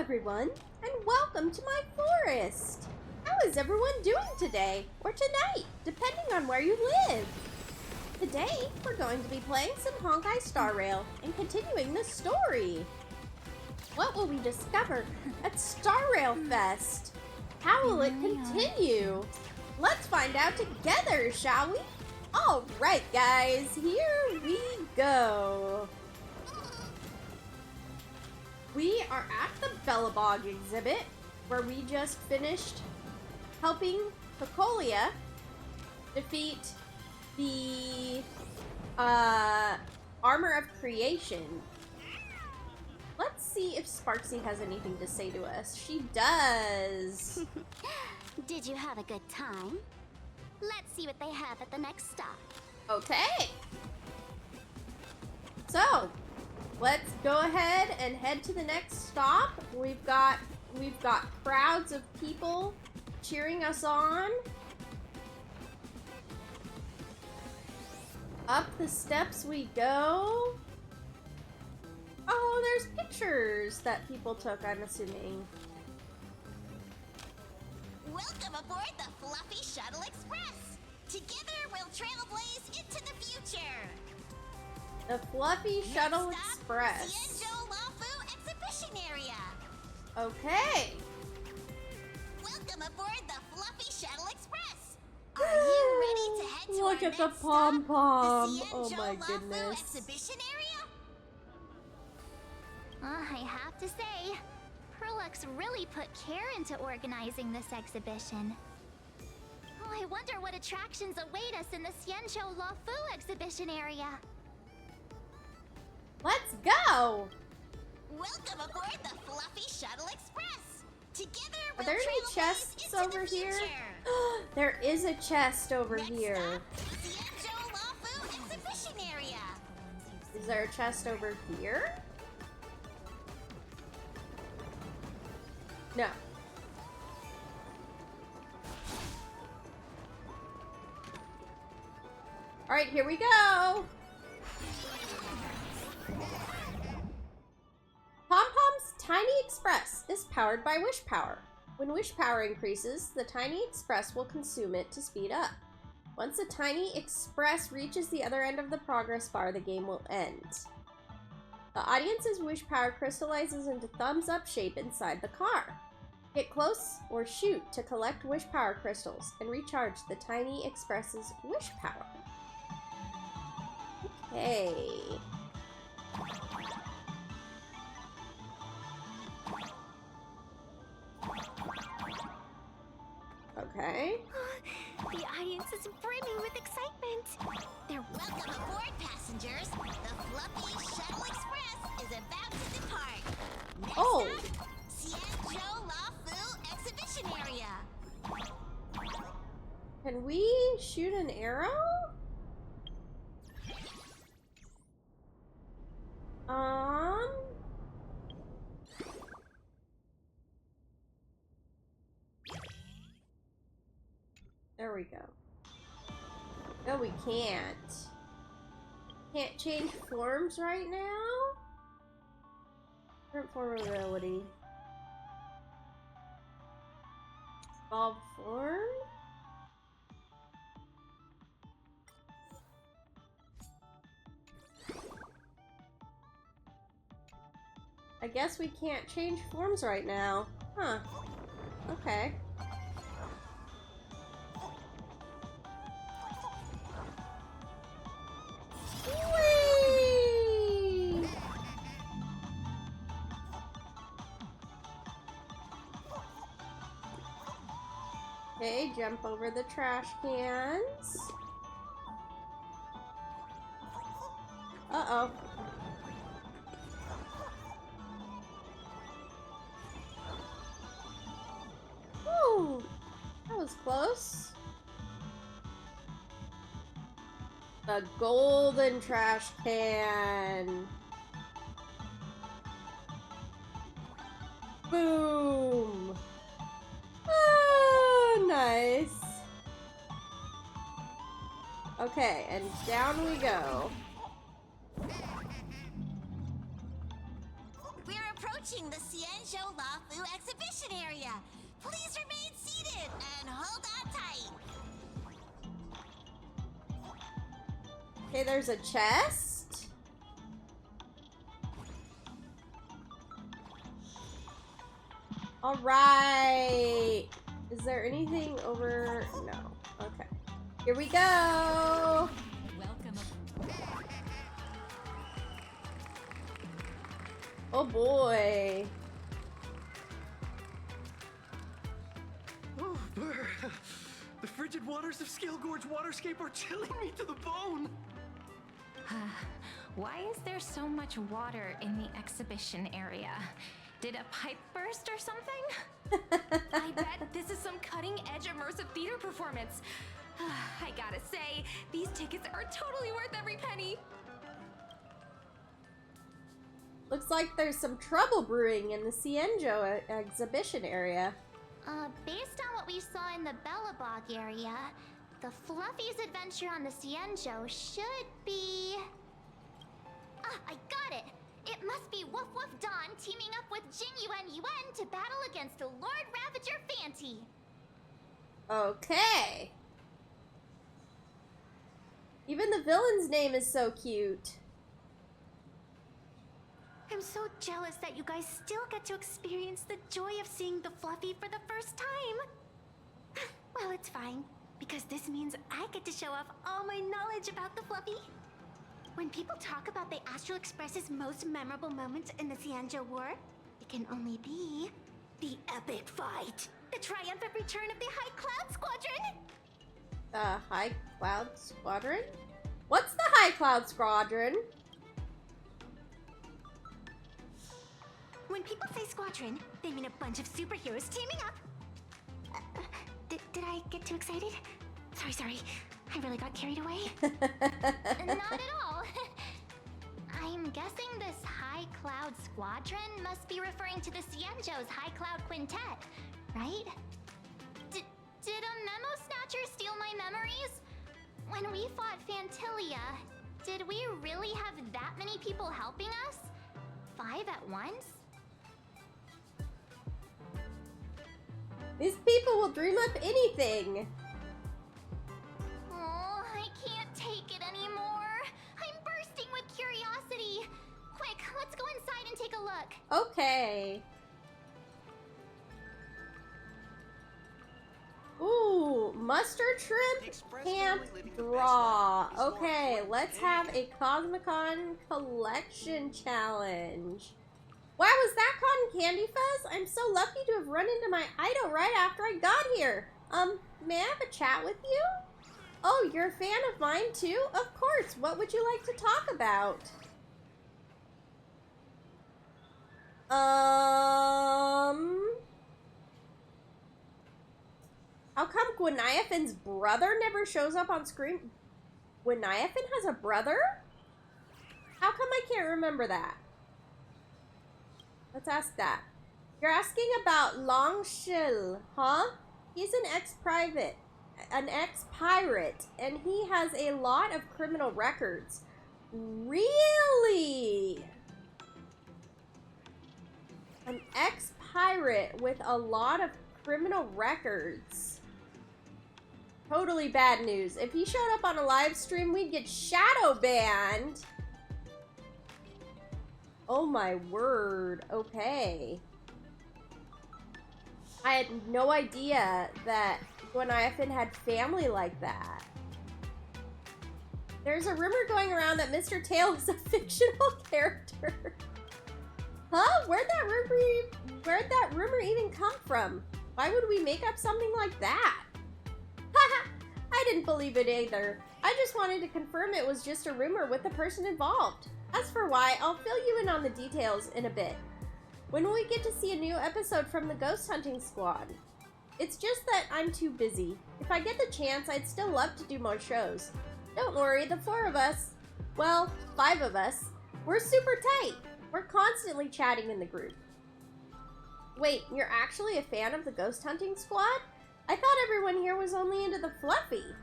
everyone, and welcome to my forest! How is everyone doing today, or tonight, depending on where you live? Today, we're going to be playing some Honkai Star Rail and continuing the story. What will we discover at Star Rail Fest? How will it continue? Let's find out together, shall we? Alright guys, here we go. We are at the Bellabog exhibit, where we just finished helping Cocolia defeat the Armor of Creation. Let's see if Sparksy has anything to say to us. She does. Did you have a good time? Let's see what they have at the next stop. Okay. So, let's go ahead and head to the next stop. We've got crowds of people cheering us on. Up the steps we go. Oh, there's pictures that people took, I'm assuming. Welcome aboard the Fluffy Shuttle Express. Together we'll trailblaze into the future. The Fluffy Shuttle Express. Cienjo Lafu Exhibition Area. Okay. Welcome aboard the Fluffy Shuttle Express. Are you ready to head to Look our at the next pom-pom. stop, the Oh my Cienjo Lafu goodness. Exhibition Area? I have to say, Perlux really put care into organizing this exhibition. Oh, I wonder what attractions await us in the Cienjo Lafu exhibition area. Let's go. Welcome aboard the Fluffy Shuttle Express. Together Are we'll there any trailblaze chests into over the here? future. There is a chest over Next here. stop, Cienjo Lafu Exhibition Area. Is there a chest over here? No. Alright, here we go! Pom-Pom's Tiny Express is powered by wish power. When wish power increases, the Tiny Express will consume it to speed up. Once the Tiny Express reaches the other end of the progress bar, the game will end. The audience's wish power crystallizes into thumbs up shape inside the car. Get close or shoot to collect wish power crystals and recharge the Tiny Express's wish power. Okay. Okay. The audience is brimming with excitement. They're welcome aboard, passengers. The Fluffy Shuttle Express is about to depart. Next stop, Cienjo Lafu Exhibition Area. Can we shoot an arrow? There we go. No, we can't. Can't change forms right now? Current form ability. Evolve form? I guess we can't change forms right now. Huh. Okay. Whee! Okay, jump over the trash cans. Uh-oh. Woo! That was close. A golden trash can. Boom! Oh, nice. Okay, and down we go. We're approaching approaching the Xianzhou Lafu exhibition area. Please remain seated and hold on tight. Okay, there's a chest. All right. Is there anything over? No. Okay. Here we go. Welcome. Oh boy. Oh, brr. The frigid waters of Scale Gorge Waterscape are chilling me to the bone. Why is there so much water in the exhibition area? Did a pipe burst or something? I bet this is some cutting-edge immersive theater performance. I gotta say, these tickets are totally worth every penny. Looks like there's some trouble brewing in the Xianzhou exhibition area. Based on what we saw in the Bellabog area, the Fluffy's adventure on the Xianzhou should be... Ah, I got it! It must be Woof Woof Dawn teaming up with Jing Yuan Yuan to battle against Lord Ravager Fanty. Okay. Even the villain's name is so cute. I'm so jealous that you guys still get to experience the joy of seeing the Fluffy for the first time. Well, it's fine, because this means I get to show off all my knowledge about the Fluffy. When people talk about the Astral Express's most memorable moments in the Xianzhou War, it can only be the epic fight, the triumphant return of the High Cloud Squadron. High Cloud Squadron? What's the High Cloud Squadron? When people say squadron, they mean a bunch of superheroes teaming up. Did I get too excited? Sorry. I really got carried away. Not at all. I'm guessing this High Cloud Squadron must be referring to the Xianzhou's High Cloud Quintet, right? Did a Memo Snatcher steal my memories? When we fought Fantilia, did we really have that many people helping us? 5 at once? These people will dream up anything. Oh, I can't take it anymore. I'm bursting with curiosity. Quick, let's go inside and take a look. Okay. Ooh, mustard shrimp camp draw. Okay, let's have a Cosmicon collection challenge. Wow, was that CottonCandyFuzz? I'm so lucky to have run into my idol right after I got here. May I have a chat with you? Oh, you're a fan of mine too? Of course. What would you like to talk about? How come Gwyniafin's brother never shows up on screen? Gwyniafin has a brother? How come I can't remember that? Let's ask that. You're asking about Longshil, huh? He's an ex-pirate, and he has a lot of criminal records. Really? An ex-pirate with a lot of criminal records. Totally bad news. If he showed up on a live stream, we'd get shadow banned. Oh my word. Okay. I had no idea that Gwyniafin had family like that. There's a rumor going around that Mr. Tail is a fictional character. Huh? Where'd that rumor even come from? Why would we make up something like that? Haha! I didn't believe it either. I just wanted to confirm it was just a rumor with the person involved. As for why, I'll fill you in on the details in a bit. When will we get to see a new episode from the Ghost Hunting Squad? It's just that I'm too busy. If I get the chance, I'd still love to do more shows. Don't worry, the 4 of us, well, 5 of us, we're super tight. We're constantly chatting in the group. Wait, you're actually a fan of the Ghost Hunting Squad? I thought everyone here was only into the Fluffy.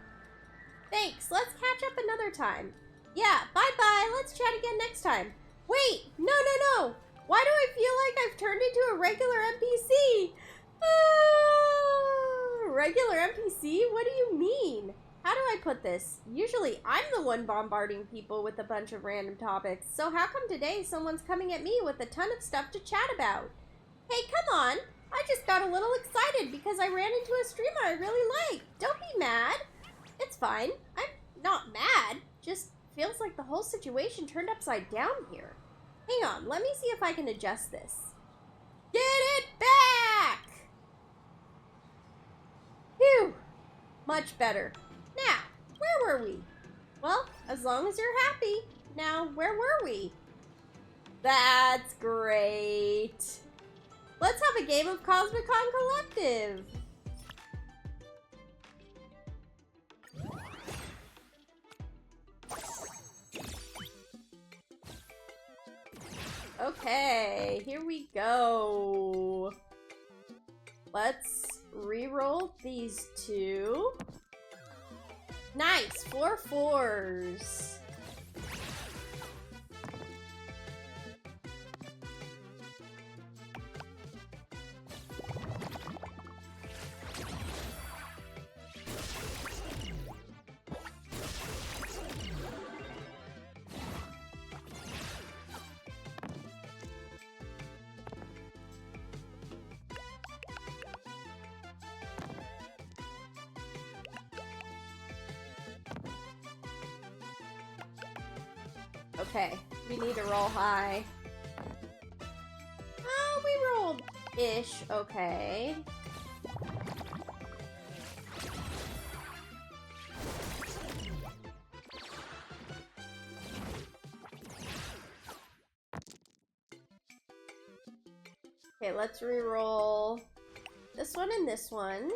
Thanks, let's catch up another time. Yeah, bye-bye, let's chat again next time. Wait, no. Why do I feel like I've turned into a regular NPC? Regular NPC? What do you mean? How do I put this? Usually I'm the one bombarding people with a bunch of random topics, so how come today someone's coming at me with a ton of stuff to chat about? Hey, come on! I just got a little excited because I ran into a streamer I really like. Don't be mad. It's fine. I'm not mad. Just feels like the whole situation turned upside down here. Hang on, let me see if I can adjust this. Get it back! Phew! Much better. Now, where were we? Well, as long as you're happy. Now, where were we? That's great. Let's have a game of Cosmicon Collective. Okay, here we go. Let's re-roll these two. Nice, 4 4s. Okay, we need to roll high. Oh, we rolled-ish. Okay. Okay, let's re-roll this one and this one.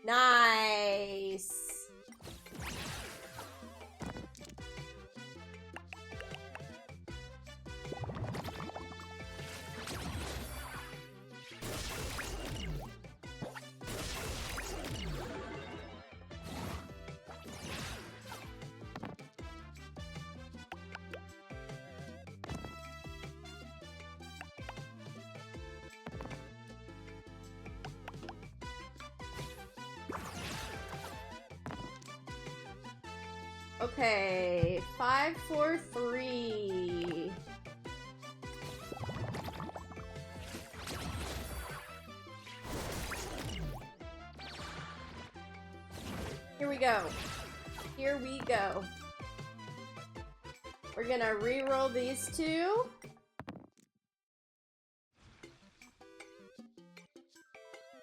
Nice! Okay, 5 4 3. Here we go. Here we go. We're gonna re-roll these two.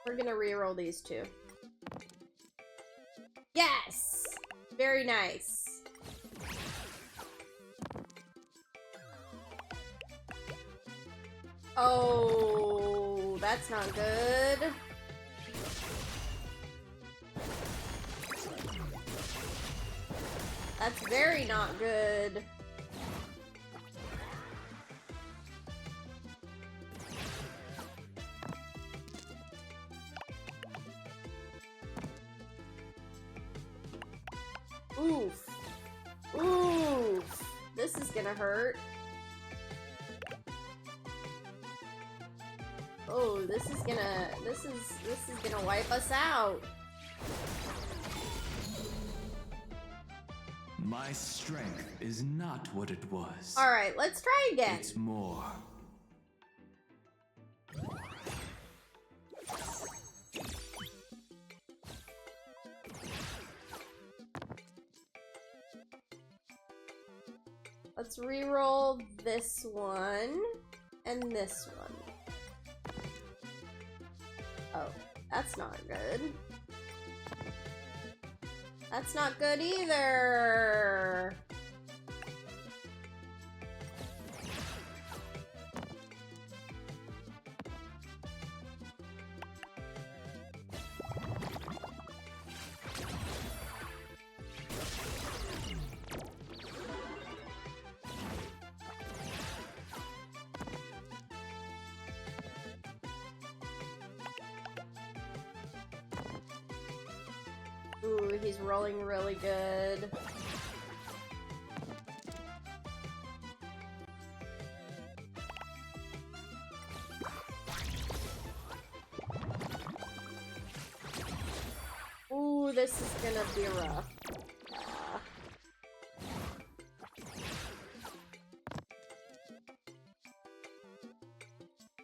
We're gonna re-roll these two. Yes! Very nice. Oh, that's not good. That's very not good. Oof. Oof. This is gonna hurt. Oh, this is gonna wipe us out. My strength is not what it was. All right, let's try again. It's more. Let's re-roll this one and this one. Oh, that's not good. That's not good either. Ooh, he's rolling really good. Ooh, this is gonna be rough.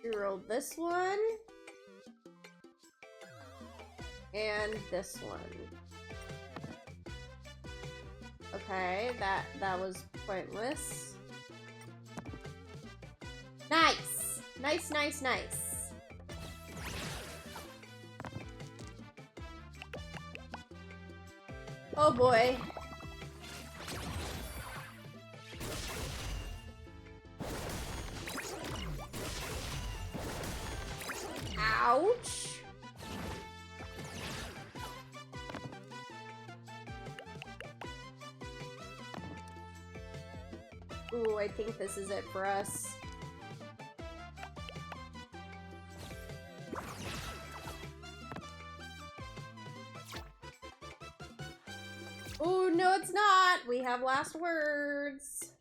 Reroll this one. And this one. Okay, that was pointless. Nice! Nice, nice, nice. Oh boy. Ouch. Ooh, I think this is it for us. Ooh, no it's not! We have last words.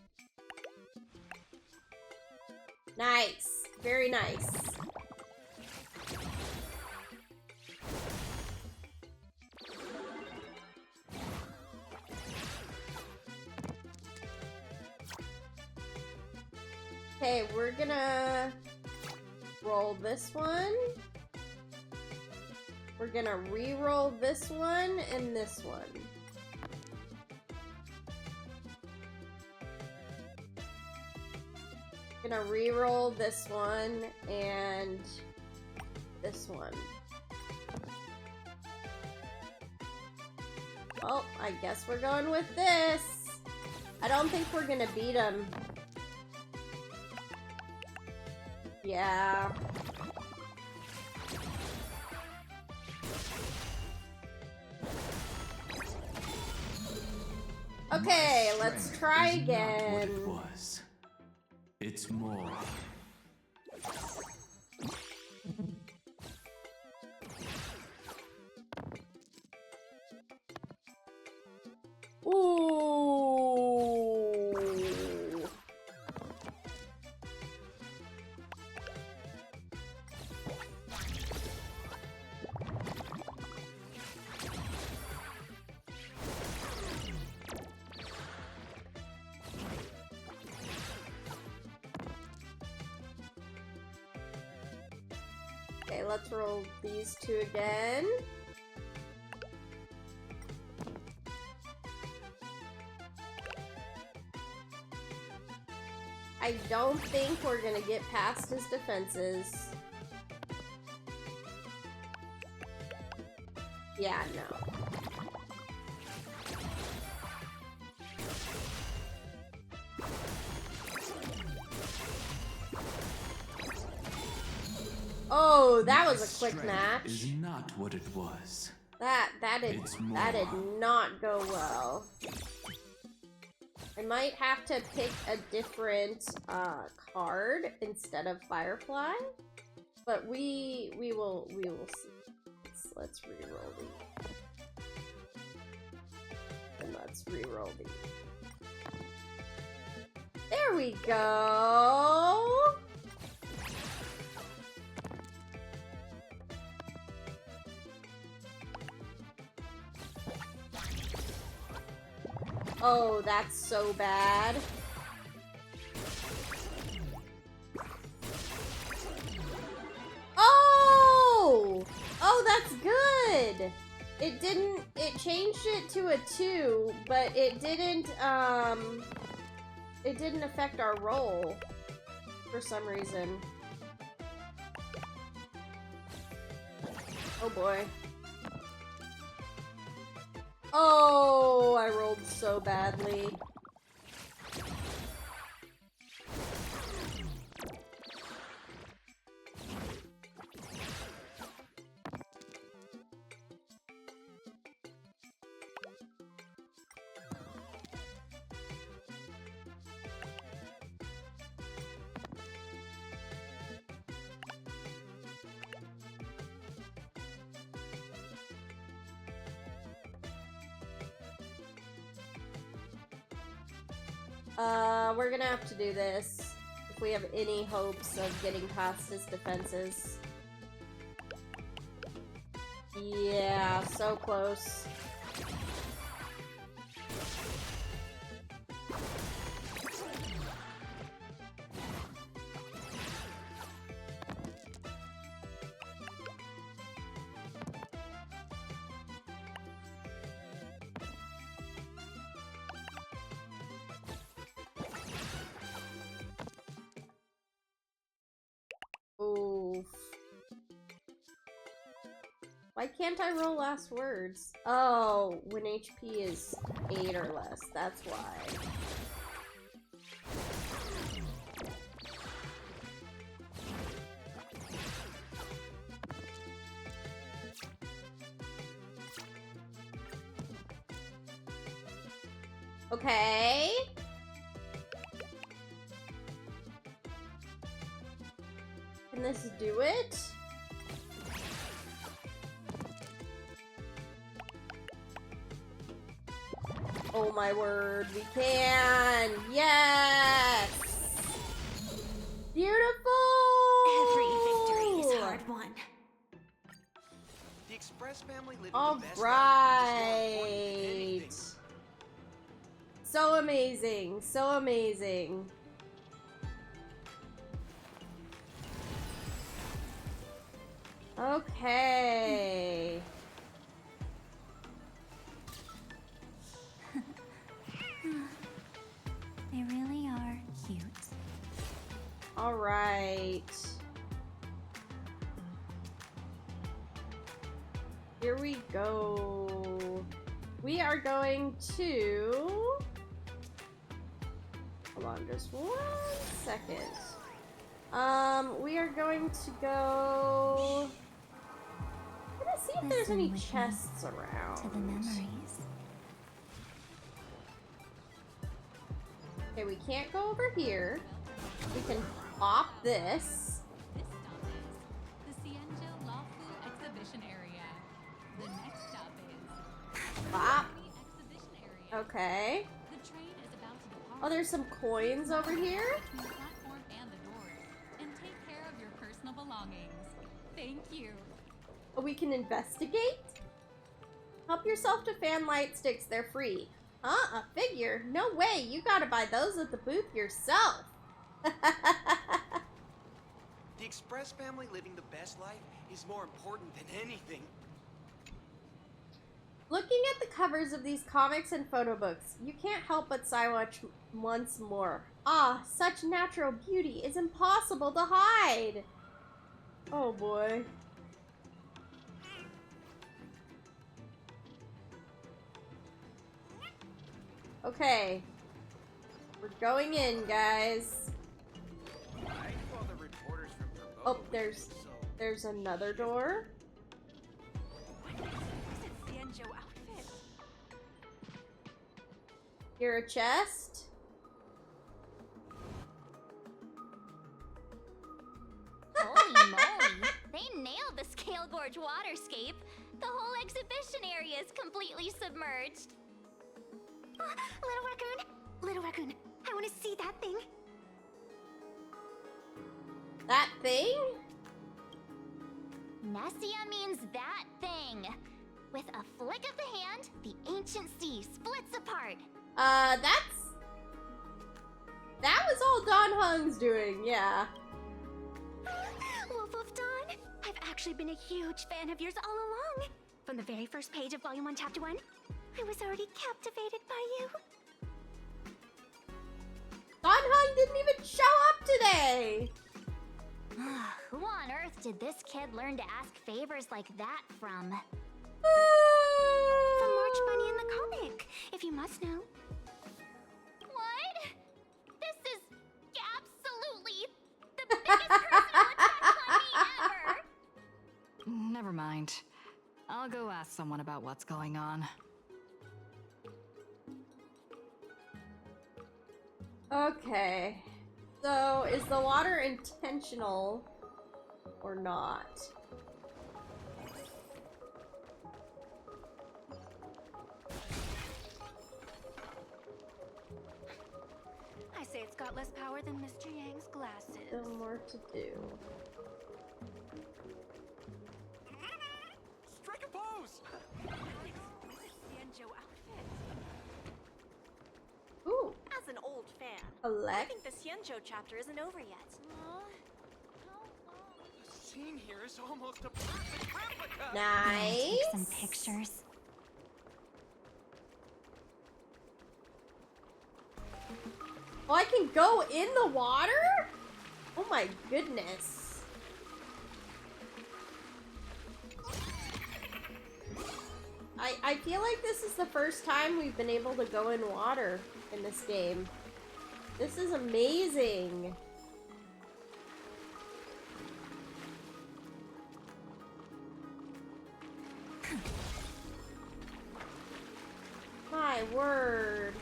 Nice. Very nice. Okay, we're gonna roll this one. We're gonna re-roll this one and this one. Gonna re-roll this one and this one. Well, I guess we're going with this. I don't think we're gonna beat him. Yeah. Okay, let's try again. Not what it was. It's more. Ooh. Okay, let's roll these two again. I don't think we're gonna get past his defenses. Yeah, no. Oh, that was a quick Strength match. Is not what it was. That did not go well. I might have to pick a different card instead of Firefly, but we will see. Let's re-roll these. And let's re-roll these. There we go. Oh, that's so bad. Oh! Oh, that's good! It changed it to a 2, but it didn't affect our roll for some reason. Oh boy. Oh, I rolled so badly. We're gonna have to do this if we have any hopes of getting past his defenses. Yeah, so close. Oof. Why can't I roll last words? Oh, when HP is 8 or less, that's why. Okay. Can this do it? Oh my word, we can! Yes! Beautiful! Every victory is hard won. The Express family living All the best life is more important than right. anything. So amazing, so amazing. Okay. They really are cute. All right. Here we go. We are going to... Hold on just 1 second. We are going to go... I'm gonna see if there's any chests around. To the memories. Okay, we can't go over here. We can pop this. This stop is the C920s exhibition area. The next stop is Pop. the exhibition area. Okay. The train is about to depart. Oh, there's some coins over here. The platform and the doors, and take care of your personal belongings. Thank you. Oh, we can investigate? Help yourself to fan light sticks. They're free. Huh? A figure? No way. You gotta buy those at the booth yourself. The Express family living the best life is more important than anything. Looking at the covers of these comics and photo books, you can't help but sigh once more. Ah, such natural beauty is impossible to hide. Oh boy. Okay. We're going in, guys. I knew all the reporters from Oh, there's another door. Here a chest. Holy moly! They nailed the Scale Gorge waterscape. The whole exhibition area is completely submerged. Little raccoon, I want to see that thing. That thing? Nessia means that thing. With a flick of the hand, the ancient sea splits apart. That was all Don Hung's doing, yeah. Wolf of Dawn, I've actually been a huge fan of yours all along. From the very first page of Volume 1, Chapter 1, I was already captivated by you. Don Hung didn't even show up today! Who on earth did this kid learn to ask favors like that from? From March Bunny in the comic, if you must know. What? This is absolutely the biggest personal attack on me ever! Never mind. I'll go ask someone about what's going on. Okay. So, is the water intentional or not? I say it's got less power than Mr. Yang's glasses. Still more to do. Strike a pose! shoes! Xianzhou outfit. Ooh, As an old fan, I collect. think the Xianzhou chapter isn't over yet. The scene here is almost a perfect replica! Nice. Take some pictures. Oh, I can go in the water? Oh my goodness. I feel like this is the first time we've been able to go in water in this game. This is amazing. My word.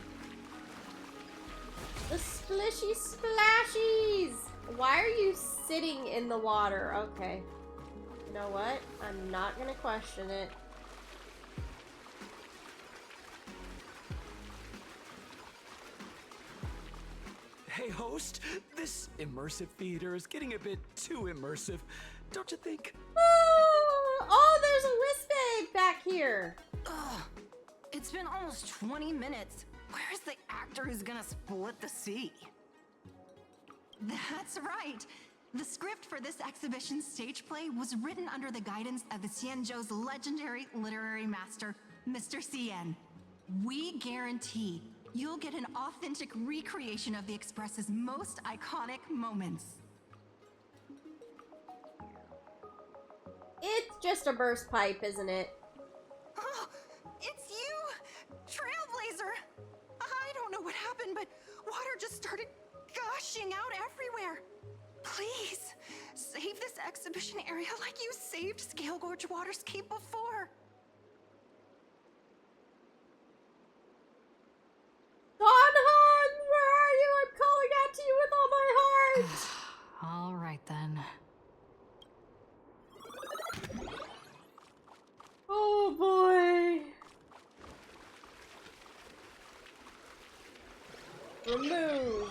The splishy splashies! Why are you sitting in the water? Okay. You know what? I'm not gonna question it. Hey, host, this immersive theater is getting a bit too immersive, don't you think? Oh, there's a Wisp back here. Ugh. It's been almost 20 minutes. Where's the actor who's gonna split the sea? That's right. The script for this exhibition's stage play was written under the guidance of the Xianzhou's legendary literary master, Mr. Cien. We guarantee you'll get an authentic recreation of the Express's most iconic moments. It's just a burst pipe, isn't it? Oh, it's you! Trailblazer! I don't know what happened, but water just started gushing out everywhere. Please, save this exhibition area like you saved Scale Gorge Waterscape before. Donhan, where are you? I'm calling out to you with all my heart. All right then. Oh boy. Remove.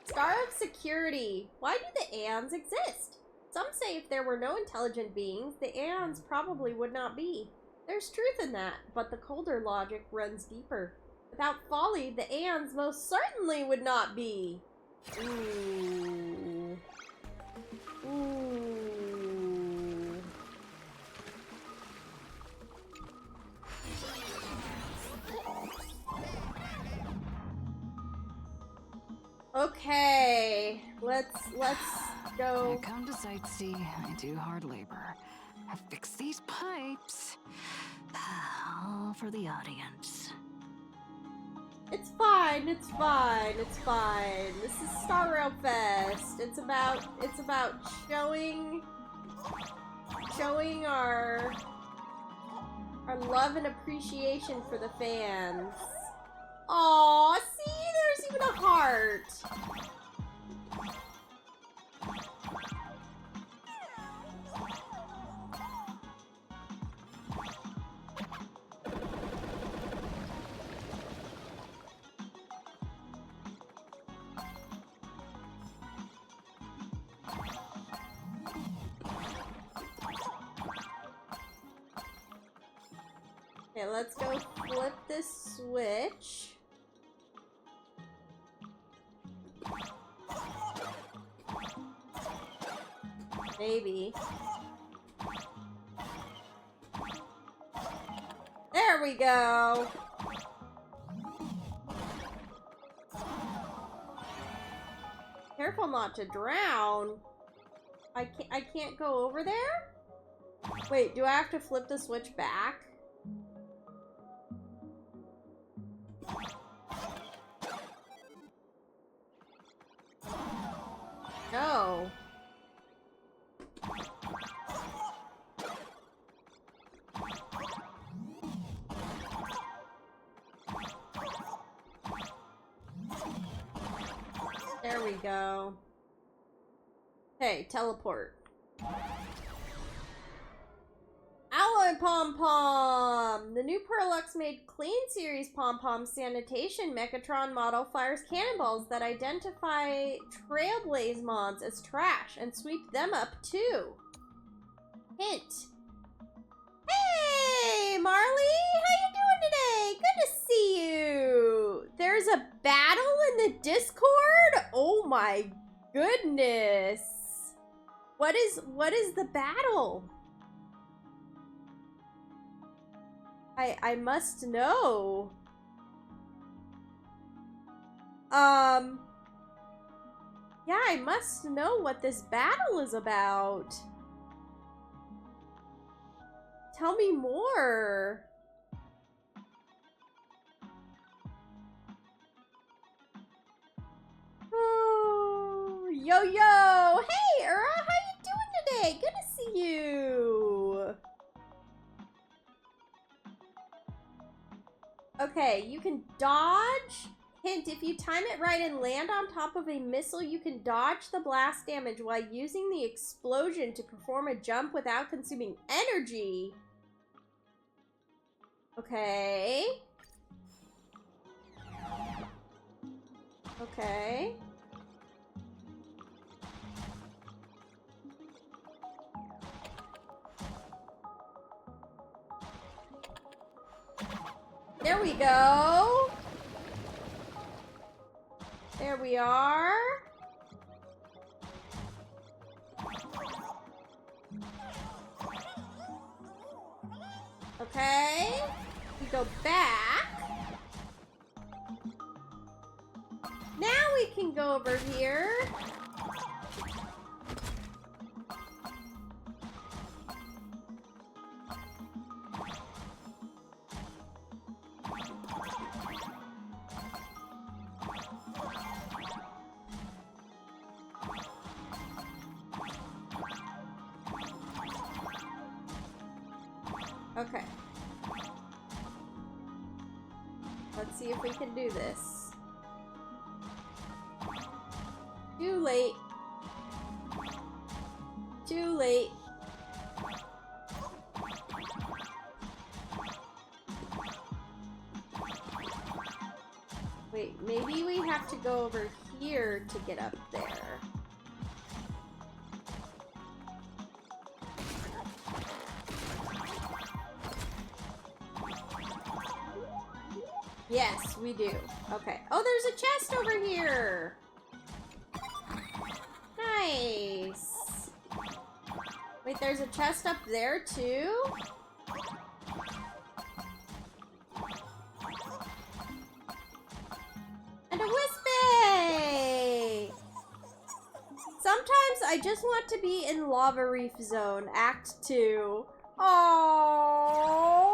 Star of Security. Why do the Aeons exist? Some say if there were no intelligent beings, the Aeons probably would not be. There's truth in that, but the colder logic runs deeper. Without folly, the Aeons most certainly would not be. Ooh. Ooh. Okay, let's go. I come to sightsee, I do hard labor. I fix these pipes. All for the audience. It's fine, it's fine, it's fine. This is Star Rail Fest. It's about showing our love and appreciation for the fans. Aw, see, there's even a heart. Okay, let's go flip this switch. Maybe. There we go. Careful not to drown. I can't go over there? Wait, do I have to flip the switch back? No. There we go. Hey, teleport. Alloy Pom-Pom! The new Perlux made Clean Series Pom-Pom Sanitation Mechatron model fires cannonballs that identify Trailblaze mods as trash and sweep them up too. Hint. Hey, Marley! How you doing today? Good to see you! There's a battle in the Discord? Oh my goodness! What is the battle? I must know. Yeah, I must know what this battle is about. Tell me more. Oh, yo, hey, Ura, how you doing today? Good to see you. Okay, you can dodge. Hint, if you time it right and land on top of a missile, you can dodge the blast damage while using the explosion to perform a jump without consuming energy. Okay. Okay. There we go. There we are. Okay. We go back. Now we can go over here. Okay. Let's see if we can do this. Too late. Too late. Wait, maybe we have to go over here to get up there. Yes, we do. Okay. Oh, there's a chest over here. Nice. Wait, there's a chest up there too? And a Wispy! Sometimes I just want to be in Lava Reef Zone, Act 2. Aww.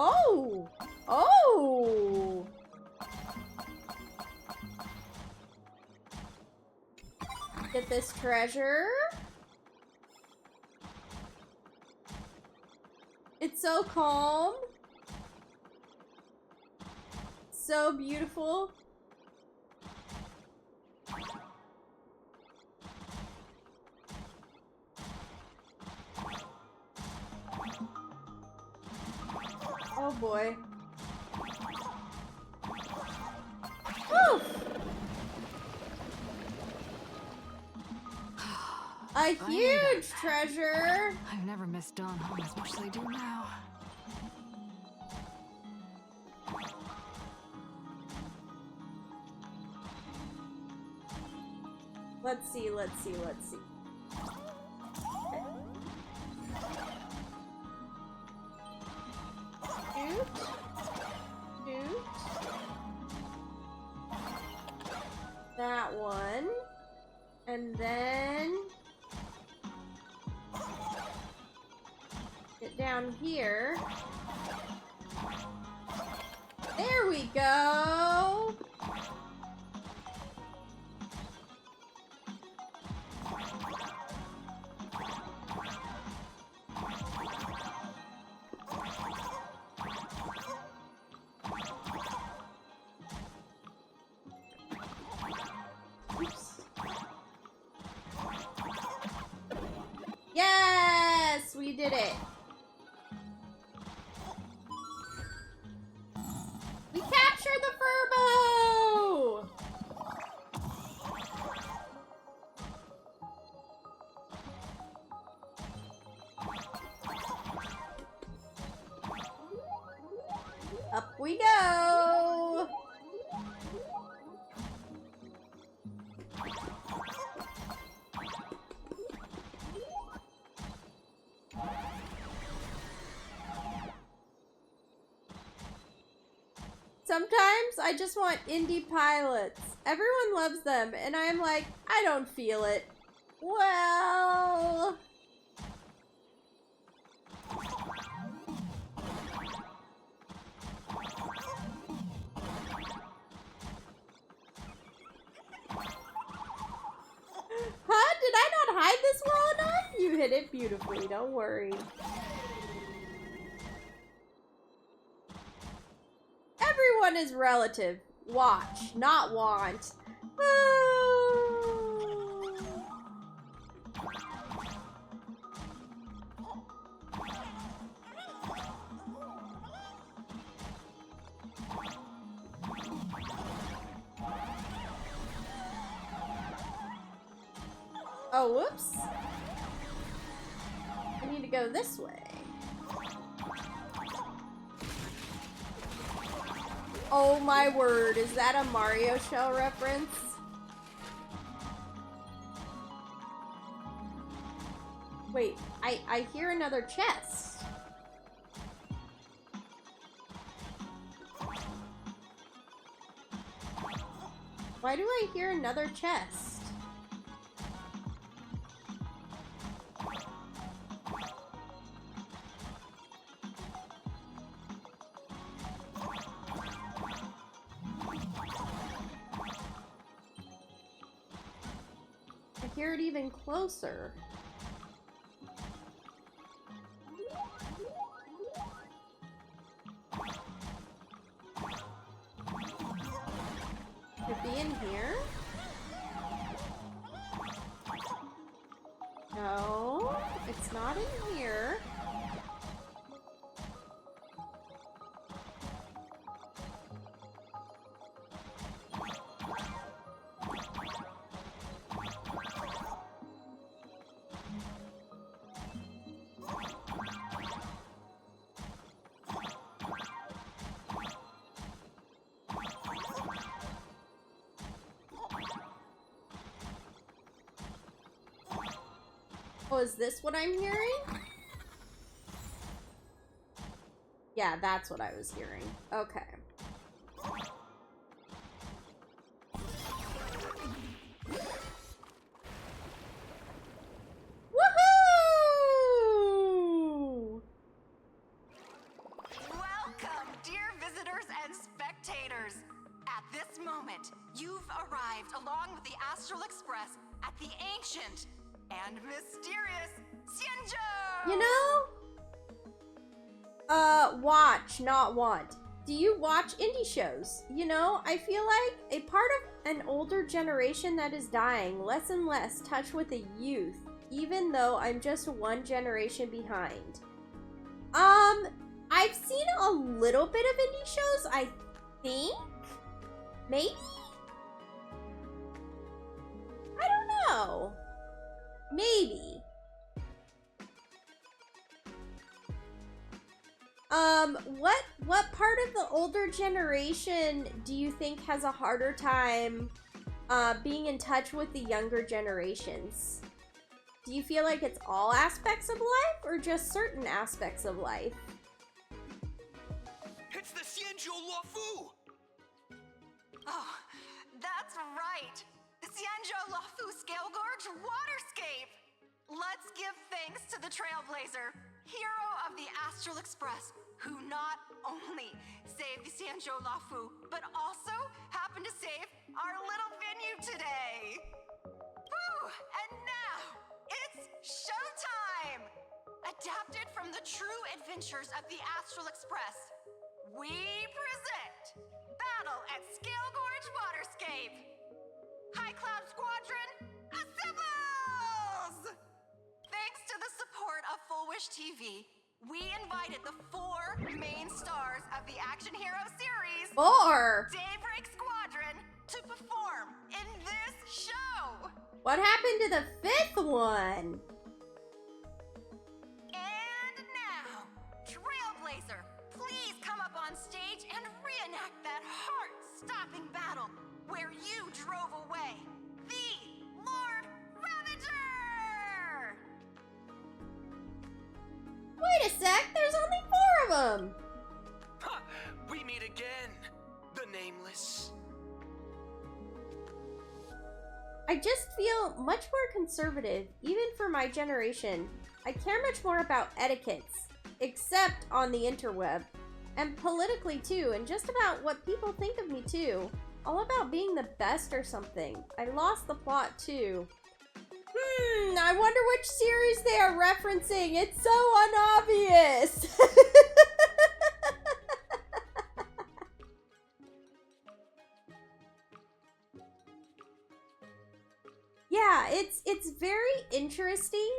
Oh! Oh! Get this treasure. It's so calm. So beautiful. Oh boy. Woo! A huge treasure! I've never missed Dawn Home as much as I do now. Let's see, let's see, let's see. Shoot. Shoot. That one. And then get down here. There we go. Yes, we did it. We captured the furbo. we go! Sometimes I just want indie pilots. Everyone loves them, and I'm like, I don't feel it. Well... Huh? Did I not hide this well enough? You hit it beautifully, don't worry. Everyone is relative. Watch, not want. Oh, whoops. I need to go this way. Oh my word, is that a Mario Shell reference? Wait, I hear another chest. Why do I hear another chest? I hear it even closer. Could it be in here? No, it's not in here. Oh, is this what I'm hearing? Yeah, that's what I was hearing. Okay. Woohoo! Welcome, dear visitors and spectators. At this moment, you've arrived along with the Astral Express at the ancient and mysterious Xianzhou! You know? Watch, not want. Do you watch indie shows? You know, I feel like a part of an older generation that is dying, less and less touch with the youth, even though I'm just one generation behind. I've seen a little bit of indie shows, I think? Maybe? I don't know. Maybe. What part of the older generation do you think has a harder time being in touch with the younger generations? Do you feel like it's all aspects of life or just certain aspects of life? It's the Xianzhou Luofu! Oh, that's right! The Xianzhou Luofu Scale Gorge Waterscape! Let's give thanks to the Trailblazer, hero of the Astral Express, who not only saved the Xianzhou Luofu, but also happened to save our little venue today! Whew! And now, it's showtime! Adapted from the true adventures of the Astral Express, we present Battle at Scale Gorge Waterscape! High Cloud Squadron, assembles! Thanks to the support of Full Wish TV, we invited the 4 main stars of the action hero series, 4! Daybreak Squadron, to perform in this show! What happened to the 5th one? And now, Trailblazer, please come up on stage and where you drove away. The Lord Ravager! Wait a sec, there's only 4 of them! Ha! We meet again, the Nameless. I just feel much more conservative, even for my generation. I care much more about etiquettes, except on the interweb. And politically too, and just about what people think of me too. All about being the best or something. I lost the plot too. I wonder which series they are referencing. It's so unobvious. Yeah, it's very interesting,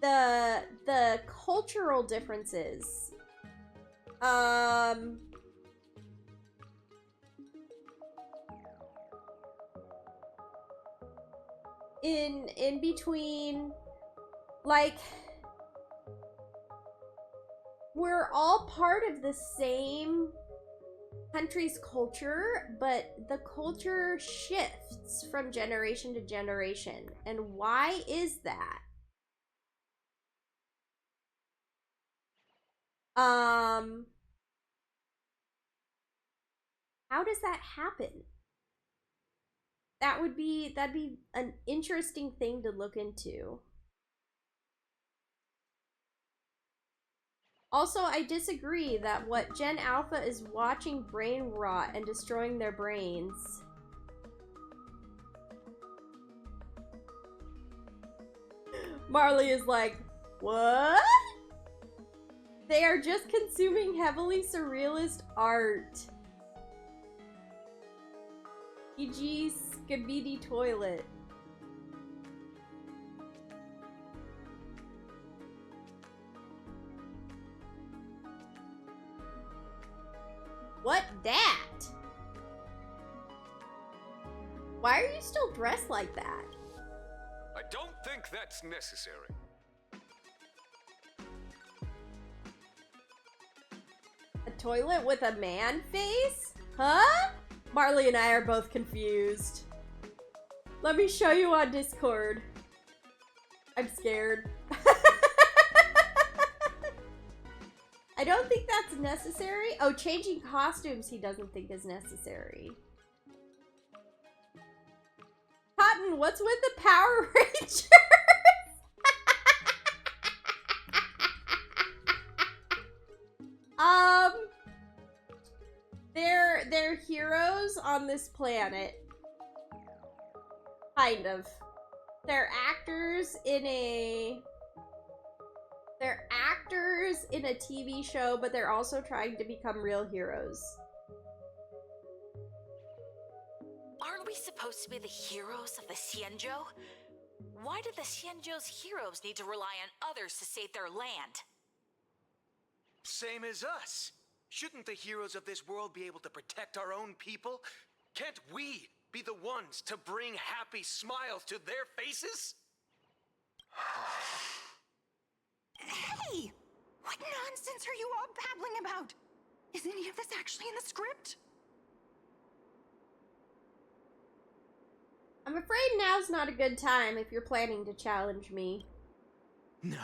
the cultural differences. In between, like, we're all part of the same country's culture, but the culture shifts from generation to generation. And why is that? How does that happen? That'd be an interesting thing to look into. Also, I disagree that what Gen Alpha is watching brain rot and destroying their brains. Marley is like, what? They are just consuming heavily surrealist art. E.g. Skibidi Toilet. What dat? Why are you still dressed like that? I don't think that's necessary. A toilet with a man face? Huh? Marley and I are both confused. Let me show you on Discord. I'm scared. I don't think that's necessary. Oh, changing costumes he doesn't think is necessary. Cotton, what's with the Power Rangers? They're heroes on this planet. Kind of. They're actors in a TV show, but they're also trying to become real heroes. Aren't we supposed to be the heroes of the Xianzhou? Why do the Xianzhou's heroes need to rely on others to save their land? Same as us. Shouldn't the heroes of this world be able to protect our own people? Can't we be the ones to bring happy smiles to their faces? Hey! What nonsense are you all babbling about? Is any of this actually in the script? I'm afraid now's not a good time if you're planning to challenge me. No,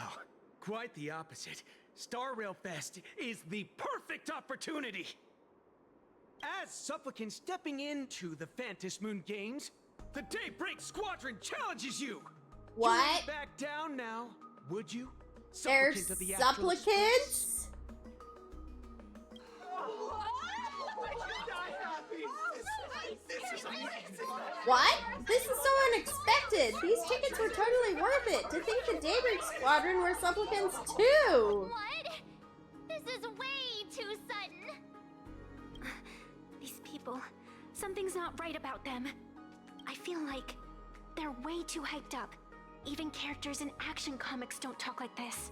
quite the opposite. Star Rail Fest is the perfect opportunity. As supplicants stepping into the Phantom Moon Games, the Daybreak Squadron challenges you. What? You wouldn't back down now, would you? They're Supplicants of the Astral supplicants? What? This is so unexpected. These tickets were totally worth it. To think the Daybreak Squadron were supplicants too. What? This is way too sudden. These people, something's not right about them. I feel like they're way too hyped up. Even characters in action comics don't talk like this.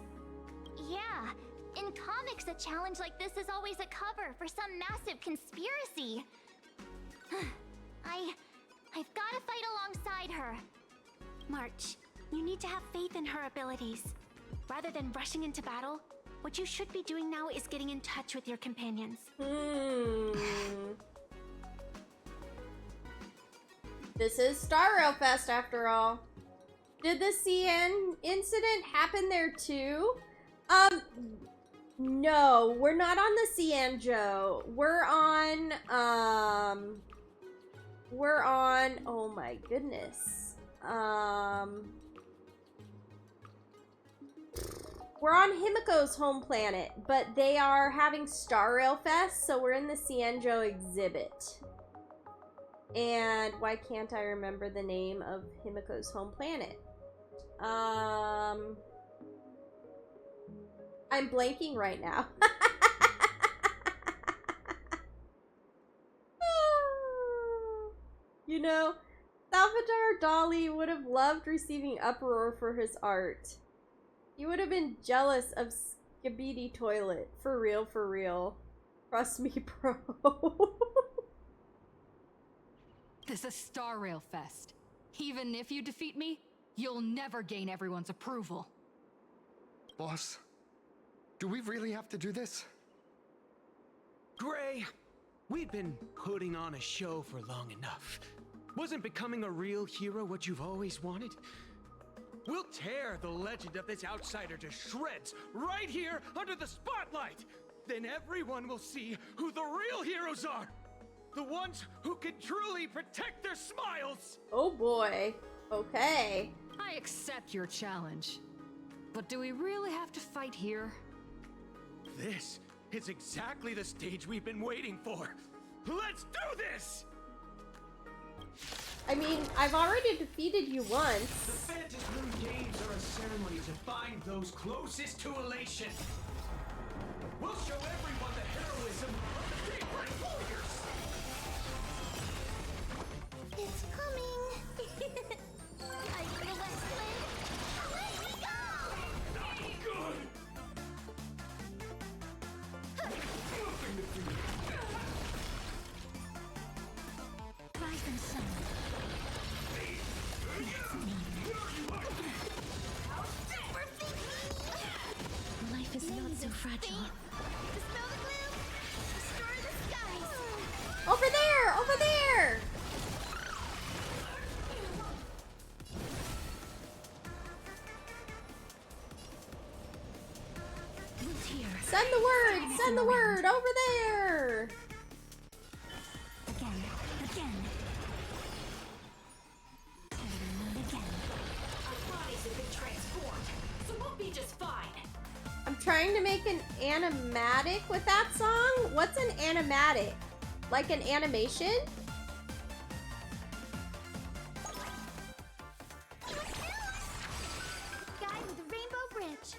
Yeah, in comics a challenge like this is always a cover for some massive conspiracy. I've gotta fight alongside her. March, you need to have faith in her abilities. Rather than rushing into battle, what you should be doing now is getting in touch with your companions. This is Star Rail Fest after all. Did the CN incident happen there too? No, we're not on the Cienjo. We're on, oh my goodness. We're on Himiko's home planet, but they are having Star Rail Fest, so we're in the Cienjo exhibit. And why can't I remember the name of Himiko's home planet? I'm blanking right now. You know, Salvador Dali would have loved receiving uproar for his art. He would have been jealous of Skibidi Toilet. For real, for real. Trust me, bro. This is Star Rail Fest. Even if you defeat me, you'll never gain everyone's approval. Boss, do we really have to do this? Gray, we've been putting on a show for long enough. Wasn't becoming a real hero what you've always wanted? We'll tear the legend of this outsider to shreds right here under the spotlight. Then everyone will see who the real heroes are. The ones who can truly protect their smiles. Oh boy. Okay. I accept your challenge. But do we really have to fight here? This is exactly the stage we've been waiting for. Let's do this! I mean, I've already defeated you once. The Phantom Moon Games are a ceremony to find those closest to elation. We'll show everyone the heroism of the Daybreak Warriors! It's coming. Are you the West Wind? Away we go! Not good! Rise and shine. Life is not so fragile. Dispel the gloom. Restore the skies. Over there! Over there! Send the word! Send the word! Over there! Again. Again. Again. Our bodies have been transformed, so we'll be just fine. I'm trying to make an animatic with that song. What's an animatic? Like an animation? Guy with a rainbow bridge.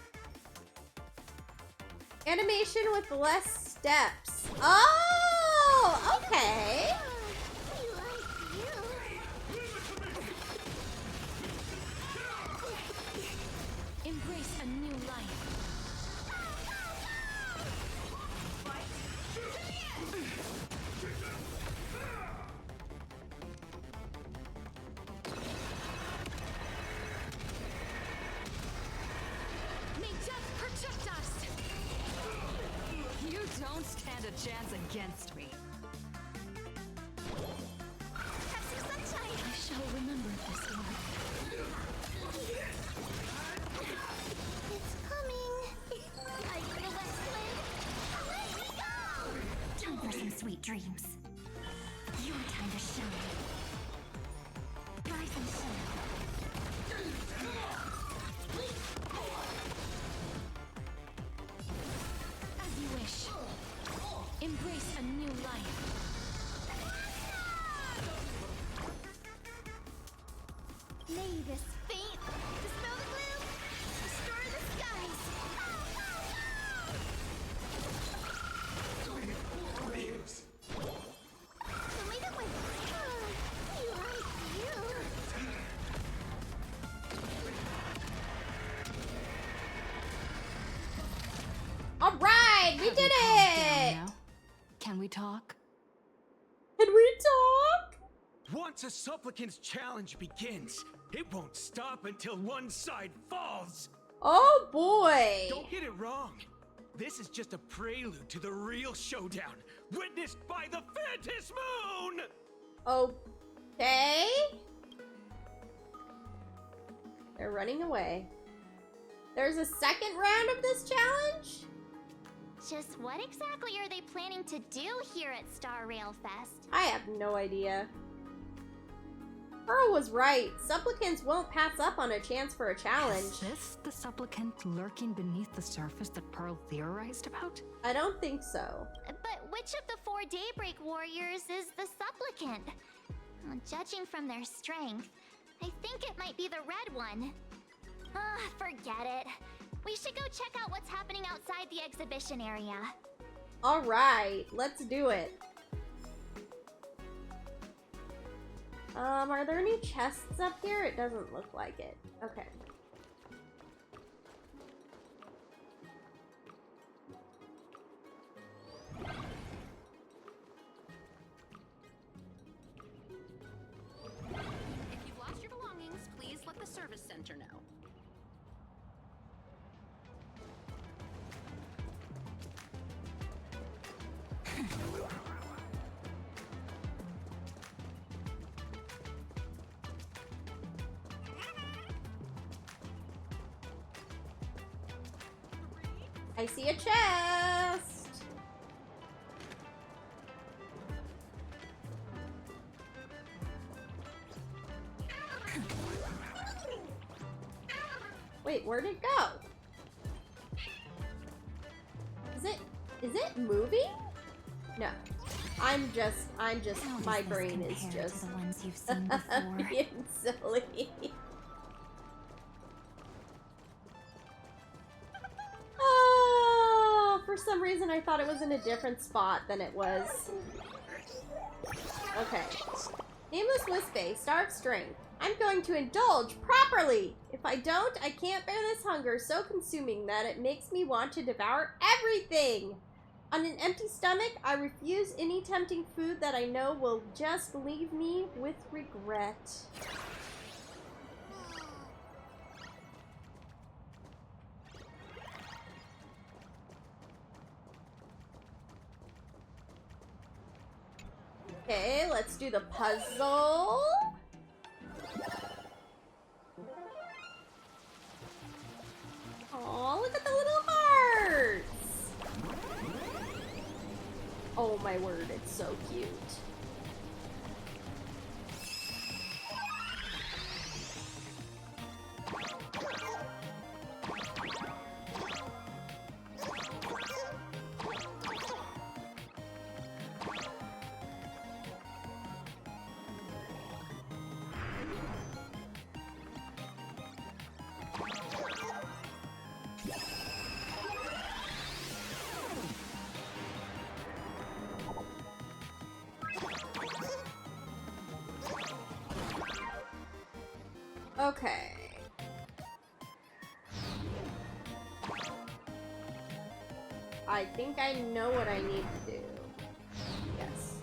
Animation with less steps. Oh, okay. We like you. Embrace a new life. May death protect us! You don't stand a chance against me. Have some sunshine. I shall remember this one. It's coming. Are you the West Wind? Away we go! Time for some sweet dreams. Your time to shine. Rise and shine. As you wish. Embrace a new life. May this faint dispel the gloom. Restore the skies. Show me the way. We like you. All right, we Have did you calmed down it. now? Can we talk? Can we talk? Once a supplicant's challenge begins, it won't stop until one side falls. Oh boy. Don't get it wrong. This is just a prelude to the real showdown, witnessed by the Phantom Moon! Oh Okay. They're running away. There's a second round of this challenge? Just what exactly are they planning to do here at Star Rail Fest? I have no idea. Pearl was right. Supplicants won't pass up on a chance for a challenge. Is this the supplicant lurking beneath the surface that Pearl theorized about? I don't think so. But which of the 4 Daybreak Warriors is the supplicant? Well, judging from their strength, I think it might be the red one. Forget it. We should go check out what's happening outside the exhibition area. Alright, let's do it. Are there any chests up here? It doesn't look like it. Okay. If you've lost your belongings, please let the service center know. I see a chest! Wait, where'd it go? Is it moving? No. I'm just, my brain is just the ones you've seen before? being silly. Oh, for some reason I thought it was in a different spot than it was. Okay. Nameless Wispe, Star of Strength. I'm going to indulge properly! If I don't, I can't bear this hunger so consuming that it makes me want to devour everything! On an empty stomach, I refuse any tempting food that I know will just leave me with regret. Okay, let's do the puzzle. Oh, look at the little hearts! Oh my word, it's so cute. Okay. I think I know what I need to do. Yes.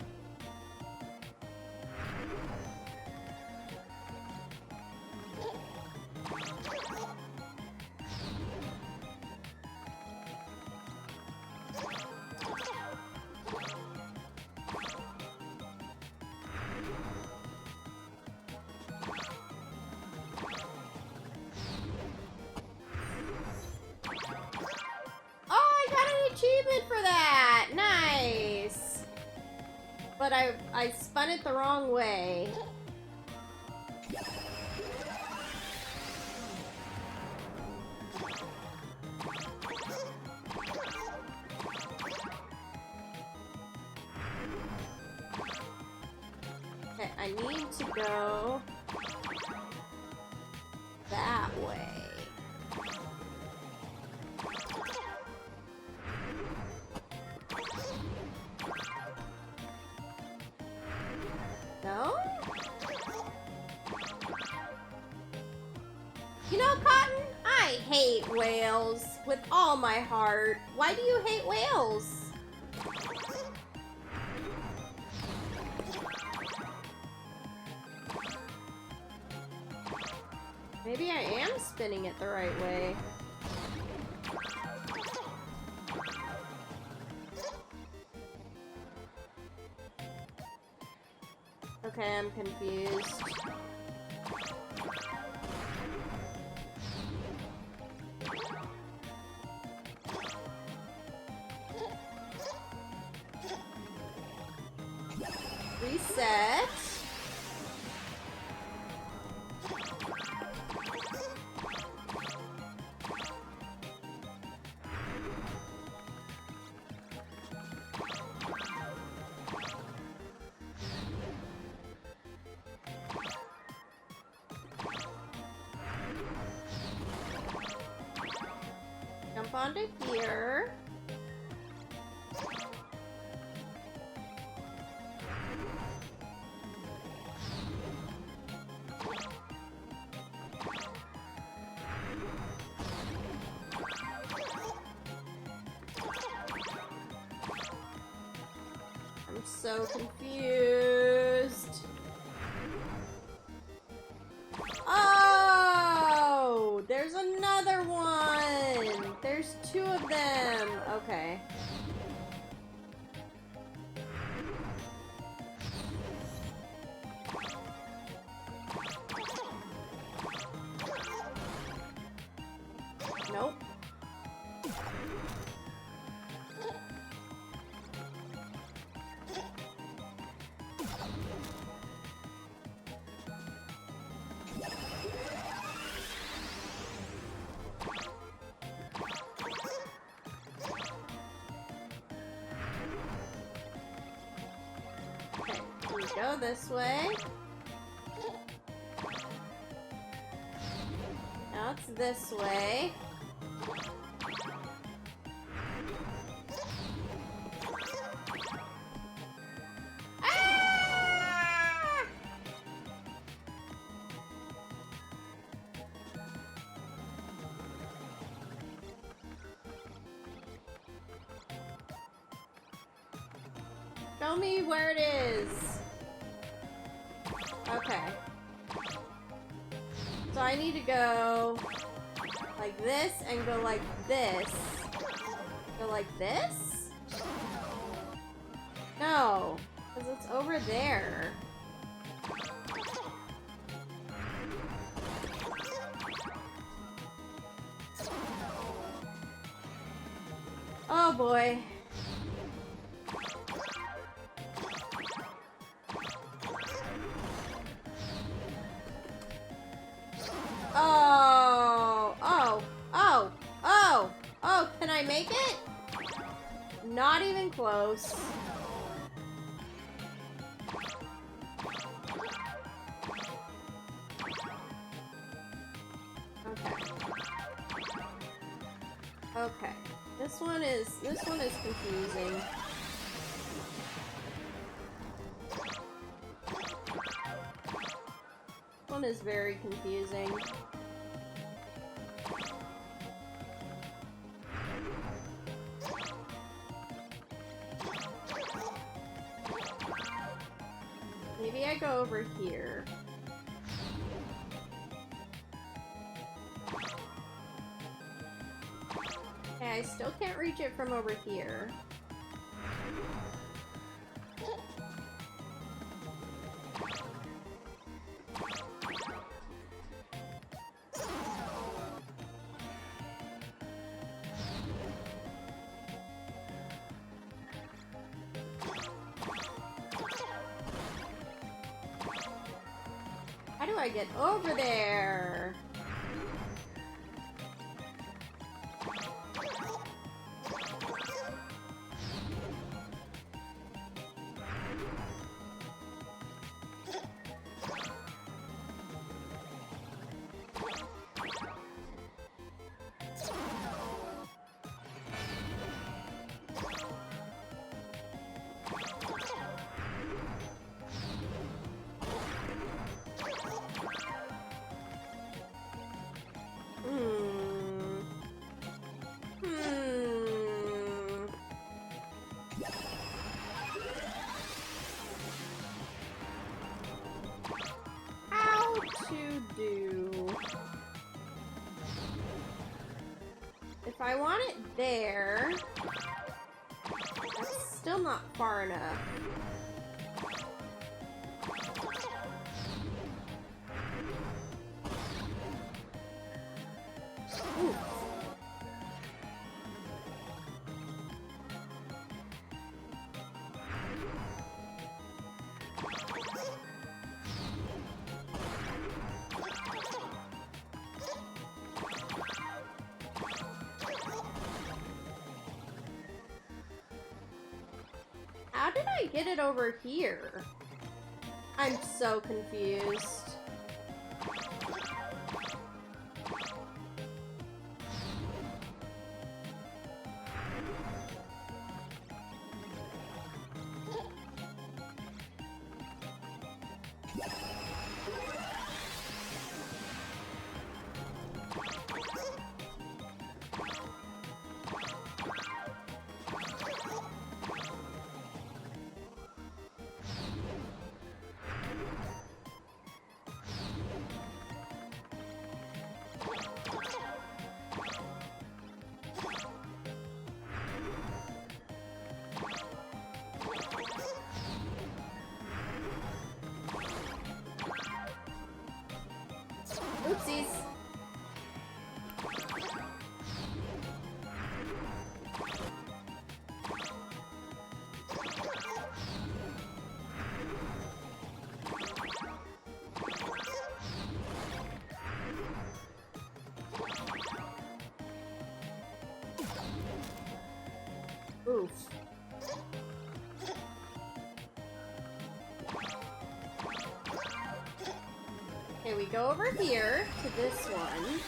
Achievement for that! Nice! But I spun it the wrong way. Okay, I need to go that way. No? You know, Cotton, I hate whales with all my heart. Why do you hate whales? Maybe I am spinning it the right way. Okay, I'm confused. Reset. Jump onto here. I'm so confused. Oh, there's another one. There's two of them. Okay. Nope. Okay, we go this way. Now it's this way. Ah! Show me where it is. Okay. So I need to go like this and go like this. Go like this? No, because it's over there. Oh boy. Oh, can I make it? Not even close. Okay. Okay. This one is confusing. This one is very confusing. Maybe I go over here. Okay, I still can't reach it from over here. How do I get over there? How to do... If I want it there, that's still not far enough. how did I get it over here? I'm so confused. Oopsies. Oof. Okay, we go over here to this one.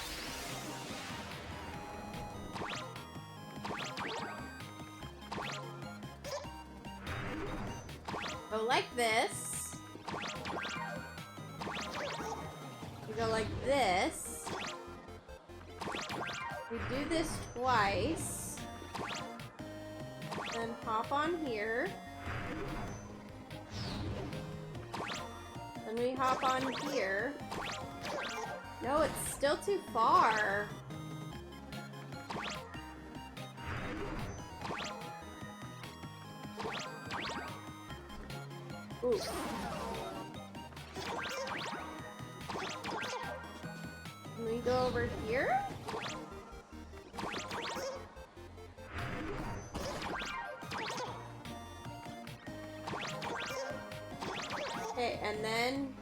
Go like this. We go like this. We do this twice. Then hop on here. Then we hop on here. No, it's still too far. Ooh. Can we go over here? Okay, and then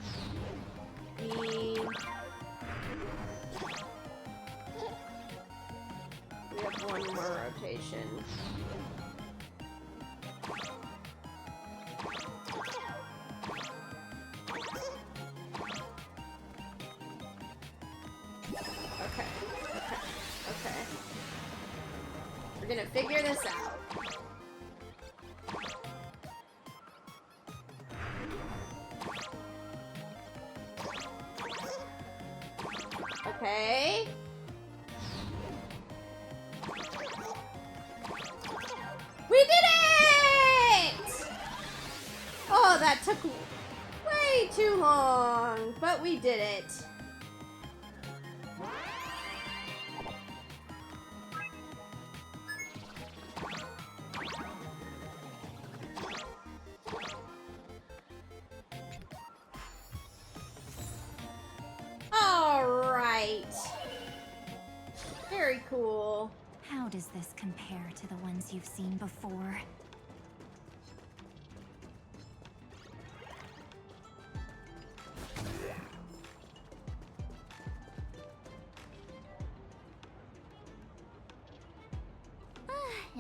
we have one more rotation. Okay. We're gonna figure this out. Okay. We did it! Oh, that took way too long, but we did it. Very cool. How does this compare to the ones you've seen before?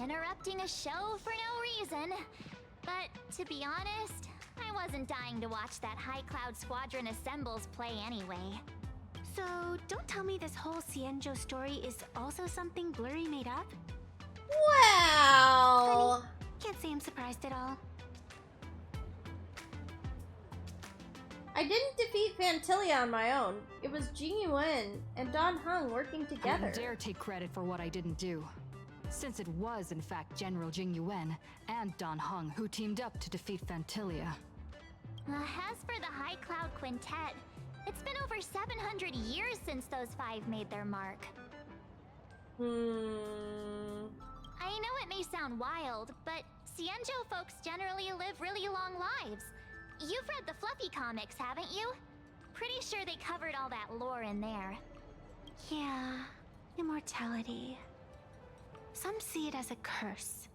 Interrupting a show for no reason. But to be honest, I wasn't dying to watch that High Cloud Squadron Assembles play anyway. So, don't tell me this whole Cienjo story is also something Blurry made up? Well... Funny. Can't say I'm surprised at all. I didn't defeat Fantilia on my own. It was Jing Yuan and Don Hung working together. I don't dare take credit for what I didn't do, since it was in fact General Jing Yuan and Don Hung who teamed up to defeat Fantilia. As for the High Cloud Quintet, it's been over 700 years since those five made their mark. I know it may sound wild, but Cienjo folks generally live really long lives. You've read the Fluffy comics, haven't you? Pretty sure they covered all that lore in there. Yeah, immortality. Some see it as a curse.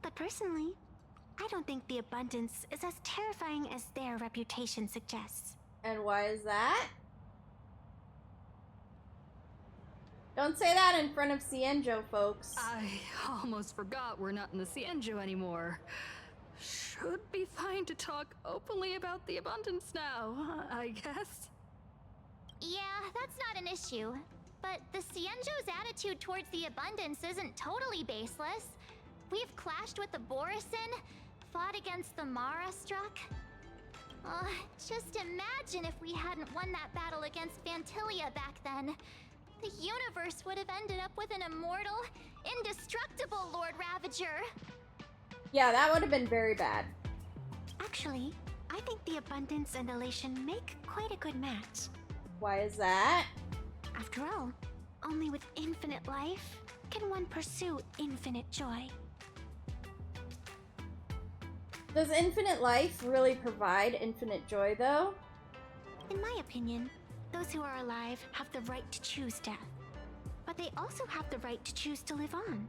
But personally, I don't think the abundance is as terrifying as their reputation suggests. And why is that? Don't say that in front of Cienjo, folks. I almost forgot we're not in the Cienjo anymore. should be fine to talk openly about the abundance now, I guess. Yeah, that's not an issue. But the Cienjo's attitude towards the abundance isn't totally baseless. We've clashed with the Borisin, fought against the Mara struck. Just imagine if we hadn't won that battle against Fantilia back then. The universe would have ended up with an immortal, indestructible Lord Ravager. Yeah, that would have been very bad. Actually, I think the abundance and elation make quite a good match. Why is that? After all, only with infinite life can one pursue infinite joy. Does infinite life really provide infinite joy, though? In my opinion, those who are alive have the right to choose death. But they also have the right to choose to live on.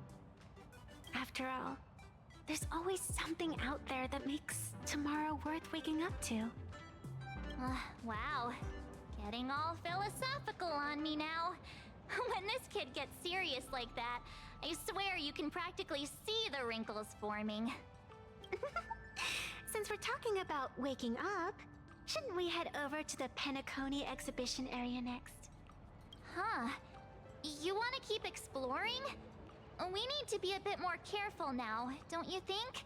After all, there's always something out there that makes tomorrow worth waking up to. Wow. Getting all philosophical on me now. When this kid gets serious like that, I swear you can practically see the wrinkles forming. Since we're talking about waking up, shouldn't we head over to the Penacony exhibition area next? Huh. You want to keep exploring? We need to be a bit more careful now, don't you think?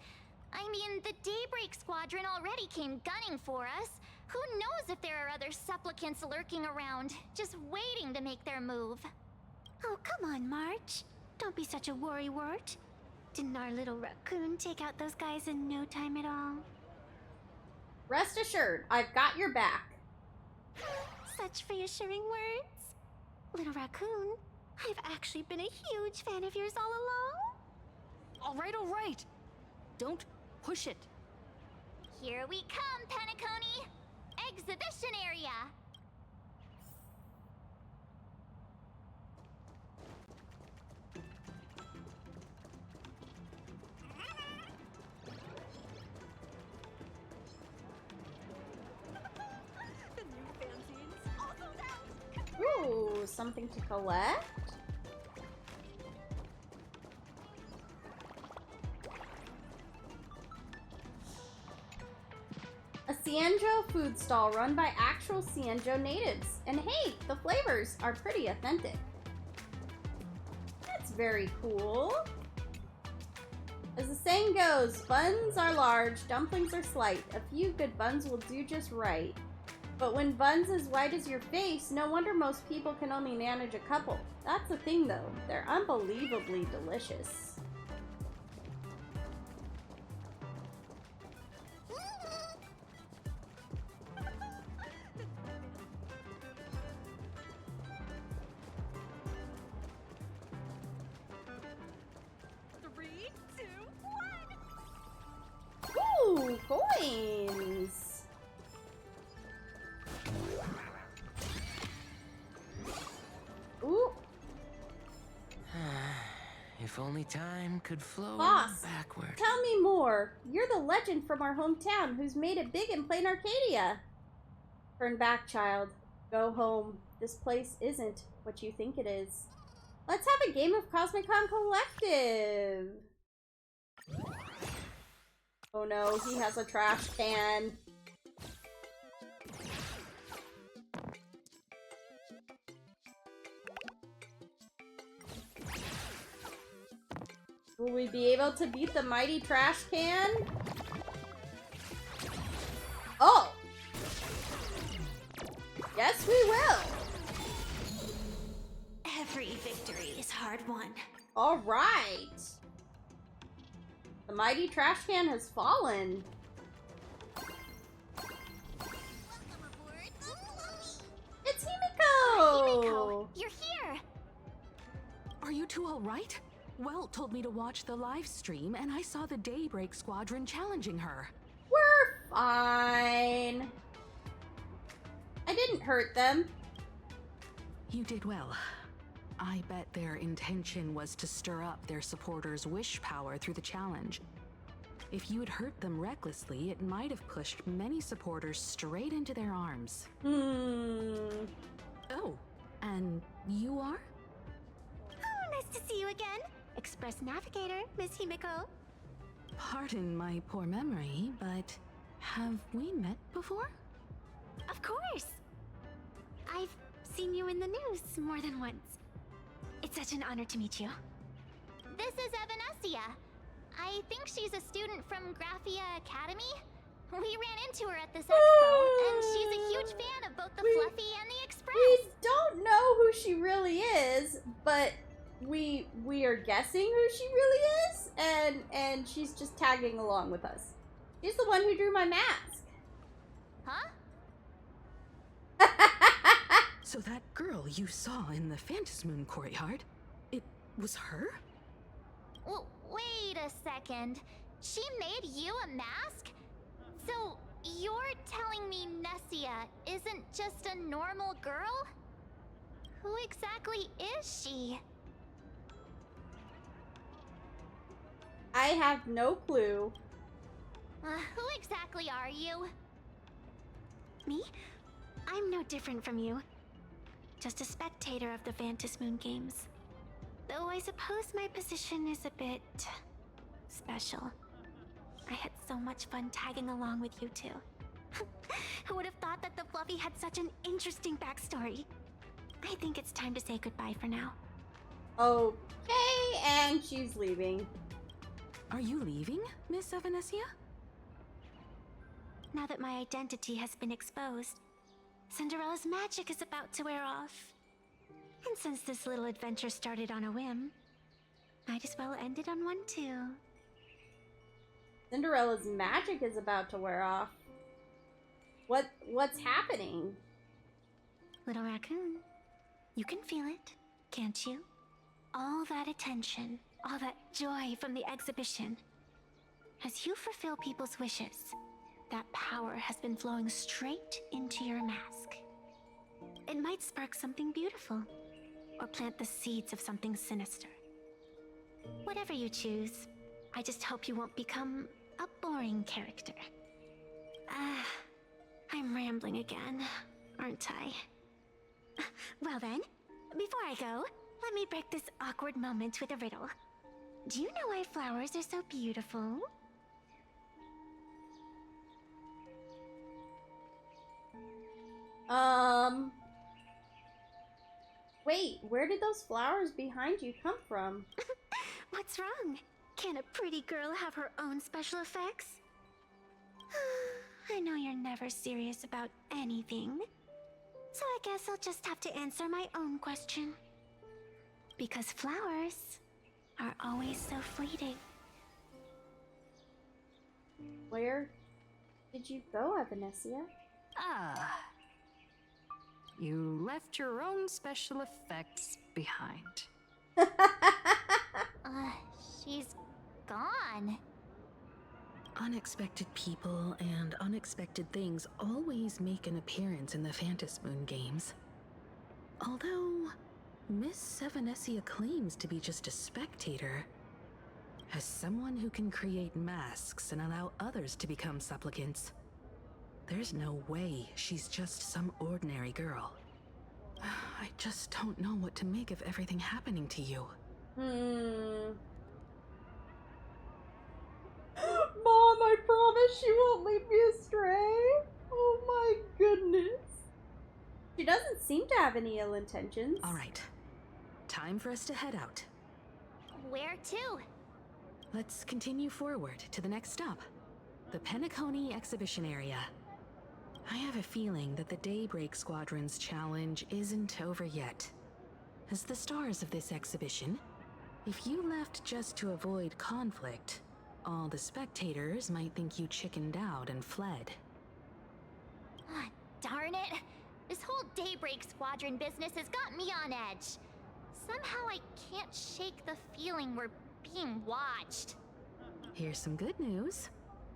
I mean, the Daybreak Squadron already came gunning for us. Who knows if there are other supplicants lurking around, just waiting to make their move? Oh, come on, March. Don't be such a worrywart. Didn't our little raccoon take out those guys in no time at all? Rest assured, I've got your back. Such reassuring words. Little raccoon, I've actually been a huge fan of yours all along. All right. Don't push it. Here we come, Penacony! Exhibition area! Ooh, something to collect? A Cienjo food stall run by actual Cienjo natives. And hey, the flavors are pretty authentic. That's very cool. As the saying goes, buns are large, dumplings are slight. A few good buns will do just right. But when buns as white as your face, no wonder most people can only manage a couple. That's the thing though, they're unbelievably delicious. Ooh, coins! Ooh. If only time could flow Boss, backward. Tell me more. You're the legend from our hometown who's made it big in plain Arcadia. Turn back, child. Go home. This place isn't what you think it is. Let's have a game of Cosmicon Collective. Oh no, he has a trash can. Will we be able to beat the mighty trash can? Oh! Yes, we will! Every victory is hard won. Alright! The mighty trash can has fallen. It's Himiko! Himiko, you're here! Are you two all right? Welt told me to watch the live stream, and I saw the Daybreak Squadron challenging her. We're fine. I didn't hurt them. You did well. I bet their intention was to stir up their supporters' wish power through the challenge. If you had hurt them recklessly, it might have pushed many supporters straight into their arms. Oh, and you are? Oh, nice to see you again. Express Navigator, Miss Himiko. Pardon my poor memory, but have we met before? Of course! I've seen you in the news more than once. It's such an honor to meet you. This is Evanescia. I think she's a student from Graphia Academy. We ran into her at this expo, and she's a huge fan of both the Fluffy and the Express. We don't know who she really is, but we are guessing who she really is, and she's just tagging along with us. She's the one who drew my mask. Huh? So that girl you saw in the Phantasmoon courtyard, it was her? Well, wait a second. She made you a mask? So, you're telling me Nessia isn't just a normal girl? Who exactly is she? I have no clue. Who exactly are you? Me? I'm no different from you. Just a spectator of the Phantasmoon games. Though I suppose my position is a bit special. I had so much fun tagging along with you two. Who would have thought that the Fluffy had such an interesting backstory? I think it's time to say goodbye for now. Okay, and she's leaving. Are you leaving, Miss Evanescia? Now that my identity has been exposed, Cinderella's magic is about to wear off. And since this little adventure started on a whim, might as well end it on one too. Cinderella's magic is about to wear off. What's happening? Little raccoon, you can feel it, can't you? All that attention, all that joy from the exhibition. As you fulfill people's wishes, that power has been flowing straight into your mask. It might spark something beautiful, or plant the seeds of something sinister. Whatever you choose, I just hope you won't become a boring character. I'm rambling again, aren't I? Well then, before I go, let me break this awkward moment with a riddle. Do you know why flowers are so beautiful? Wait, where did those flowers behind you come from? What's wrong? Can a pretty girl have her own special effects? I know you're never serious about anything. So I guess I'll just have to answer my own question. Because flowers are always so fleeting. Where did you go, Evanescia? Ah. You left your own special effects behind. She's gone. Unexpected people and unexpected things always make an appearance in the Phantasmoon games. Although, Miss Evanescia claims to be just a spectator. As someone who can create masks and allow others to become supplicants, there's no way she's just some ordinary girl. I just don't know what to make of everything happening to you. Mom, I promise she won't lead me astray. Oh my goodness. She doesn't seem to have any ill intentions. All right. Time for us to head out. Where to? Let's continue forward to the next stop. The Penacony exhibition area. I have a feeling that the Daybreak Squadron's challenge isn't over yet. As the stars of this exhibition, if you left just to avoid conflict, all the spectators might think you chickened out and fled. Darn it! This whole Daybreak Squadron business has got me on edge. Somehow I can't shake the feeling we're being watched. Here's some good news.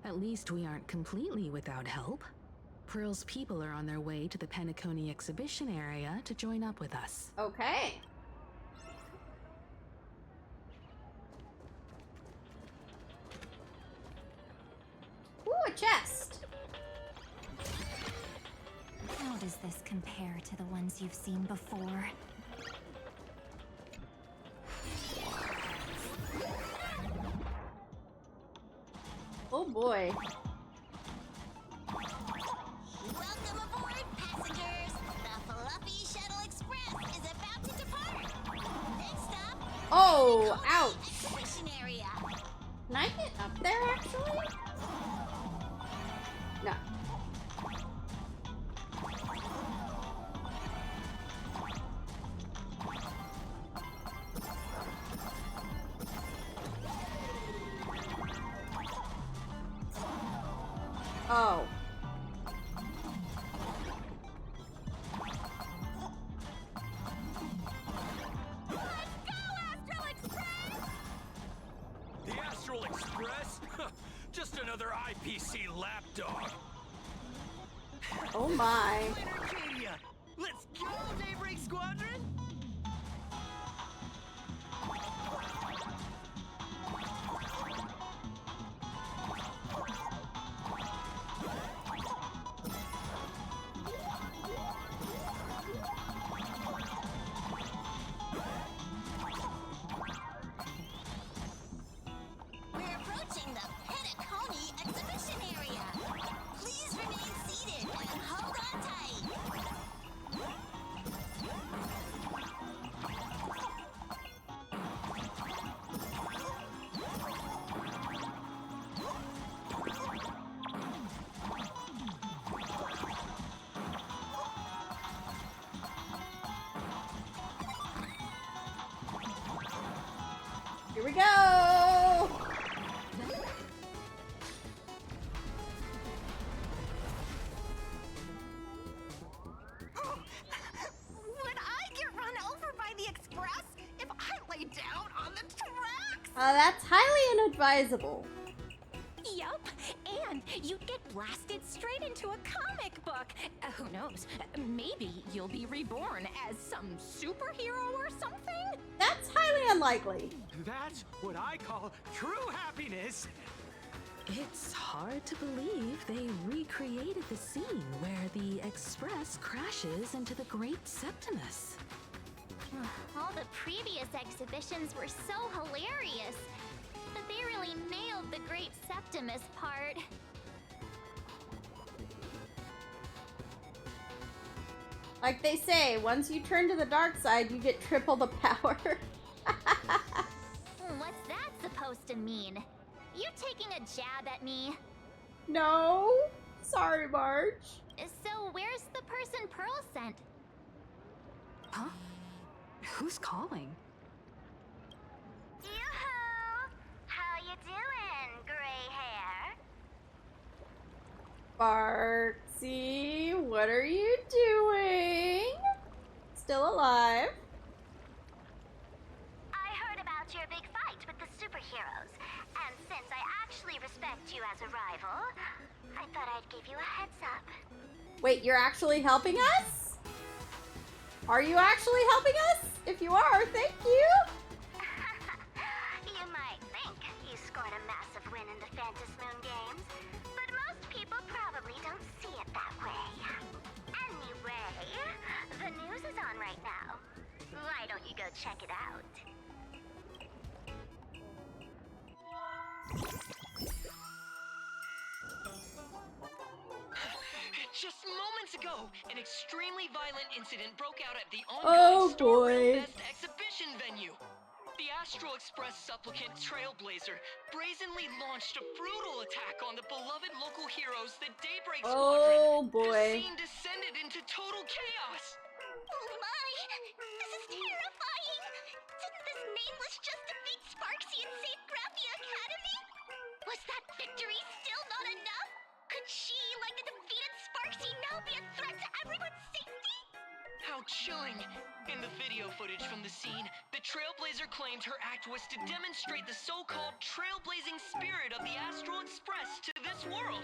At least we aren't completely without help. Pearl's people are on their way to the Penacony exhibition area to join up with us. Okay. Ooh, a chest. How does this compare to the ones you've seen before? Oh boy. Welcome aboard, passengers. The Fluffy Shuttle Express is about to depart. Next stop. Oh, ouch. Exhibition area. Can I get up there actually? No. Oh. The Astral Express? Just another IPC lapdog. Oh my. Arcadia! Let's go, Daybreak Squadron! We're approaching the Petaconi exhibition area. Please remain seated and hold on tight. Here we go. Would I get run over by the express if I lay down on the tracks? That's highly inadvisable. Yup, and you'd get blasted straight into a comic book. Who knows? Maybe you'll be reborn as some superhero or something? That's highly unlikely. That's what I call true happiness. It's hard to believe they recreated the scene where the Express crashes into the Great Septimus. All the previous exhibitions were so hilarious, but they really nailed the Great Septimus part. Like they say, once you turn to the dark side, you get triple the power. What's that supposed to mean? You taking a jab at me? No. Sorry, Marge. So where's the person Pearl sent? Huh? Who's calling? Yoo-hoo! How you doing, gray hair? Barksy, what are you doing? Still alive? I heard about your big fight with the superheroes, and since I actually respect you as a rival, I thought I'd give you a heads up. Wait, you're actually helping us? Are you actually helping us? If you are, thank you. You might think you scored a massive win in the Phantom Moon games, but most people probably don't see it that way. Anyway, the news is on right now. Why don't you go check it out? Just moments ago, an extremely violent incident broke out at the Oh, ongoing Star boy. Rail Fest exhibition venue. The Astral Express supplicant Trailblazer brazenly launched a brutal attack on the beloved local heroes, the Daybreak Oh, Squadron. boy. The scene descended into total chaos. Oh my! This is terrifying! Didn't this nameless just defeat Sparksy and save Graphia Academy? Was that victory still not enough? Could she, like the defeated Sparksy, now be a threat to everyone's safety? How chilling! In the video footage from the scene, the Trailblazer claimed her act was to demonstrate the so-called trailblazing spirit of the Astral Express to this world.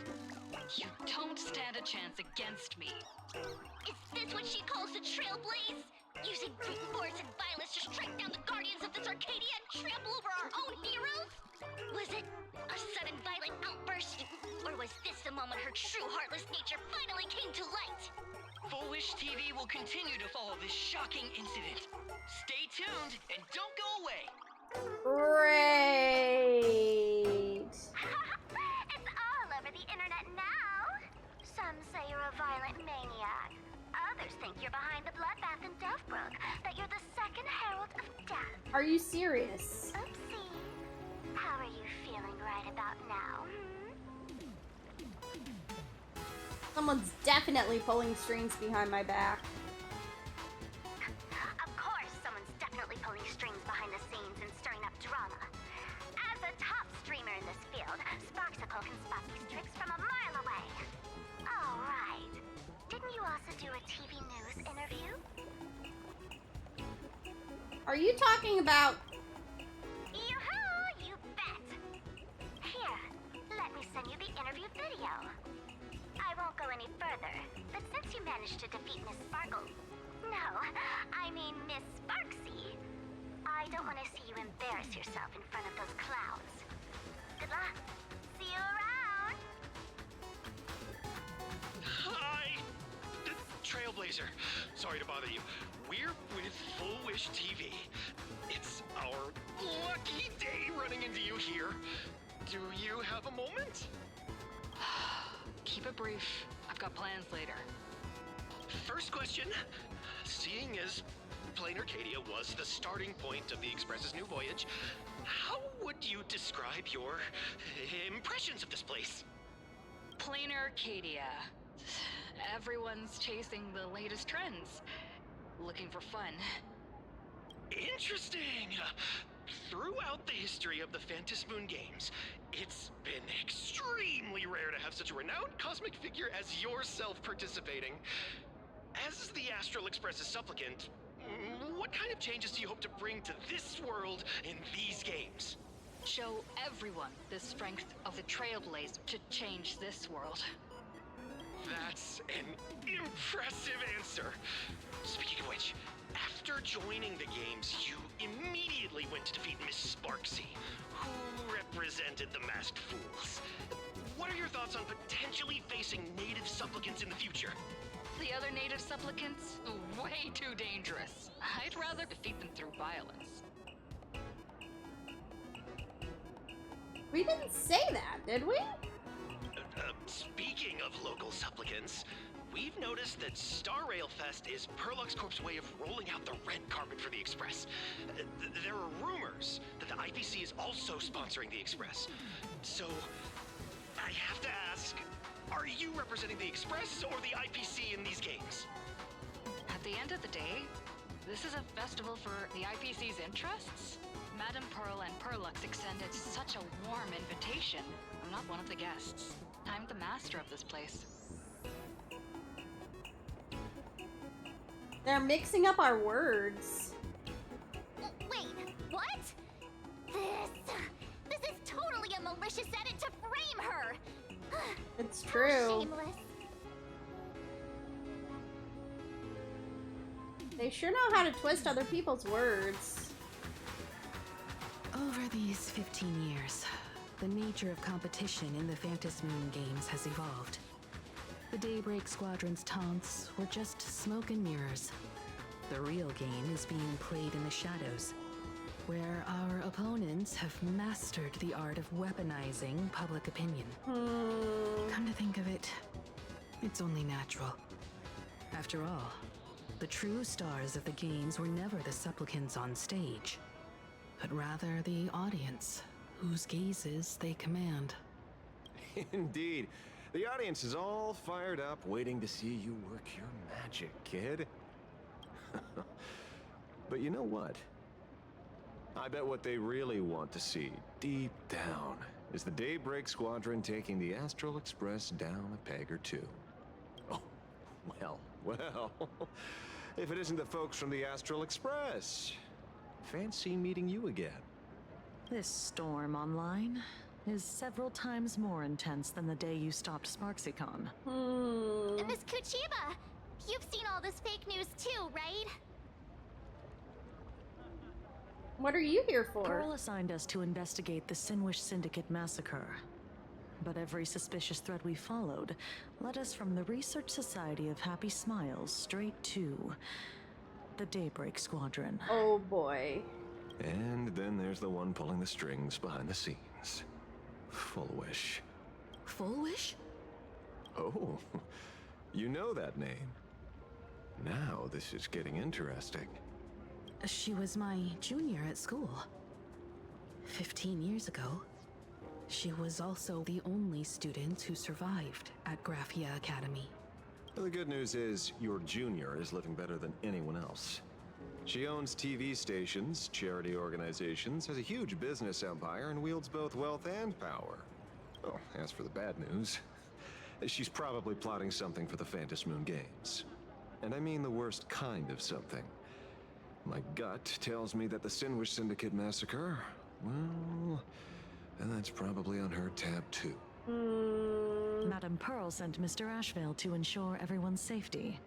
You don't stand a chance against me. Is this what she calls the Trailblaze? Using brute force and violence to strike down the guardians of this Arcadia and trample over our own heroes? Was it a sudden violent outburst? Or was this the moment her true heartless nature finally came to light? Full Wish TV will continue to follow this shocking incident. Stay tuned and don't go away. Great. It's Are you serious? Oopsie. How are you feeling right about now? Someone's definitely pulling strings behind my back. Of course, someone's definitely pulling strings behind the scenes and stirring up drama. As a top streamer in this field, Sparksicle can spot these tricks from a mile away. All right. Didn't you also do a TV news interview? Are you talking about... Yoo-hoo! You bet! Here, let me send you the interview video. I won't go any further, but since you managed to defeat Miss Sparkle... No, I mean Miss Sparksy. I don't want to see you embarrass yourself in front of those clowns. Good luck. See you around! Hi! Trailblazer. Sorry to bother you. We're with Full Wish TV. It's our lucky day running into you here. Do you have a moment? Keep it brief. I've got plans later. First question. Seeing as Plain Arcadia was the starting point of the Express's new voyage, how would you describe your impressions of this place? Plain Arcadia. Everyone's chasing the latest trends. Looking for fun. Interesting! Throughout the history of the Phantasmoon games, it's been extremely rare to have such a renowned cosmic figure as yourself participating. As the Astral Express's supplicant, what kind of changes do you hope to bring to this world in these games? Show everyone the strength of the Trailblazer to change this world. That's an impressive answer. Speaking of which, after joining the games, you immediately went to defeat Miss Sparksy, who represented the Masked Fools. What are your thoughts on potentially facing native supplicants in the future? The other native supplicants? Way too dangerous. I'd rather defeat them through violence. We didn't say that, did we? Speaking of local supplicants, we've noticed that Star Rail Fest is Perlux Corp's way of rolling out the red carpet for the Express. There are rumors that the IPC is also sponsoring the Express. So, I have to ask, are you representing the Express or the IPC in these games? At the end of the day, this is a festival for the IPC's interests. Madame Pearl and Perlux extended such a warm invitation. I'm not one of the guests. I'm the master of this place. They're mixing up our words. Wait, what? This is totally a malicious edit to frame her! It's true. Shameless. They sure know how to twist other people's words. Over these 15 years, the nature of competition in the Phantasmoon games has evolved. The Daybreak Squadron's taunts were just smoke and mirrors. The real game is being played in the shadows, where our opponents have mastered the art of weaponizing public opinion. Come to think of it, it's only natural. After all, the true stars of the games were never the supplicants on stage, but rather the audience, whose gazes they command. Indeed. The audience is all fired up, waiting to see you work your magic, kid. But you know what? I bet what they really want to see, deep down, is the Daybreak Squadron taking the Astral Express down a peg or two. Oh, well. If it isn't the folks from the Astral Express. Fancy meeting you again. This storm online is several times more intense than the day you stopped SparksyCon. Miss Kuchiba, you've seen all this fake news too, right? What are you here for? Pearl assigned us to investigate the Sinwish Syndicate massacre. But every suspicious thread we followed led us from the Research Society of Happy Smiles straight to the Daybreak Squadron. Oh boy. And then there's the one pulling the strings behind the scenes. Full Wish. Full Wish? Oh, you know that name. Now this is getting interesting. She was my junior at school. 15 years ago, she was also the only student who survived at Graphia Academy. The good news is your junior is living better than anyone else. She owns TV stations, charity organizations, has a huge business empire, and wields both wealth and power. Oh, as for the bad news, she's probably plotting something for the Phantom Moon Games. And I mean the worst kind of something. My gut tells me that the Sinwish Syndicate massacre, well, and that's probably on her tab too. Madame Pearl sent Mr. Ashvale to ensure everyone's safety.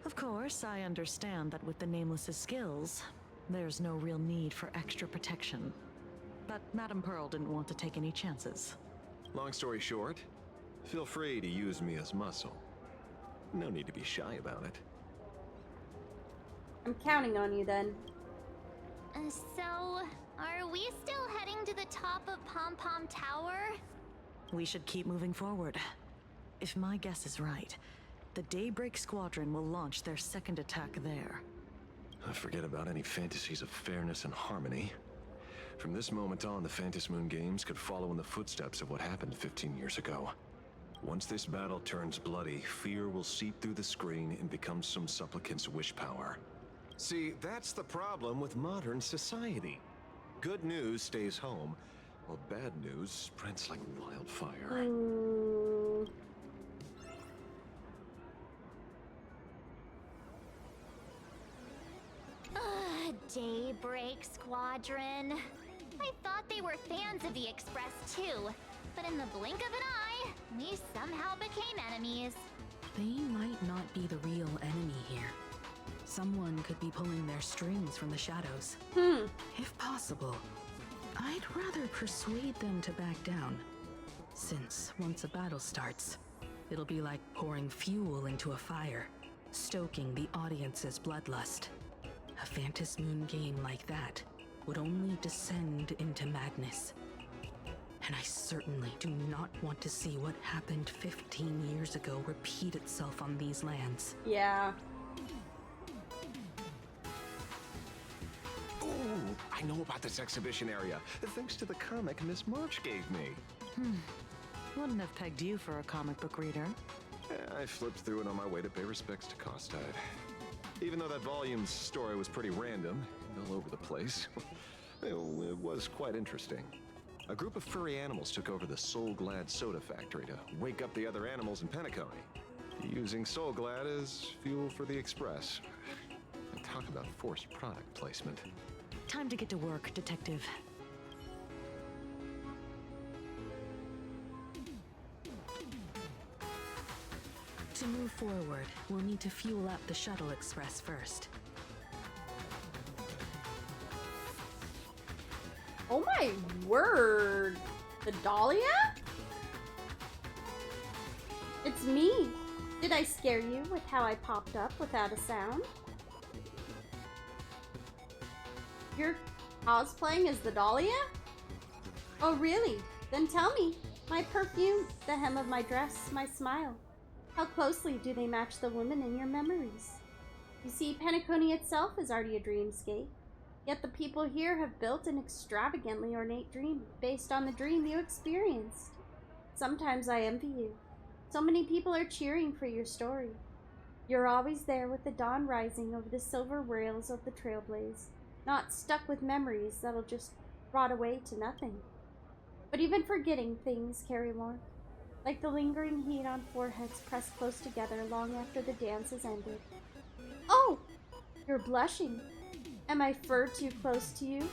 Of course, I understand that with the Nameless's skills, there's no real need for extra protection. But Madame Pearl didn't want to take any chances. Long story short, feel free to use me as muscle. No need to be shy about it. I'm counting on you then. So, are we still heading to the top of Pom Pom Tower? We should keep moving forward. If my guess is right, the Daybreak Squadron will launch their second attack there. Forget about any fantasies of fairness and harmony. From this moment on, the Phantom Moon Games could follow in the footsteps of what happened 15 years ago. Once this battle turns bloody, fear will seep through the screen and become some supplicant's wish power. See, that's the problem with modern society. Good news stays home, while bad news spreads like wildfire. Daybreak Squadron. I thought they were fans of the Express too, but in the blink of an eye, we somehow became enemies. They might not be the real enemy here. Someone could be pulling their strings from the shadows. If possible, I'd rather persuade them to back down. Since once a battle starts, it'll be like pouring fuel into a fire, stoking the audience's bloodlust. A Phantom Moon game like that would only descend into madness. And I certainly do not want to see what happened 15 years ago repeat itself on these lands. Yeah. Ooh, I know about this exhibition area, thanks to the comic Miss March gave me. Wouldn't have pegged you for a comic book reader. I flipped through it on my way to pay respects to Costide. Even though that volume's story was pretty random and all over the place, it was quite interesting. A group of furry animals took over the Soul Glad soda factory to wake up the other animals in Penacony, using Soul Glad as fuel for the Express. And talk about forced product placement. Time to get to work, Detective. To move forward, we'll need to fuel up the Shuttle Express first. Oh my word! The Dahlia? It's me! Did I scare you with how I popped up without a sound? You're cosplaying as the Dahlia? Oh really? Then tell me. My perfume, the hem of my dress, my smile. How closely do they match the women in your memories? You see, Penacony itself is already a dreamscape. Yet the people here have built an extravagantly ornate dream based on the dream you experienced. Sometimes I envy you. So many people are cheering for your story. You're always there with the dawn rising over the silver rails of the Trailblaze, not stuck with memories that'll just rot away to nothing. But even forgetting things carry warmth, like the lingering heat on foreheads pressed close together long after the dance has ended. Oh! You're blushing. Am I fur too close to you?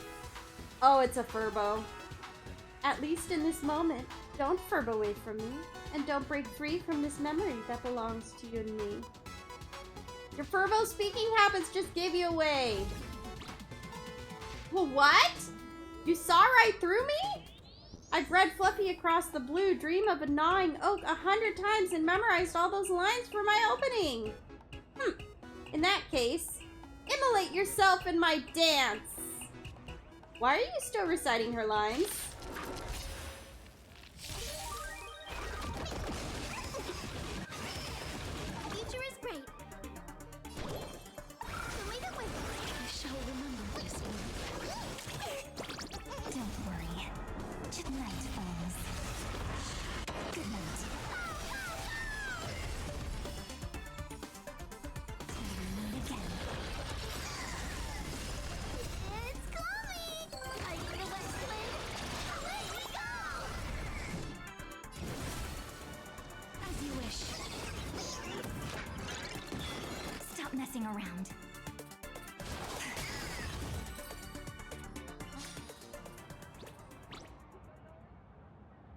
Oh, it's a furbo. At least in this moment, don't furb away from me, and don't break free from this memory that belongs to you and me. Your furbo speaking habits just gave you away. Well, what? You saw right through me? I've read Fluffy Across the Blue, Dream of a Gnawing Oak 100 times and memorized all those lines for my opening. In that case, immolate yourself in my dance. Why are you still reciting her lines? Future is great. The way that the show around.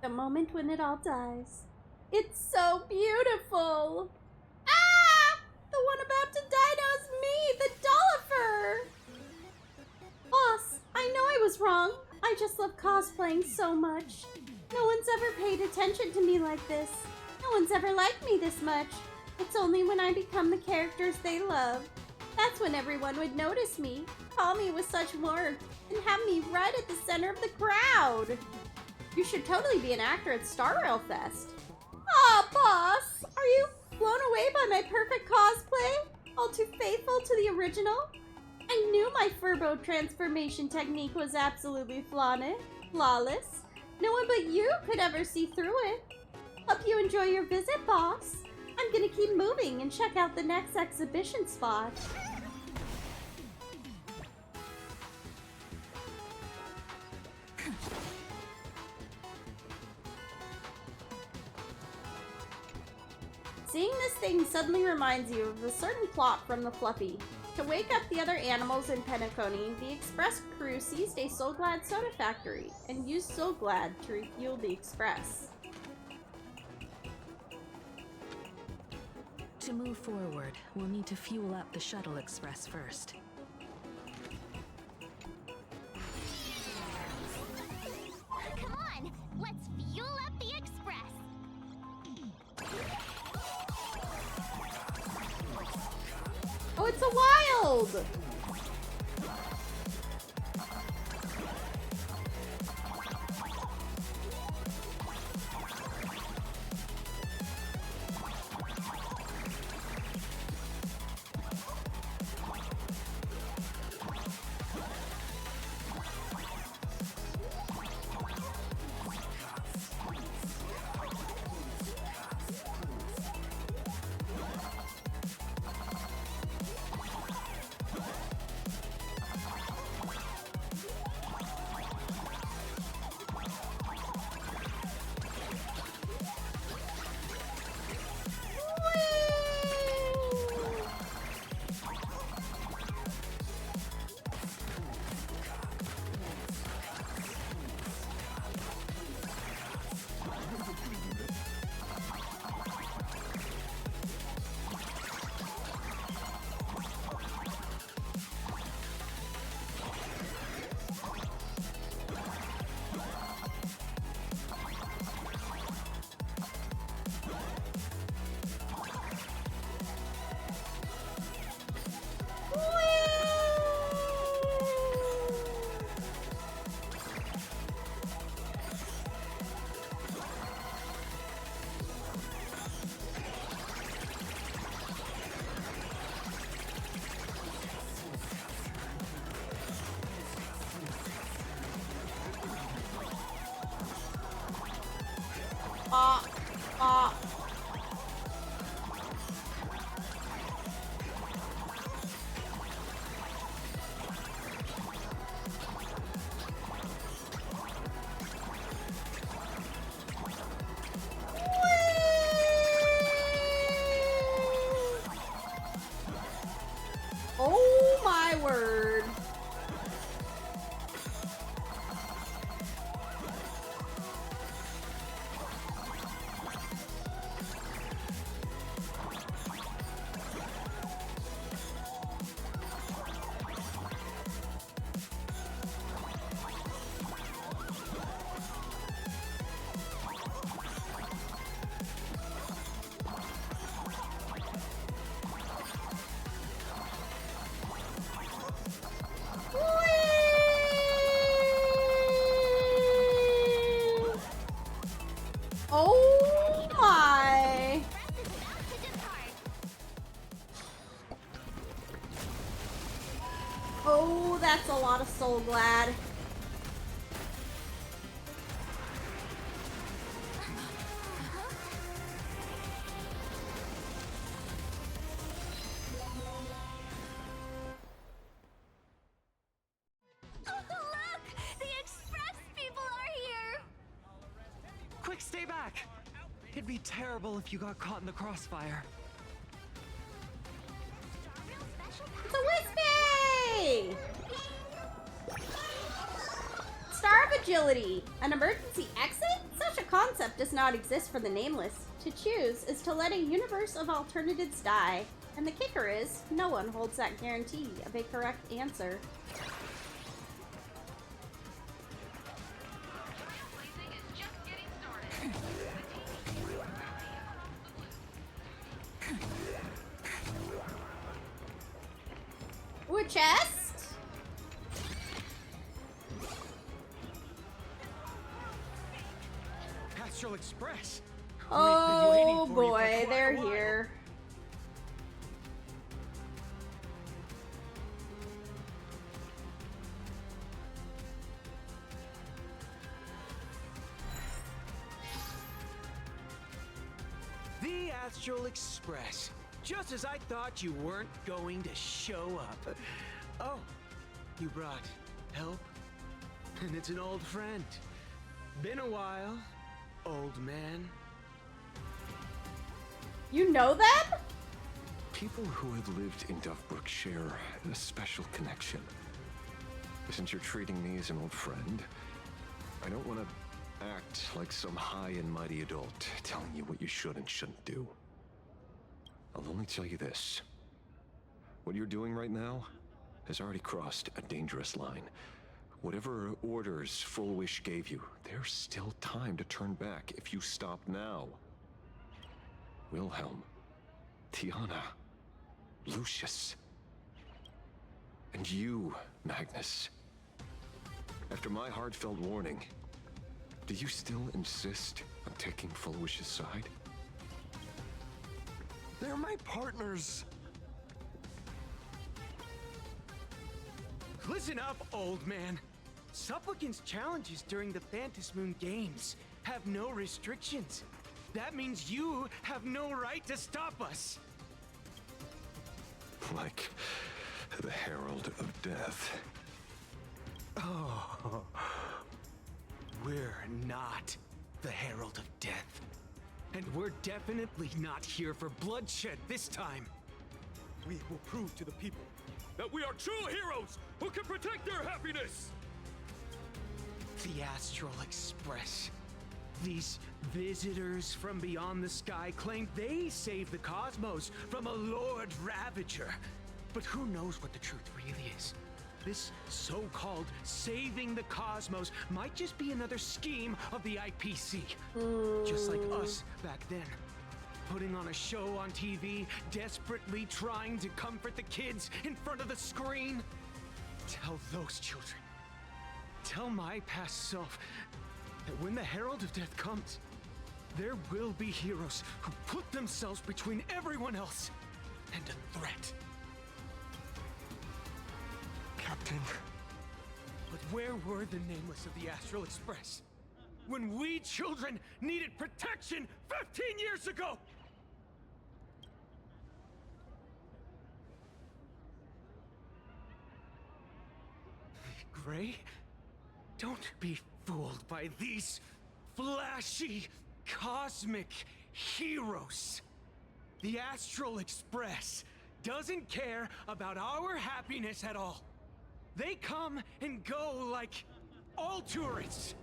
The moment when it all dies. It's so beautiful! Ah! The one about to die now is me, the Dollifer! Boss, I know I was wrong. I just love cosplaying so much. No one's ever paid attention to me like this. No one's ever liked me this much. It's only when I become the characters they love. That's when everyone would notice me, call me with such warmth, and have me right at the center of the crowd. You should totally be an actor at Star Rail Fest. Aw, boss! Are you blown away by my perfect cosplay? All too faithful to the original? I knew my Furbo transformation technique was absolutely flawless. No one but you could ever see through it. Hope you enjoy your visit, boss. I'm gonna keep moving and check out the next exhibition spot. Seeing this thing suddenly reminds you of a certain plot from the Fluffy. To wake up the other animals in Penacony, the Express crew seized a Soul Glad soda factory and used Soul Glad to refuel the Express. To move forward, we'll need to fuel up the Shuttle Express first. Come on, let's fuel up the Express. Oh, it's a wild! Oh my word. Oh my. Oh, that's a lot of Soul Glad. Quick, stay back! It'd be terrible if you got caught in the crossfire. Star Rail agility. An emergency exit? Such a concept does not exist for the nameless. To choose is to let a universe of alternatives die. And the kicker is, no one holds that guarantee of a correct answer. Ooh, a chest? Astral Express. Oh boy, they're here. The Astral Express. Just as I thought you weren't going to show up. Oh, you brought help? And it's an old friend. Been a while, old man. You know them? People who have lived in Dovebrook share a special connection. Since you're treating me as an old friend, I don't want to act like some high and mighty adult telling you what you should and shouldn't do. I'll only tell you this. What you're doing right now has already crossed a dangerous line. Whatever orders Full Wish gave you, there's still time to turn back if you stop now. Wilhelm, Tiana, Lucius, and you, Magnus. After my heartfelt warning, do you still insist on taking Full Wish's side? They're my partners. Listen up, old man. Supplicant's challenges during the Phantasmoon Games have no restrictions. That means you have no right to stop us. Like the Herald of Death. Oh, we're not the Herald of Death. And we're definitely not here for bloodshed this time. We will prove to the people that we are true heroes who can protect their happiness! The Astral Express. These visitors from beyond the sky claim they saved the cosmos from a Lord Ravager. But who knows what the truth really is? This so-called saving the cosmos might just be another scheme of the IPC. Just like us back then. Putting on a show on TV, desperately trying to comfort the kids in front of the screen. Tell those children. Tell my past self that when the Herald of Death comes, there will be heroes who put themselves between everyone else and a threat. Captain. But where were the nameless of the Astral Express when we children needed protection 15 years ago? Gray, don't be fooled by these flashy, cosmic heroes. The Astral Express doesn't care about our happiness at all. They come and go like all tourists.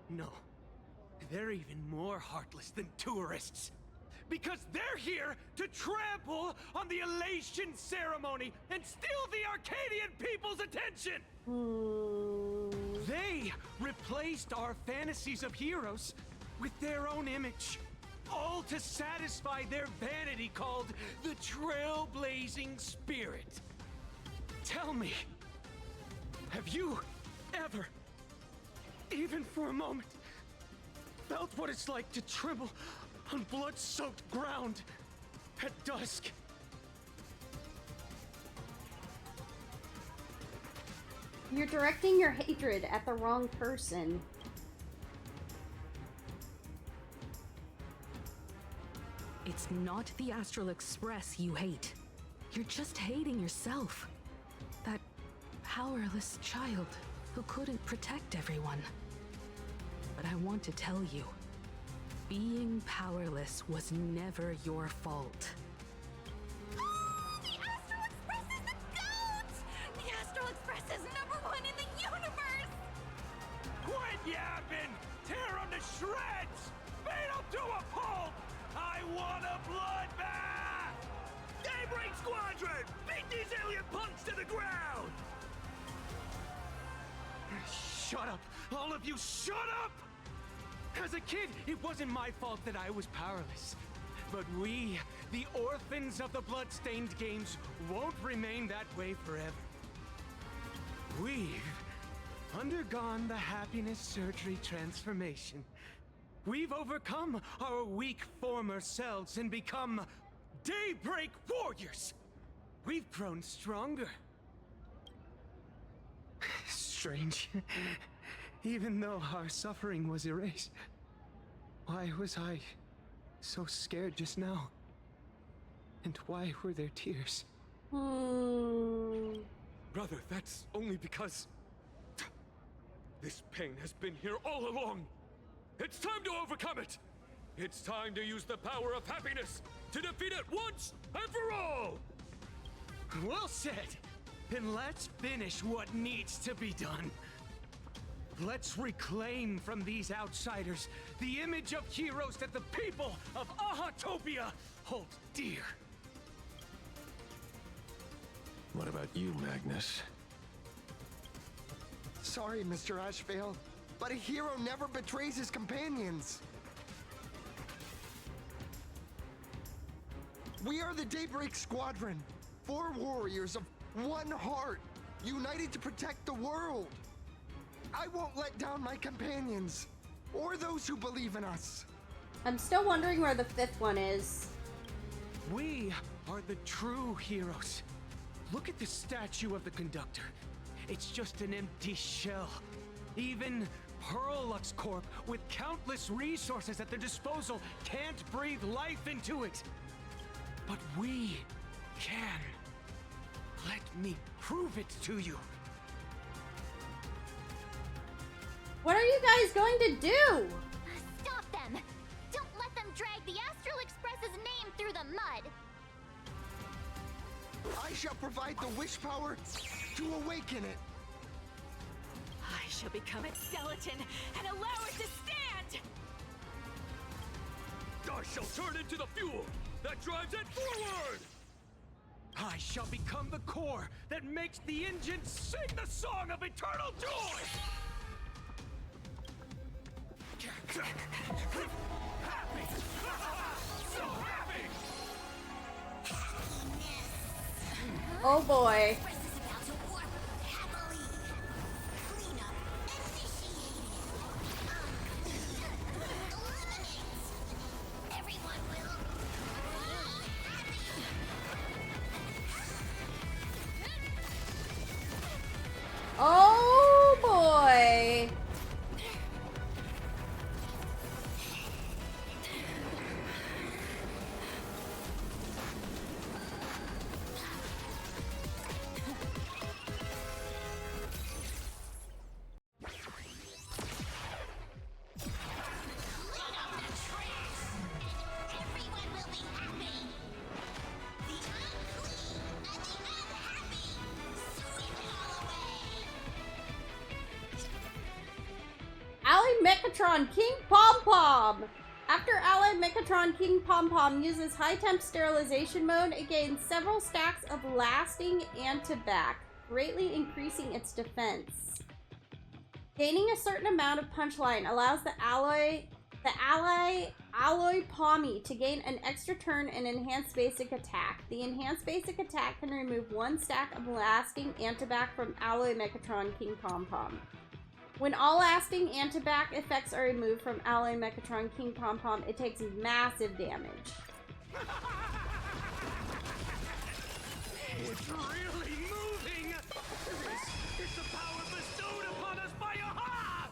No, they're even more heartless than tourists. Because they're here to trample on the elation ceremony and steal the Arcadian people's attention! They replaced our fantasies of heroes with their own image. All to satisfy their vanity called the Trailblazing Spirit. Tell me, have you ever, even for a moment, felt what it's like to tremble on blood-soaked ground at dusk? You're directing your hatred at the wrong person. It's not the Astral Express you hate. You're just hating yourself. That powerless child who couldn't protect everyone. But I want to tell you, being powerless was never your fault. The Astral Express is the GOAT! The Astral Express is #1 in the universe! want a bloodbath? Daybreak Squadron, beat these alien punks to the ground! Shut up! All of you, shut up! As a kid, it wasn't my fault that I was powerless. But we, the orphans of the bloodstained games, won't remain that way forever. We've undergone the happiness surgery transformation. We've overcome our weak former selves and become Daybreak Warriors. We've grown stronger. Strange. Even though our suffering was erased, why was I so scared just now? And why were there tears? Brother, that's only because this pain has been here all along. It's time to overcome it. It's time to use the power of happiness to defeat it once and for all. Well said. Then let's finish what needs to be done. Let's reclaim from these outsiders the image of heroes that the people of Ahatopia hold dear. What about you, Magnus? Sorry, Mr. Ashvale, but a hero never betrays his companions. We are the Daybreak Squadron, 4 warriors of one heart, united to protect the world. I won't let down my companions, or those who believe in us. I'm still wondering where the 5th one is. We are the true heroes. Look at the statue of the conductor. It's just an empty shell. Even Perlux Corp, with countless resources at their disposal, can't breathe life into it. But we can. Let me prove it to you. What are you guys going to do? Stop them! Don't let them drag the Astral Express's name through the mud! I shall provide the wish power to awaken it. I shall become its skeleton and allow it to stand! I shall turn into the fuel that drives it forward! I shall become the core that makes the engine sing the song of eternal joy! Happy! So happy! Oh boy. Oh boy. Mechatron King Pom Pom! After Allied Mechatron King Pom Pom uses high temp sterilization mode, it gains several stacks of lasting antibac, greatly increasing its defense. Gaining a certain amount of punchline allows the ally Pommy to gain an extra turn and enhanced basic attack. The enhanced basic attack can remove 1 stack of lasting antibac from Alloy Mechatron King Pom Pom. When all lasting antibac effects are removed from Alloy Mechatron King Pom Pom, it takes massive damage. It's really moving! This is the power bestowed upon us by Aha!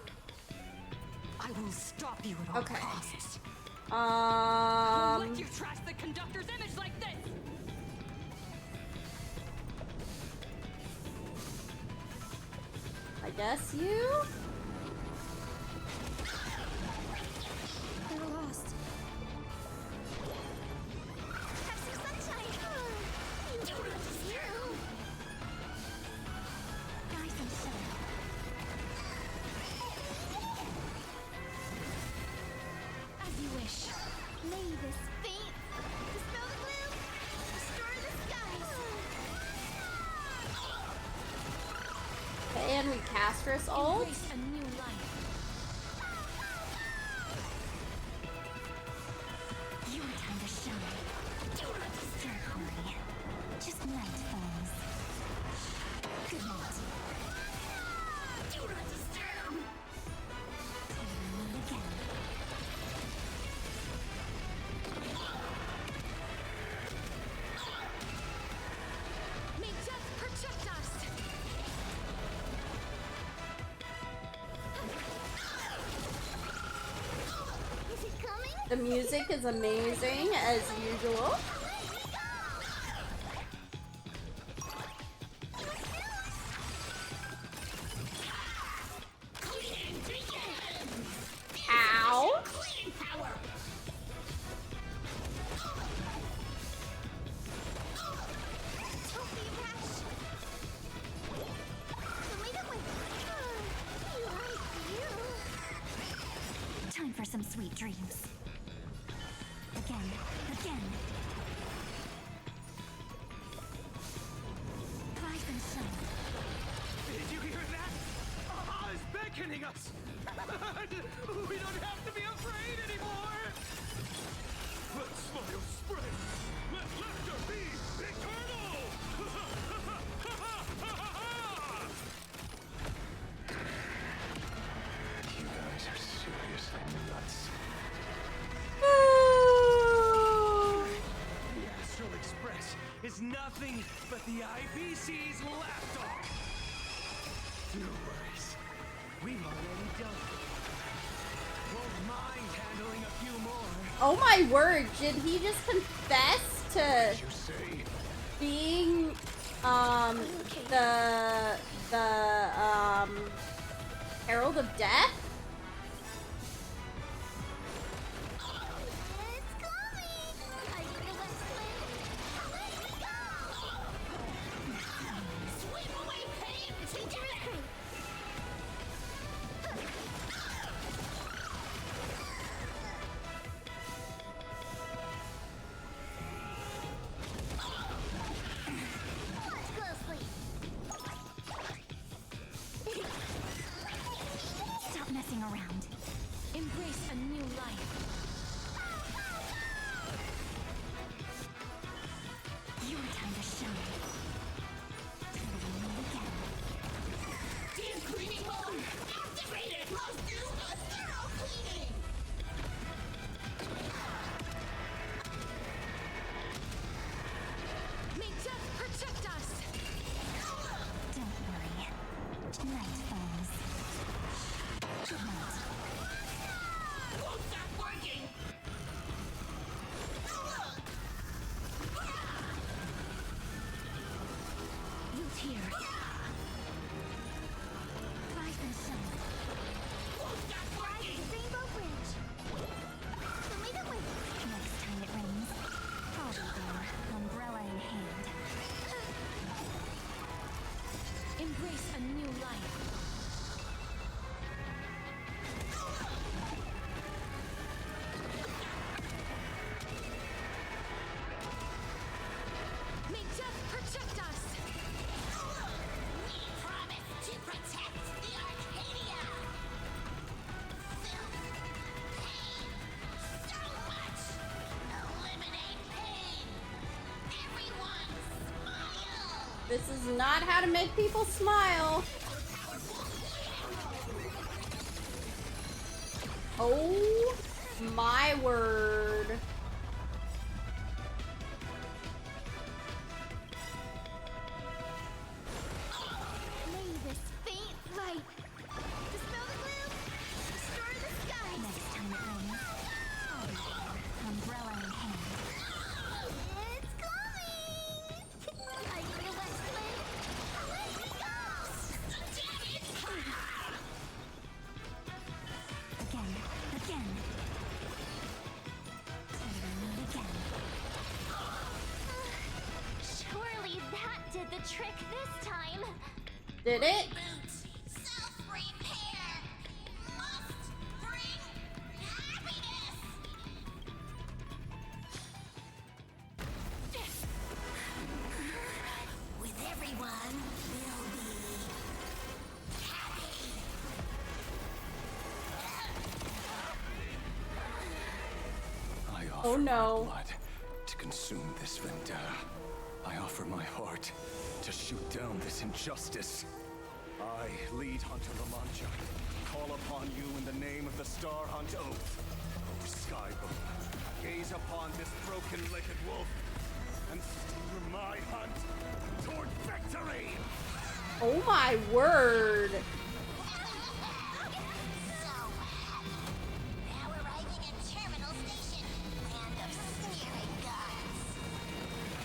I will stop you at all costs. Who let you trash the conductor's image like this? I guess you? They're lost. Have some sunshine. You know what to do. Nice and slow. As you wish. May this faint Castress ult. Embrace a new life. Your time to shine. Don't worry. Just night falls. Good night. Do not disturb. Meet again. May death protect us. Is it coming? The music is amazing as usual. Ow. Time for some sweet dreams. Again. Rise and shine. Did you hear that? Ah is beckoning us. We don't have to be afraid anymore. Let smile spread. Let laughter be eternal. You guys are seriously nuts. The Astral Express is nothing but the IBC's laptop. No worries. We've already done it. Won't mind handling a few more. Oh my word, did he just confess to being the Herald of Death? Stop messing around. Embrace a new life. Your time to shine. Till we meet again. Deep cleaning mode activated. Let's do a thorough cleaning. May death protect us. Don't worry. Night falls. Good night. Won't stop working. Root here. Rise and shine. Won't stop working. Rainbow Bridge. Show me the way. Next time it rains, I'll be there, umbrella in hand. Embrace a new life. May death protect us. We promise to protect the Arcadia. Filth, pain, so much. Eliminate pain. Everyone smile. This is not how to make people smile. Oh my word. May this faint light dispel the gloom, restore the skies. Next time it rains, I'll be there, umbrella in hand. It's coming. Are you the West Wind? Let me go. Damn it! Again. Till we meet again. Surely that did the trick this time. Did it? Self-repair must bring happiness. With everyone will be Oh no. Blood to consume this vendetta. I offer my heart to shoot down this injustice. I, Lead Hunter Lamancha, call upon you in the name of the Star Hunt Oath. O Skyboom, gaze upon this broken-legged wolf and steer my hunt toward victory! Oh my word! Now arriving at Terminal Station, land of spirit gods.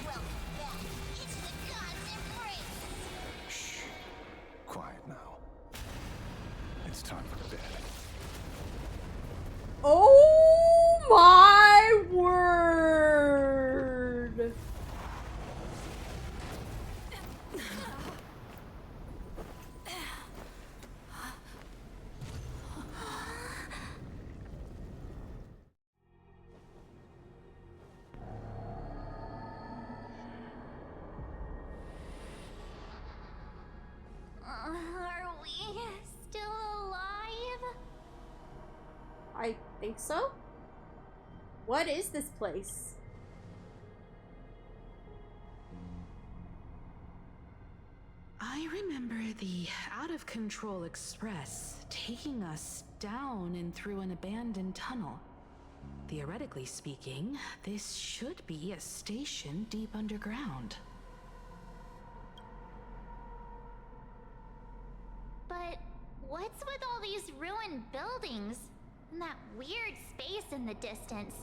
Welcome back. It's the gods' embrace. Shh. Quiet now. It's time for bed. Oh my word! Are we still alive? I think so. What is this place? I remember the out-of-control express taking us down and through an abandoned tunnel. Theoretically speaking, this should be a station deep underground. But what's with all these ruined buildings? And that weird space in the distance?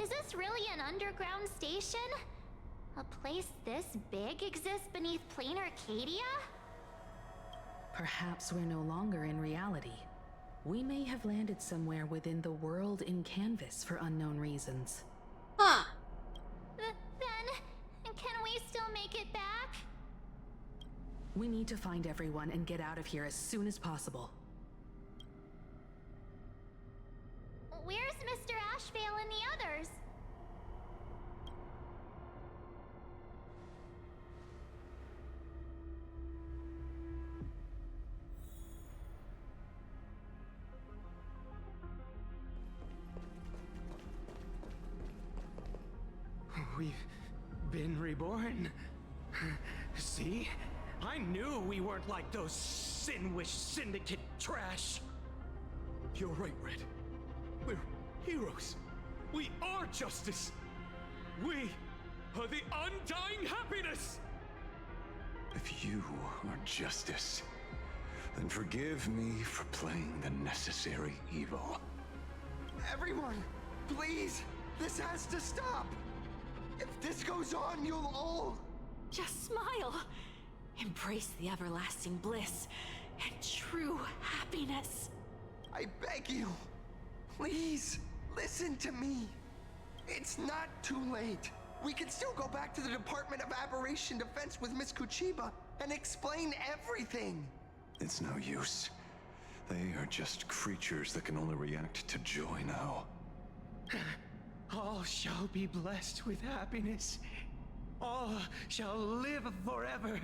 Is this really an underground station? A place this big exists beneath plain Arcadia? Perhaps we're no longer in reality. We may have landed somewhere within the world in canvas for unknown reasons. Huh. Then, can we still make it back? We need to find everyone and get out of here as soon as possible. Where's Mr. Ashvale and the others? We've been reborn. See? I knew we weren't like those Sinwish Syndicate trash. You're right, Red. We're heroes. We are justice. We are the undying happiness. If you are justice, then forgive me for playing the necessary evil. Everyone, please, this has to stop. If this goes on, you'll all... Just smile. Embrace the everlasting bliss and true happiness. I beg you, please, listen to me. It's not too late. We can still go back to the Department of Aberration Defense with Miss Kuchiba and explain everything. It's no use. They are just creatures that can only react to joy now. All shall be blessed with happiness. All shall live forever.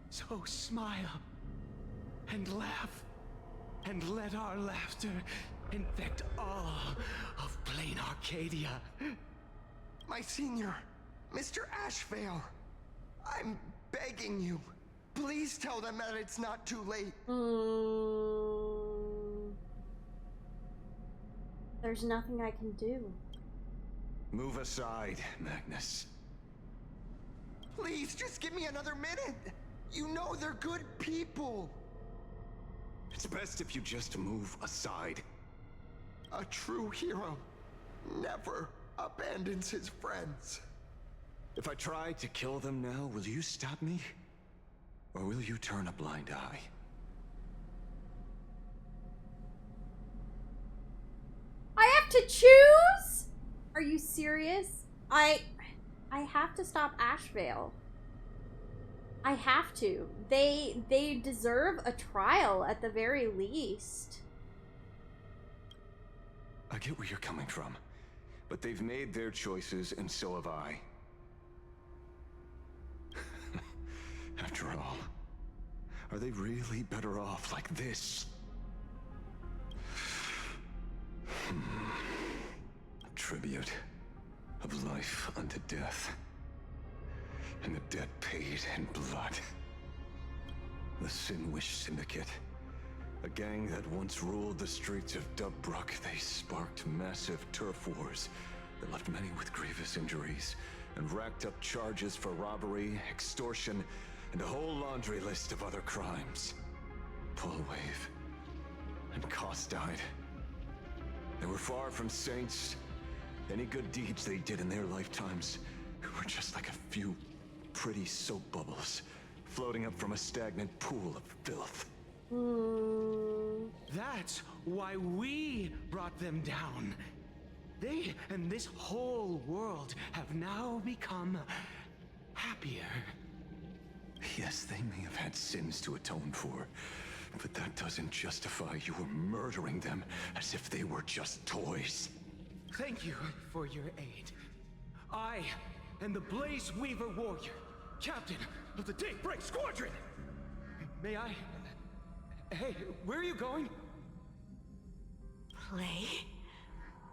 So smile and laugh, and let our laughter infect all of plain Arcadia. My senior, Mr. Ashvale, I'm begging you. Please tell them that it's not too late. There's nothing I can do. Move aside, Magnus. Please, just give me another minute. You know they're good people. It's best if you just move aside. A true hero never abandons his friends. If I try to kill them now, will you stop me? Or will you turn a blind eye? I have to choose? Are you serious? I have to stop Ashvale. I have to. They deserve a trial at the very least. I get where you're coming from, but they've made their choices and so have I. After all, are they really better off like this? tribute of life unto death, and the debt paid in blood. The Sinwish Syndicate, a gang that once ruled the streets of Dubbruck, they sparked massive turf wars that left many with grievous injuries and racked up charges for robbery, extortion, and a whole laundry list of other crimes. Pullwave and Koss died. They were far from saints. Any good deeds they did in their lifetimes were just like a few pretty soap bubbles floating up from a stagnant pool of filth. That's why we brought them down. They and this whole world have now become happier. Yes, they may have had sins to atone for, but that doesn't justify you murdering them as if they were just toys. Thank you for your aid. I am the Blaze Weaver Warrior, Captain of the Daybreak Squadron! May I... Hey, where are you going? Play?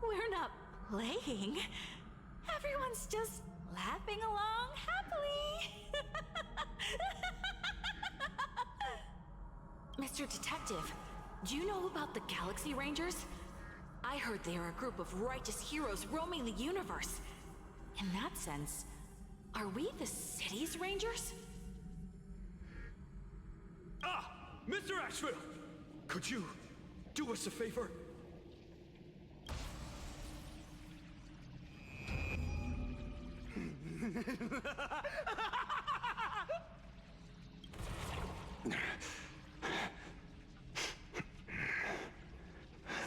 We're not playing. Everyone's just laughing along happily. Mr. Detective, do you know about the Galaxy Rangers? I heard they are a group of righteous heroes roaming the universe. In that sense, are we the city's rangers? Ah! Mr. Asheville! Could you do us a favor?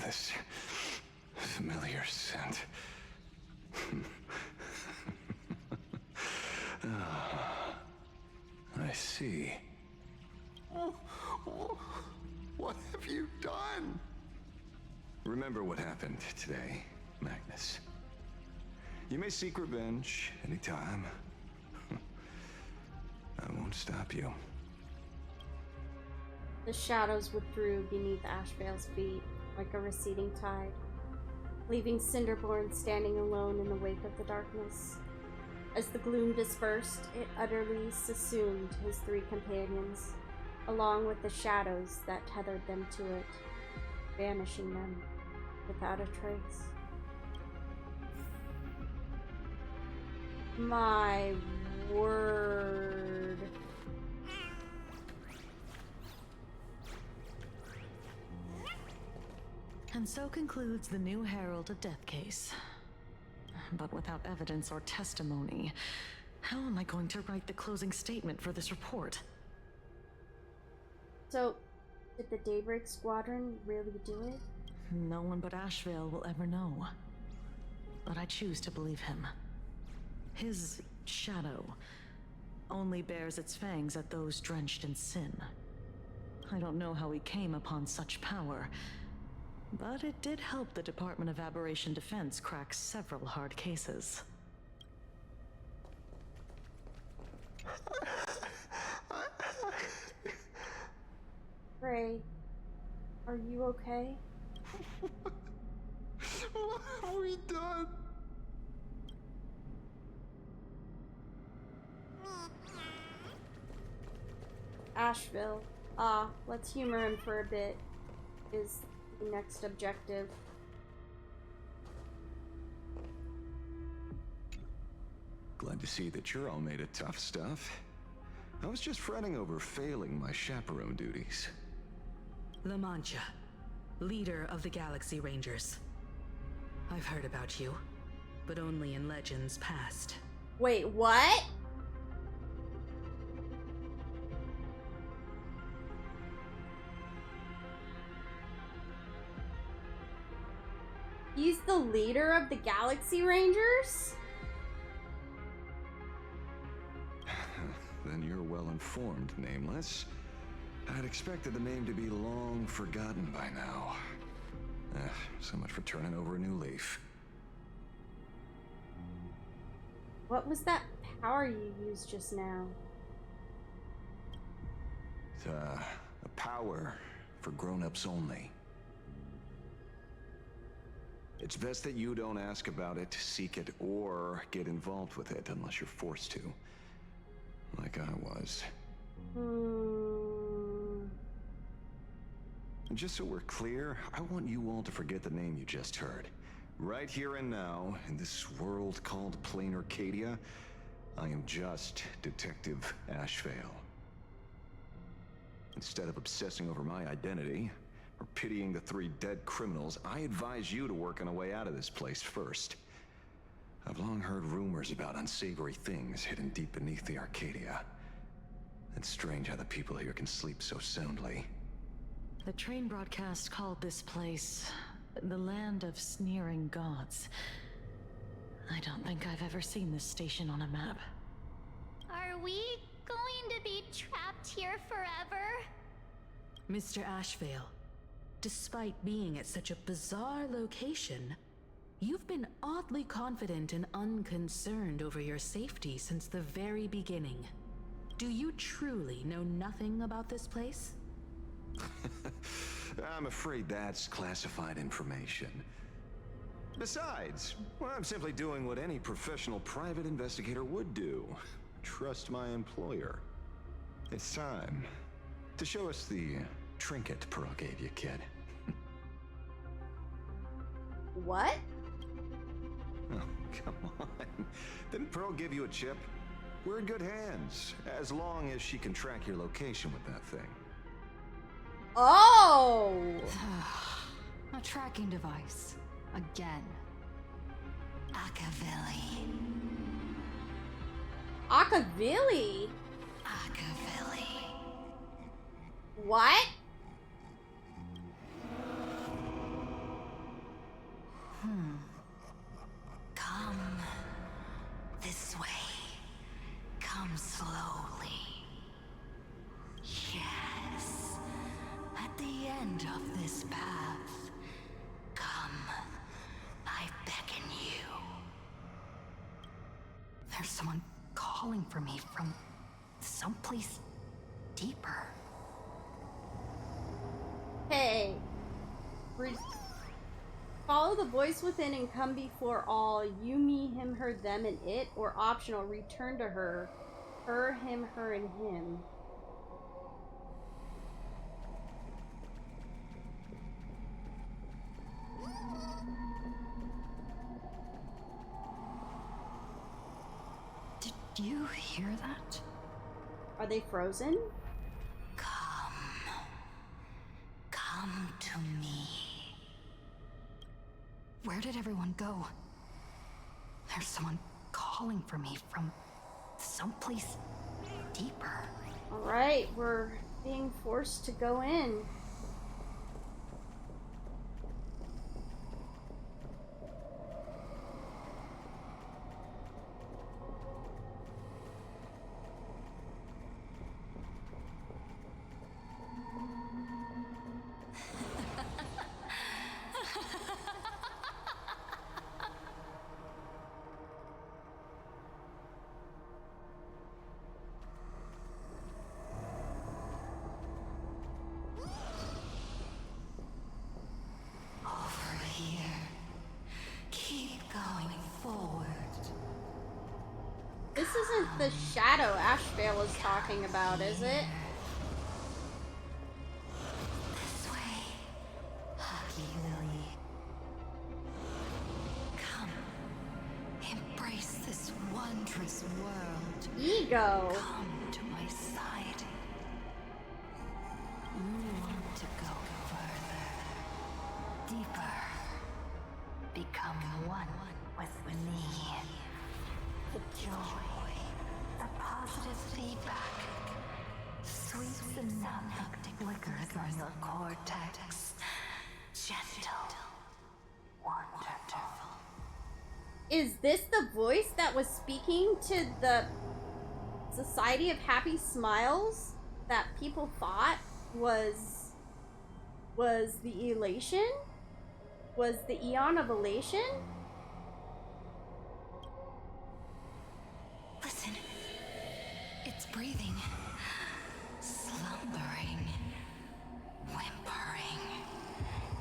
This familiar scent. I see. What have you done? Remember what happened today, Magnus. You may seek revenge anytime. I won't stop you. The shadows withdrew beneath Ashvale's feet like a receding tide, leaving Cinderborn standing alone in the wake of the darkness. As the gloom dispersed, it utterly subsumed his three companions, along with the shadows that tethered them to it, vanishing them without a trace. My word. And so concludes the new Herald of Death case. But without evidence or testimony, how am I going to write the closing statement for this report? So, did the Daybreak Squadron really do it? No one but Ashvale will ever know. But I choose to believe him. His shadow only bears its fangs at those drenched in sin. I don't know how he came upon such power, but it did help the Department of Aberration Defense crack several hard cases. Ray, are you okay? What have we done? Asheville. Let's humor him for a bit, is the next objective. Glad to see that you're all made of tough stuff. I was just fretting over failing my chaperone duties. La Mancha, leader of the Galaxy Rangers. I've heard about you, but only in legends past. Wait, what? He's the leader of the Galaxy Rangers? Then you're well informed, Nameless. I'd expected the name to be long forgotten by now. So much for turning over a new leaf. What was that power you used just now? It's a power for grown-ups only. It's best that you don't ask about it, seek it, or get involved with it unless you're forced to. Like I was. And just so we're clear, I want you all to forget the name you just heard. Right here and now, in this world called Plain Arcadia, I am just Detective Ashvale. Instead of obsessing over my identity, or pitying the 3 dead criminals, I advise you to work on a way out of this place first. I've long heard rumors about unsavory things hidden deep beneath the Arcadia. It's strange how the people here can sleep so soundly. The train broadcast called this place the land of sneering gods. I don't think I've ever seen this station on a map. Are we going to be trapped here forever? Mr. Ashvale, despite being at such a bizarre location, you've been oddly confident and unconcerned over your safety since the very beginning. Do you truly know nothing about this place? I'm afraid that's classified information. Besides, well, I'm simply doing what any professional private investigator would do. Trust my employer. It's time to show us the trinket Pearl gave you, kid. What? Oh, come on. Didn't Pearl give you a chip? We're in good hands, as long as she can track your location with that thing. Oh! A tracking device. Again. Akavilli. Akavilli? Akavilli. What? Come this way. Come slowly. Yes. At the end of this path. Come. I beckon you. There's someone calling for me from someplace deeper. Hey. Follow the voice within and come before all. You, me, him, her, them, and it. Or optional, return to her. Her, him, her, and him. Did you hear that? Are they frozen? Come to me. Where did everyone go? There's someone calling for me from someplace deeper. Alright, we're being forced to go in. This isn't the shadow Ashvale was talking about, is it? This way, Hockey Lily. Come, embrace this wondrous world. Ego. Come to my side. You want to go further, deeper, become one with me. The joy, the positive feedback, sweet synaptic flickers on your cortex, gentle, wonderful. Is this the voice that was speaking to the Society of Happy Smiles that people thought was the elation? Was the Eon of Elation? Listen, it's breathing, slumbering, whimpering,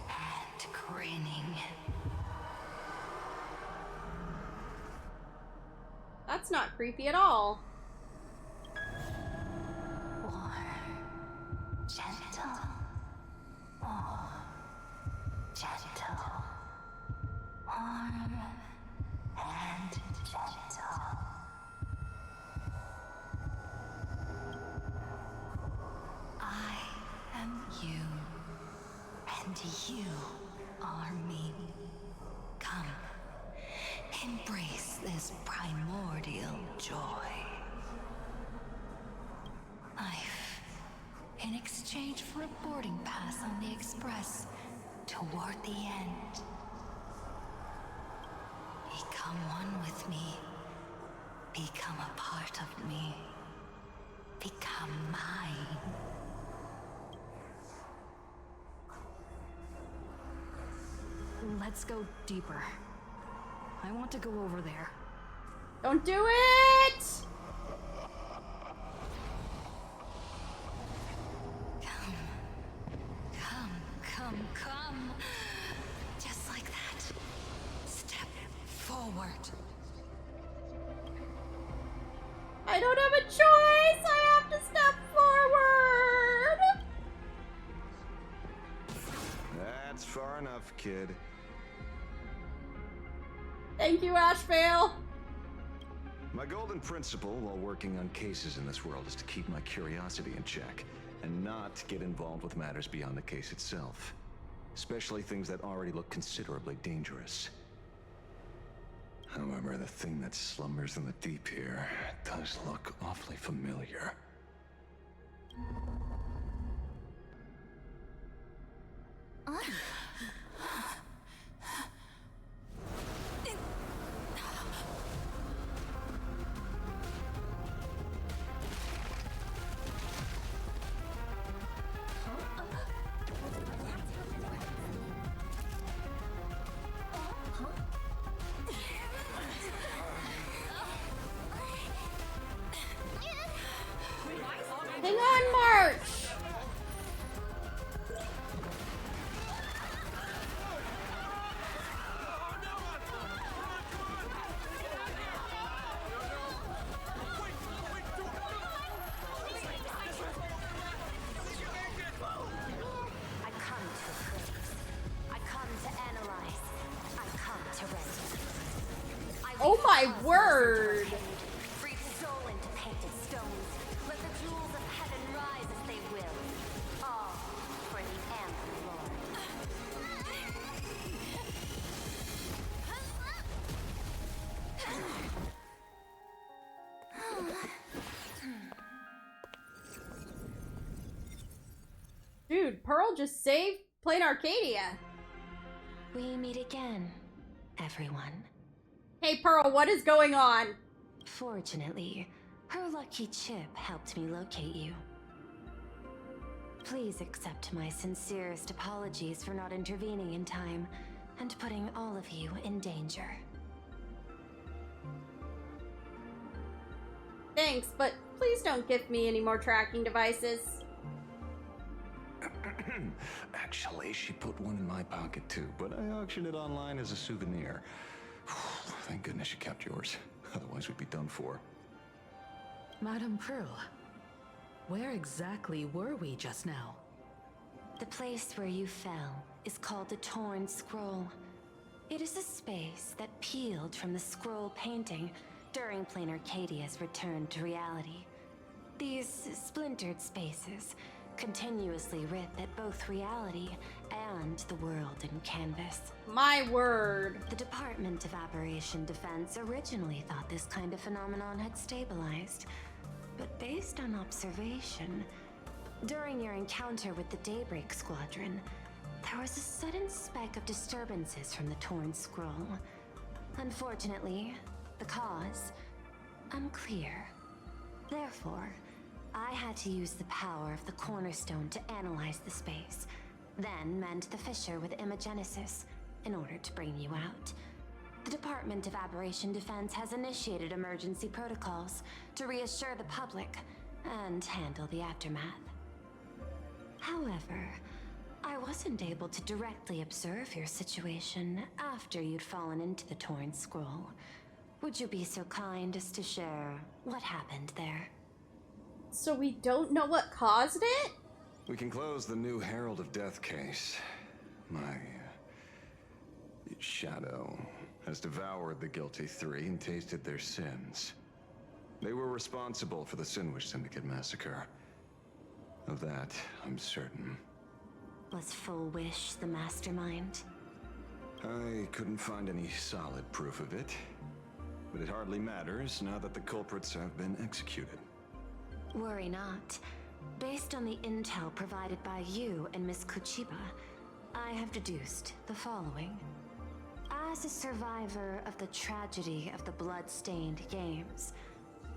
and grinning. That's not creepy at all. More gentle. More gentle. Warm and gentle. I am you, and you are me. Come, embrace this primordial joy. Life, in exchange for a boarding pass on the Express toward the end. Become one with me. Become a part of me. Become mine. Let's go deeper. I want to go over there. Don't do it! Come. Just like that. Step forward. I don't have a choice! I have to step forward! That's far enough, kid. Thank you, Ashvale. My golden principle while working on cases in this world is to keep my curiosity in check and not get involved with matters beyond the case itself, especially things that already look considerably dangerous. However, the thing that slumbers in the deep here does look awfully familiar. Hang on, March! I come to appraise. I come to analyze. I come to render. Oh my word! Breathe soul into painted stones. Let the jewels of heaven rise as they will. All for the Amber Lord. Dude, Pearl just saved Plain Arcadia. We meet again, everyone. Hey, Pearl, what is going on? Fortunately, her lucky chip helped me locate you. Please accept my sincerest apologies for not intervening in time and putting all of you in danger. Thanks, but please don't gift me any more tracking devices. Actually, she put one in my pocket too, but I auctioned it online as a souvenir. Thank goodness you kept yours. Otherwise, we'd be done for. Madame Pearl, where exactly were we just now? The place where you fell is called the Torn Scroll. It is a space that peeled from the scroll painting during Plain Arcadia's return to reality. These splintered spaces continuously rip at both reality and the world in canvas. My word. The Department of Aberration Defense originally thought this kind of phenomenon had stabilized, but based on observation, during your encounter with the Daybreak Squadron, there was a sudden spike of disturbances from the Torn Scroll. Unfortunately, the cause, unclear. Therefore, I had to use the power of the Cornerstone to analyze the space, then mend the fissure with Imagenesis in order to bring you out. The Department of Aberration Defense has initiated emergency protocols to reassure the public and handle the aftermath. However, I wasn't able to directly observe your situation after you'd fallen into the Torn Scroll, Would you be so kind as to share what happened there? So we don't know what caused it? We can close the new Herald of Death case. My shadow has devoured the guilty three and tasted their sins. They were responsible for the Sinwish Syndicate massacre. Of that, I'm certain. Was Full Wish the mastermind? I couldn't find any solid proof of it, but it hardly matters now that the culprits have been executed. Worry not. Based on the intel provided by you and Miss Kuchiba, I have deduced the following. As a survivor of the tragedy of the Blood-Stained Games,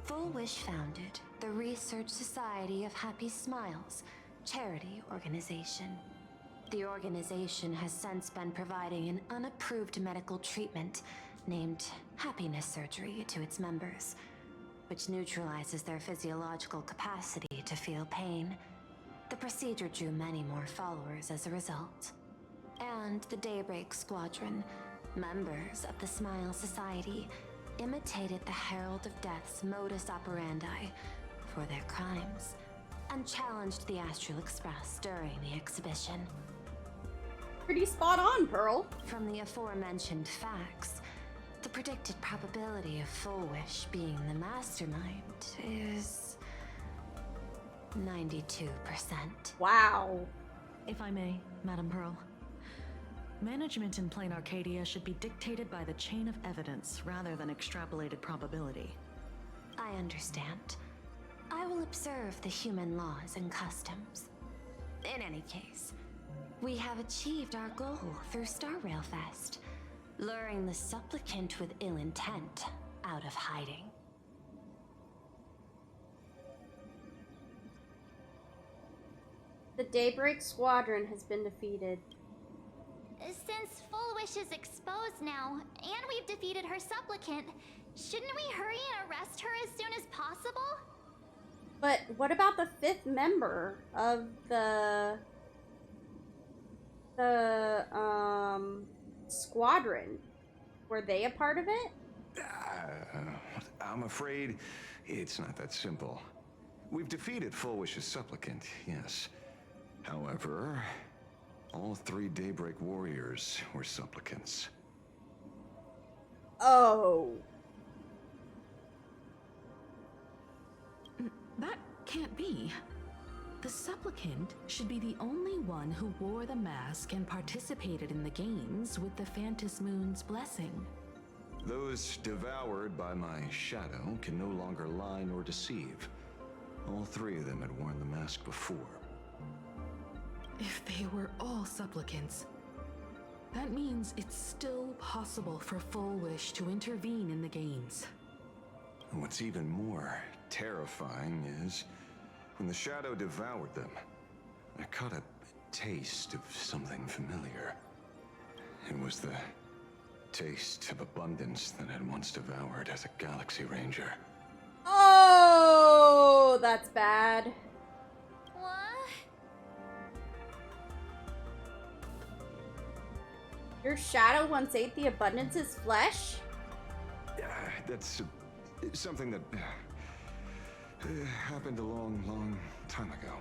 Full Wish founded the Research Society of Happy Smiles, charity organization. The organization has since been providing an unapproved medical treatment named happiness surgery to its members, which neutralizes their physiological capacity to feel pain. The procedure drew many more followers as a result. And the Daybreak Squadron, members of the Smile Society, imitated the Herald of Death's modus operandi for their crimes, and challenged the Astral Express during the exhibition. Pretty spot on, Pearl. From the aforementioned facts, the predicted probability of Full Wish being the mastermind is 92%. Wow. If I may, Madam Pearl. Management in Plain Arcadia should be dictated by the chain of evidence rather than extrapolated probability. I understand. I will observe the human laws and customs. In any case, we have achieved our goal through Star Rail Fest, luring the supplicant with ill intent out of hiding. The Daybreak Squadron has been defeated. Since Full Wish is exposed now, and we've defeated her supplicant, shouldn't we hurry and arrest her as soon as possible? But what about the fifth member of the squadron? Were they a part of it? I'm afraid it's not that simple. We've defeated Full Wish's supplicant, yes. However, all three Daybreak warriors were supplicants. Oh. That can't be. The supplicant should be the only one who wore the mask and participated in the games with the Phantom Moon's blessing. Those devoured by my shadow can no longer lie nor deceive. All three of them had worn the mask before. If they were all supplicants, that means it's still possible for Full Wish to intervene in the games. And what's even more terrifying is, when the shadow devoured them, I caught a taste of something familiar. It was the taste of abundance that had once devoured as a Galaxy Ranger. Oh, that's bad. What? Your shadow once ate the abundance's flesh? That's something that happened a long, long time ago.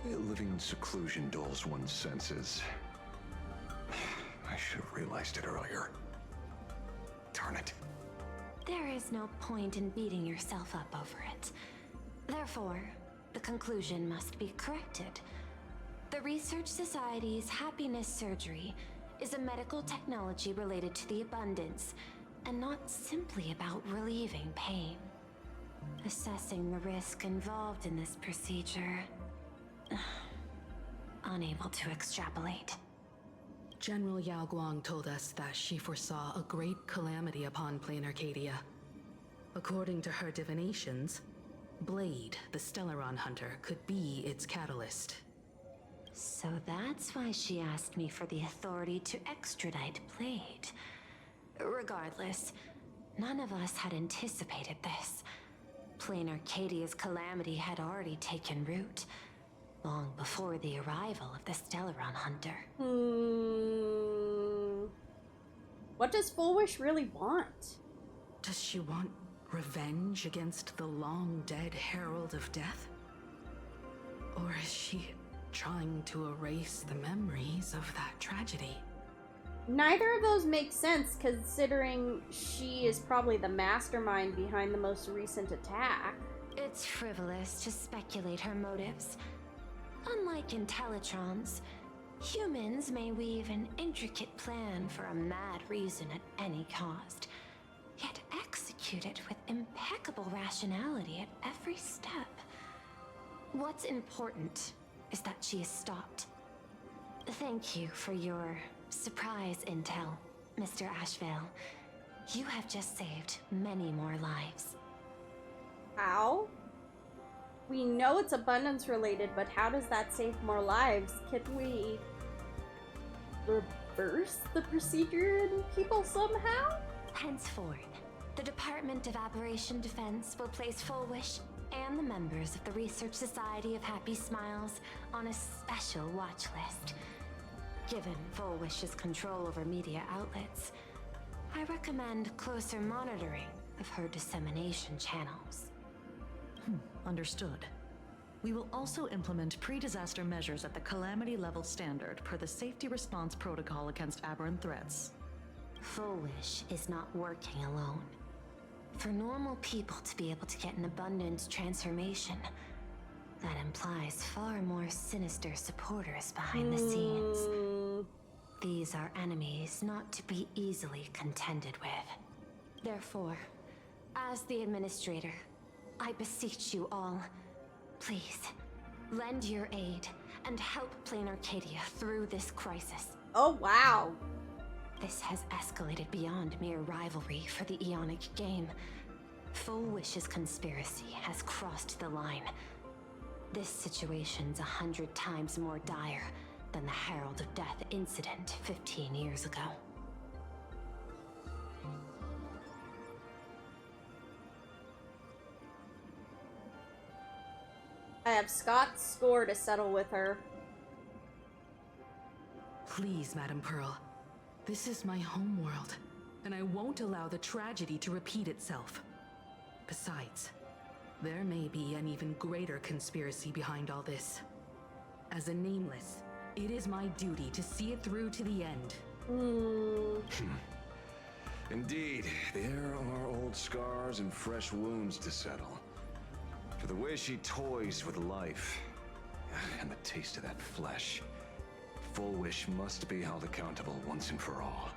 Living in seclusion dulls one's senses. I should have realized it earlier. Darn it. There is no point in beating yourself up over it. Therefore, the conclusion must be corrected. The Research Society's happiness surgery is a medical technology related to the abundance, and not simply about relieving pain. Assessing the risk involved in this procedure, unable to extrapolate. General Yao Guang told us that she foresaw a great calamity upon Plain Arcadia. According to her divinations, Blade, the Stellaron hunter, could be its catalyst. So that's why she asked me for the authority to extradite Blade. Regardless, none of us had anticipated this. Plain Arcadia's calamity had already taken root, long before the arrival of the Stellaron hunter. What does Full Wish really want? Does she want revenge against the long-dead Herald of Death? Or is she trying to erase the memories of that tragedy? Neither of those make sense, considering she is probably the mastermind behind the most recent attack. It's frivolous to speculate her motives. Unlike Intellitrons, humans may weave an intricate plan for a mad reason at any cost, yet execute it with impeccable rationality at every step. What's important is that she is stopped. Thank you for your surprise intel, Mr. Ashvale. You have just saved many more lives. How? We know it's abundance related, but how does that save more lives? Can we reverse the procedure in people somehow? Henceforth, the Department of Aberration Defense will place Full Wish and the members of the Research Society of Happy Smiles on a special watch list. Given Full Wish's control over media outlets, I recommend closer monitoring of her dissemination channels. Understood. We will also implement pre-disaster measures at the calamity level standard per the safety response protocol against aberrant threats. Full Wish is not working alone. For normal people to be able to get an abundance transformation, that implies far more sinister supporters behind the scenes. These are enemies not to be easily contended with. Therefore, as the administrator, I beseech you all, please, lend your aid and help Plain Arcadia through this crisis. Oh, wow. This has escalated beyond mere rivalry for the Ionic game. Full Wish's conspiracy has crossed the line. This situation's 100 times more dire than the Herald of Death incident 15 years ago. I have Scott's score to settle with her. Please, Madam Pearl. This is my homeworld, and I won't allow the tragedy to repeat itself. Besides, there may be an even greater conspiracy behind all this. As a Nameless, it is my duty to see it through to the end. Indeed, there are old scars and fresh wounds to settle. For the way she toys with life, and the taste of that flesh, Full Wish must be held accountable once and for all.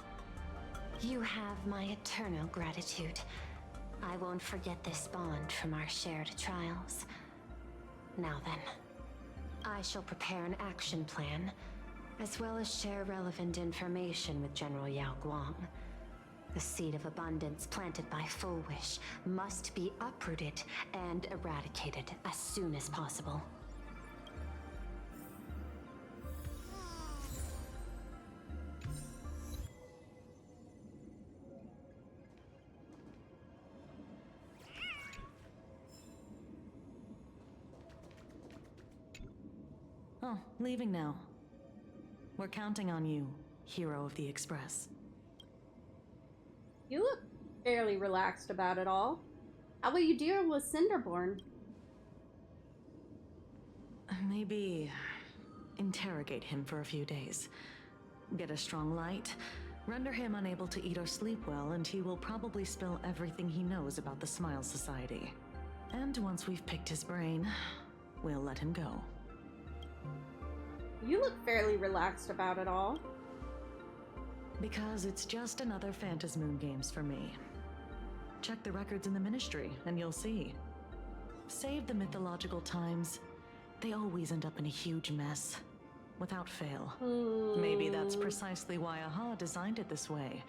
You have my eternal gratitude. I won't forget this bond from our shared trials. Now then, I shall prepare an action plan, as well as share relevant information with General Yao Guang. The seed of abundance planted by Full Wish must be uprooted and eradicated as soon as possible. Oh, leaving now. We're counting on you, hero of the Express. You look fairly relaxed about it all. How will you deal with Cinderborn? Maybe interrogate him for a few days. Get a strong light, render him unable to eat or sleep well, and he will probably spill everything he knows about the Smile Society. And once we've picked his brain, we'll let him go. You look fairly relaxed about it all. Because it's just another Phantasmoon Games for me. Check the records in the Ministry, and you'll see. Save the mythological times, they always end up in a huge mess. Without fail. Maybe that's precisely why AHA designed it this way.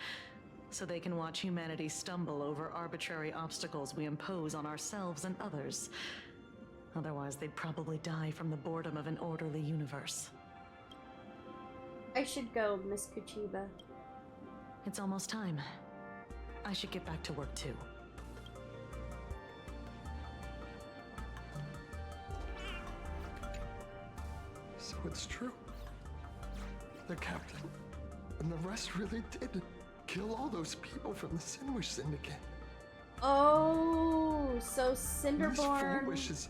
So they can watch humanity stumble over arbitrary obstacles we impose on ourselves and others. Otherwise, they'd probably die from the boredom of an orderly universe. I should go, Miss Kuchiba. It's almost time. I should get back to work too. So it's true. The captain and the rest really did kill all those people from the Sinwish Syndicate. Oh, so Miss Cinderborn. Foolish is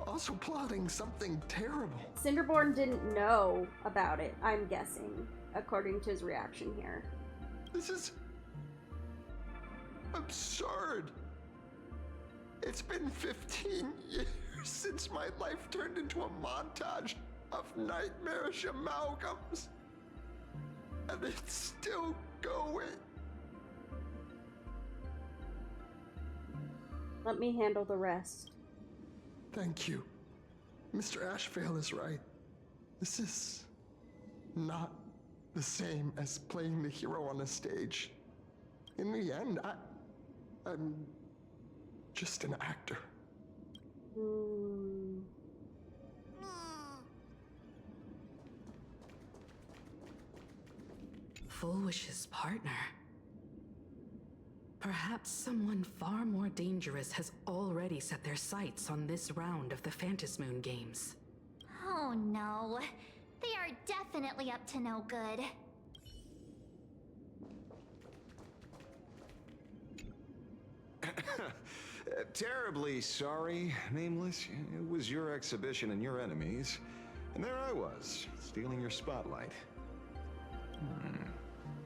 also plotting something terrible. Cinderborn didn't know about it, I'm guessing, according to his reaction here. This is absurd. It's been 15 years since my life turned into a montage of nightmarish amalgams. And it's still going. Let me handle the rest. Thank you. Mr. Ashvale is right. This is not the same as playing the hero on a stage. In the end, I'm just an actor. Fullwish's partner. Perhaps someone far more dangerous has already set their sights on this round of the Phantasmoon Games. Oh no. They are definitely up to no good. Terribly sorry, Nameless. It was your exhibition and your enemies. And there I was, stealing your spotlight.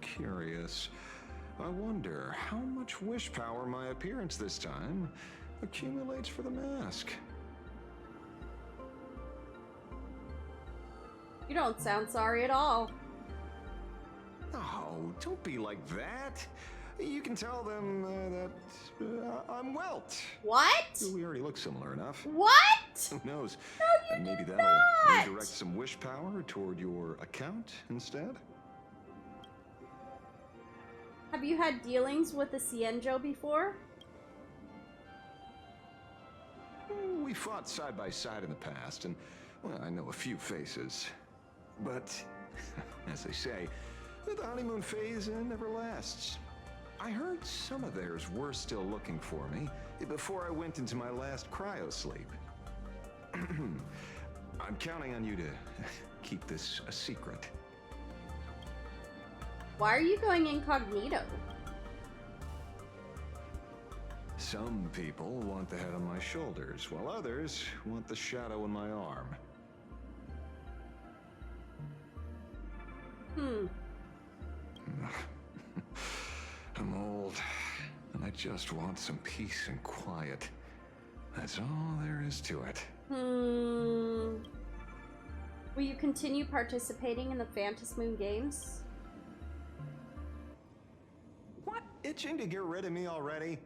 Curious. I wonder how much wish power my appearance this time accumulates for the mask. You don't sound sorry at all. Oh, don't be like that. You can tell them that I'm Welt. What? We already look similar enough. What? Who knows? No, you Maybe did that'll not. redirect some wish power toward your account instead. Have you had dealings with the Cienjo before? We fought side by side in the past, and well, I know a few faces. But, as they say, the honeymoon phase never lasts. I heard some of theirs were still looking for me before I went into my last cryo-sleep. I'm counting on you to keep this a secret. Why are you going incognito? Some people want the head on my shoulders, while others want the shadow in my arm. I'm old, and I just want some peace and quiet. That's all there is to it. Will you continue participating in the Phantasmoon Games? What? Itching to get rid of me already?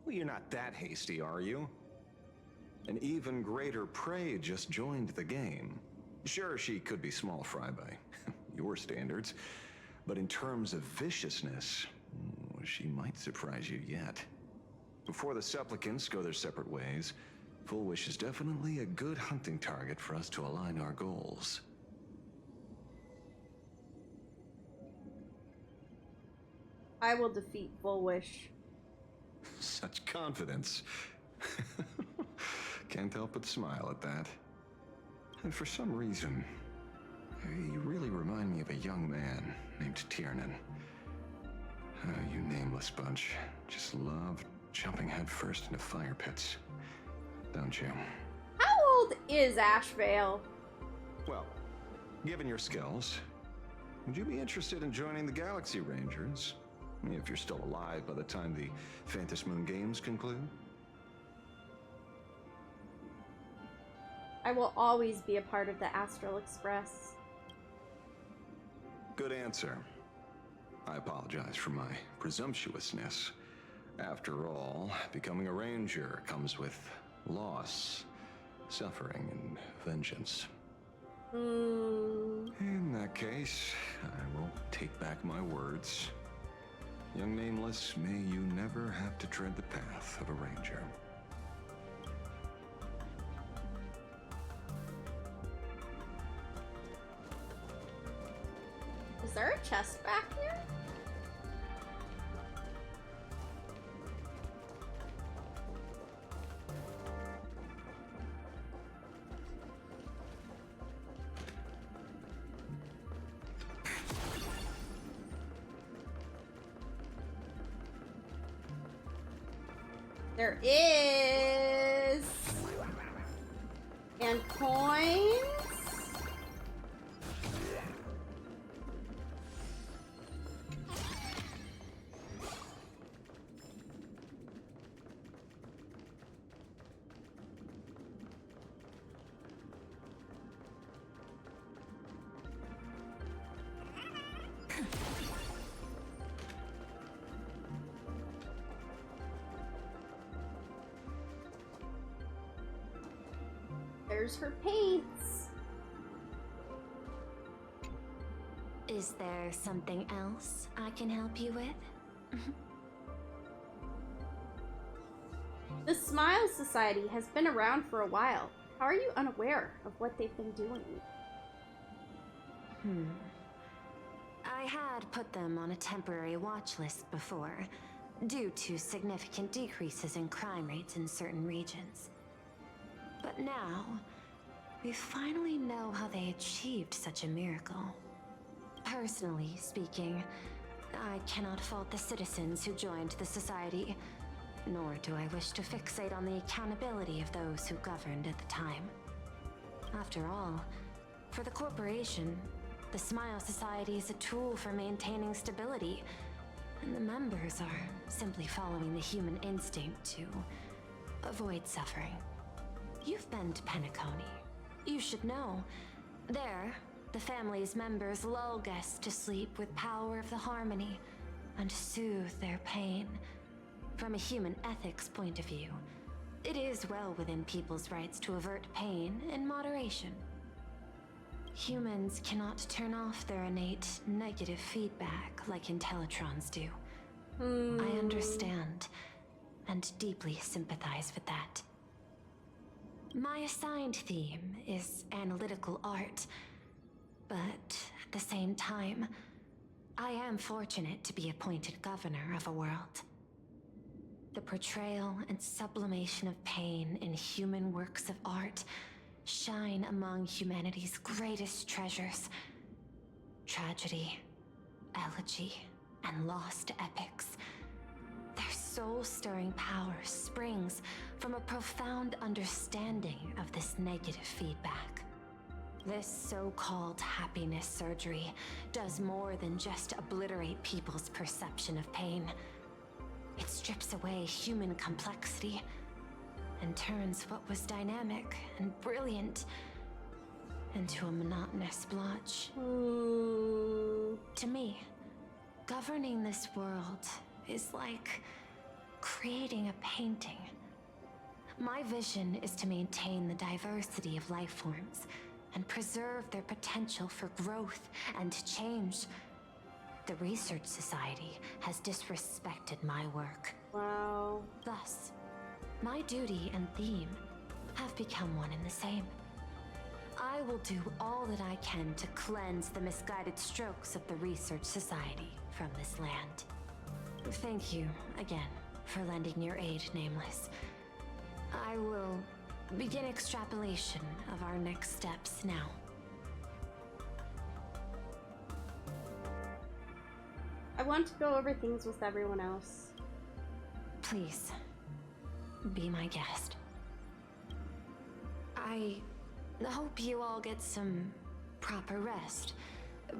Well, you're not that hasty, are you? An even greater prey just joined the game. Sure, she could be small fry by your standards, but in terms of viciousness, she might surprise you yet. Before the supplicants go their separate ways, Fullwish is definitely a good hunting target for us to align our goals. I will defeat Fullwish. Such confidence. Can't help but smile at that. And for some reason, you really remind me of a young man named Tiernan. You nameless bunch just love jumping headfirst into fire pits, don't you? How old is Ashvale? Well, given your skills, would you be interested in joining the Galaxy Rangers? If you're still alive by the time the Phantasmoon Games conclude? I will always be a part of the Astral Express. Good answer. I apologize for my presumptuousness. After all, becoming a ranger comes with loss, suffering, and vengeance. In that case, I will take back my words. Young Nameless, may you never have to tread the path of a ranger. Is there a chest back here? There is... And coins. There's her paints. Is there something else I can help you with? The Smile Society has been around for a while. How are you unaware of what they've been doing? I had put them on a temporary watch list before, due to significant decreases in crime rates in certain regions. But now, we finally know how they achieved such a miracle. Personally speaking, I cannot fault the citizens who joined the society, nor do I wish to fixate on the accountability of those who governed at the time. After all, for the corporation, the Smile Society is a tool for maintaining stability, and the members are simply following the human instinct to avoid suffering. You've been to Penacony. You should know. There, the family's members lull guests to sleep with power of the harmony and soothe their pain. From a human ethics point of view, it is well within people's rights to avert pain in moderation. Humans cannot turn off their innate negative feedback like Intellitrons do. I understand and deeply sympathize with that. My assigned theme is analytical art, but at the same time, I am fortunate to be appointed governor of a world. The portrayal and sublimation of pain in human works of art shine among humanity's greatest treasures. Tragedy, elegy, and lost epics. Their soul-stirring power springs from a profound understanding of this negative feedback. This so-called happiness surgery does more than just obliterate people's perception of pain. It strips away human complexity and turns what was dynamic and brilliant into a monotonous blotch. To me, governing this world is like creating a painting. My vision is to maintain the diversity of life forms and preserve their potential for growth and change. The Research Society has disrespected my work. Wow. Thus, my duty and theme have become one and the same. I will do all that I can to cleanse the misguided strokes of the Research Society from this land. Thank you again for lending your aid, Nameless. I will begin extrapolation of our next steps now. I want to go over things with everyone else. Please, be my guest. I hope you all get some proper rest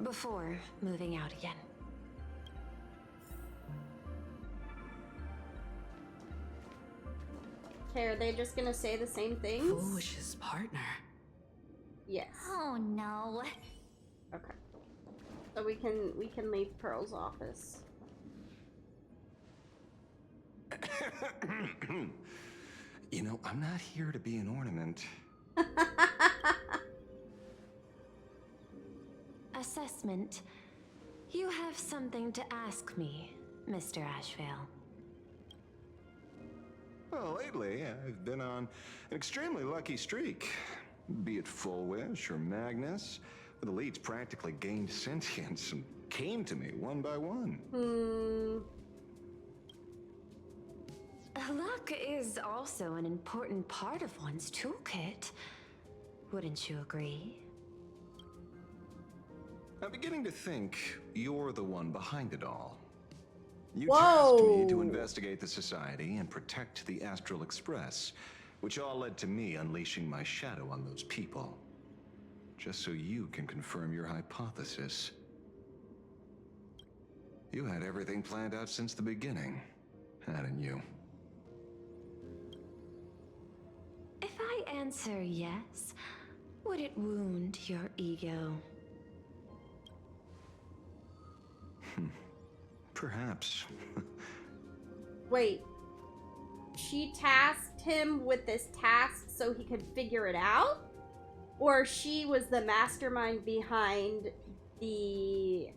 before moving out again. Okay, are they just gonna say the same things? Foolish's partner. Yes. Oh no. Okay. So we can leave Pearl's office. You know, I'm not here to be an ornament. Assessment. You have something to ask me, Mr. Ashvale. Well, lately, I've been on an extremely lucky streak. Be it Full Wish or Magnus, the leads practically gained sentience and came to me one by one. Luck is also an important part of one's toolkit. Wouldn't you agree? I'm beginning to think you're the one behind it all. You tasked me to investigate the Society and protect the Astral Express, which all led to me unleashing my shadow on those people. Just so you can confirm your hypothesis. You had everything planned out since the beginning, hadn't you? If I answer yes, would it wound your ego? Perhaps. Wait. She tasked him with this task so he could figure it out? Or she was the mastermind behind the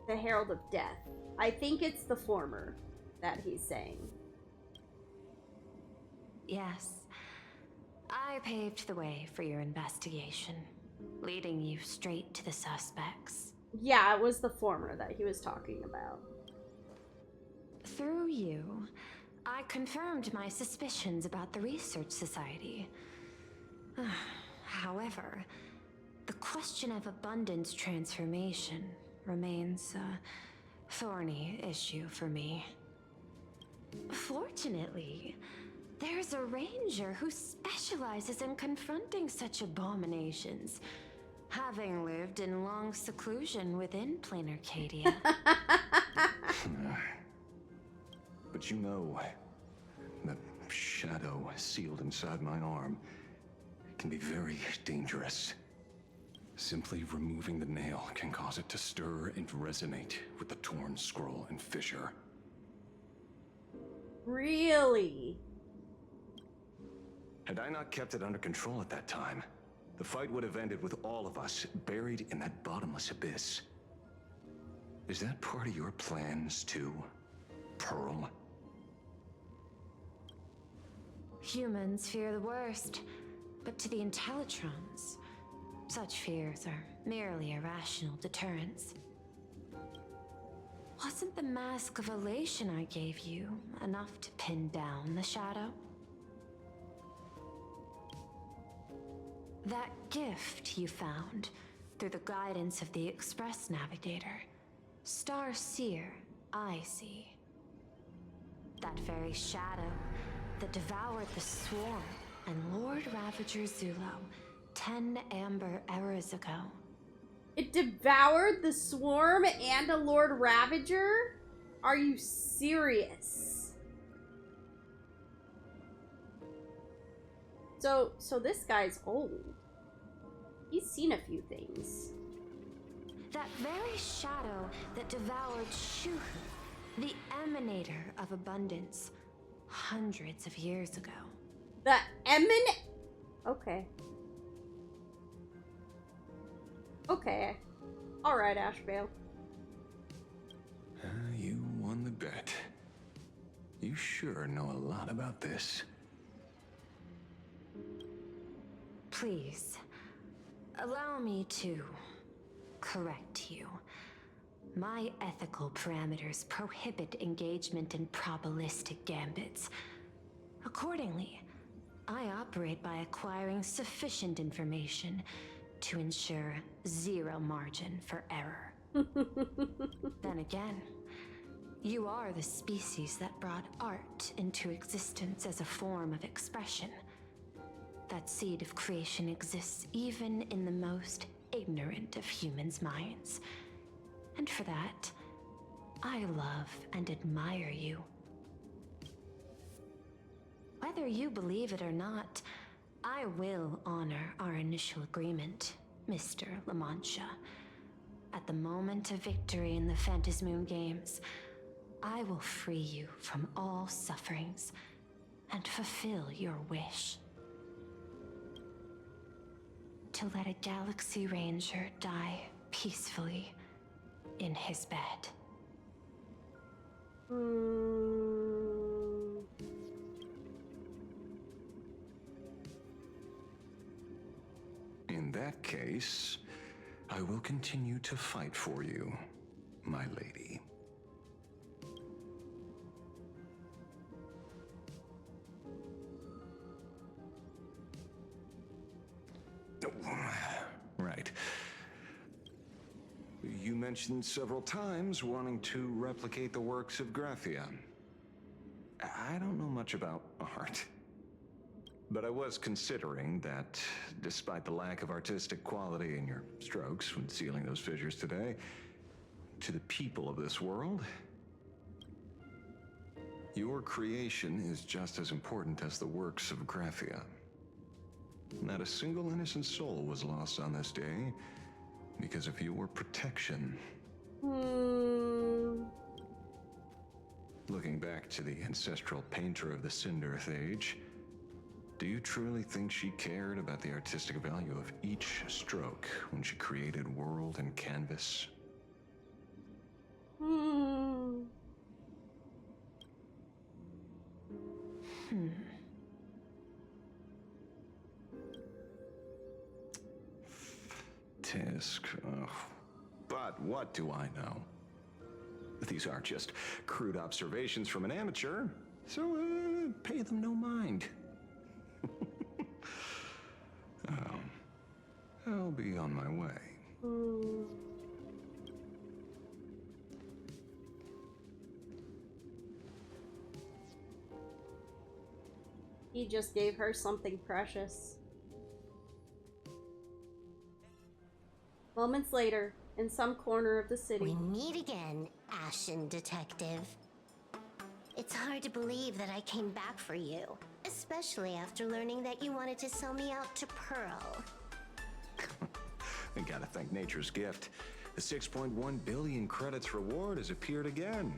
Herald of Death? I think it's the former that he's saying. Yes. I paved the way for your investigation, leading you straight to the suspects. Yeah, it was the former that he was talking about. Through you, I confirmed my suspicions about the Research Society. However, the question of abundance transformation remains a thorny issue for me. Fortunately, there's a ranger who specializes in confronting such abominations, having lived in long seclusion within plain Arcadia. But you know, the shadow sealed inside my arm can be very dangerous. Simply removing the nail can cause it to stir and resonate with the torn scroll and fissure. Really? Had I not kept it under control at that time, the fight would have ended with all of us buried in that bottomless abyss. Is that part of your plans too, Pearl? Humans fear the worst, but to the Intellitrons, such fears are merely irrational deterrents. Wasn't the mask of elation I gave you enough to pin down the shadow? That gift you found through the guidance of the Express Navigator, Star Seer, I see. That very shadow that devoured the Swarm and Lord Ravager Zulo 10 amber eras ago. It devoured the Swarm and a Lord Ravager? Are you serious? So this guy's old. He's seen a few things. That very shadow that devoured Shuhu, the emanator of abundance, hundreds of years ago. The Okay. Okay. Alright, Ashbale. You won the bet. You sure know a lot about this. Please, allow me to correct you. My ethical parameters prohibit engagement in probabilistic gambits. Accordingly, I operate by acquiring sufficient information to ensure zero margin for error. Then again, you are the species that brought art into existence as a form of expression. That seed of creation exists even in the most ignorant of humans' minds. And for that, I love and admire you. Whether you believe it or not, I will honor our initial agreement, Mr. La Mancha. At the moment of victory in the Phantasmoon Games, I will free you from all sufferings and fulfill your wish. To let a Galaxy Ranger die peacefully in his bed. In that case, I will continue to fight for you, my lady. Right. you mentioned several times wanting to replicate the works of Graphia. I don't know much about art, but I was considering that despite the lack of artistic quality in your strokes when sealing those fissures today, to the people of this world, your creation is just as important as the works of Graphia. Not a single innocent soul was lost on this day because of your protection. Looking back to the ancestral painter of the Cinderth Age, do you truly think she cared about the artistic value of each stroke when she created world and canvas? Tisk. But what do I know? These are just crude observations from an amateur, so pay them no mind. I'll be on my way. He just gave her something precious. Moments later, in some corner of the city. We meet again, Ashen Detective. It's hard to believe that I came back for you, especially after learning that you wanted to sell me out to Pearl. I gotta thank nature's gift. The 6.1 billion credits reward has appeared again.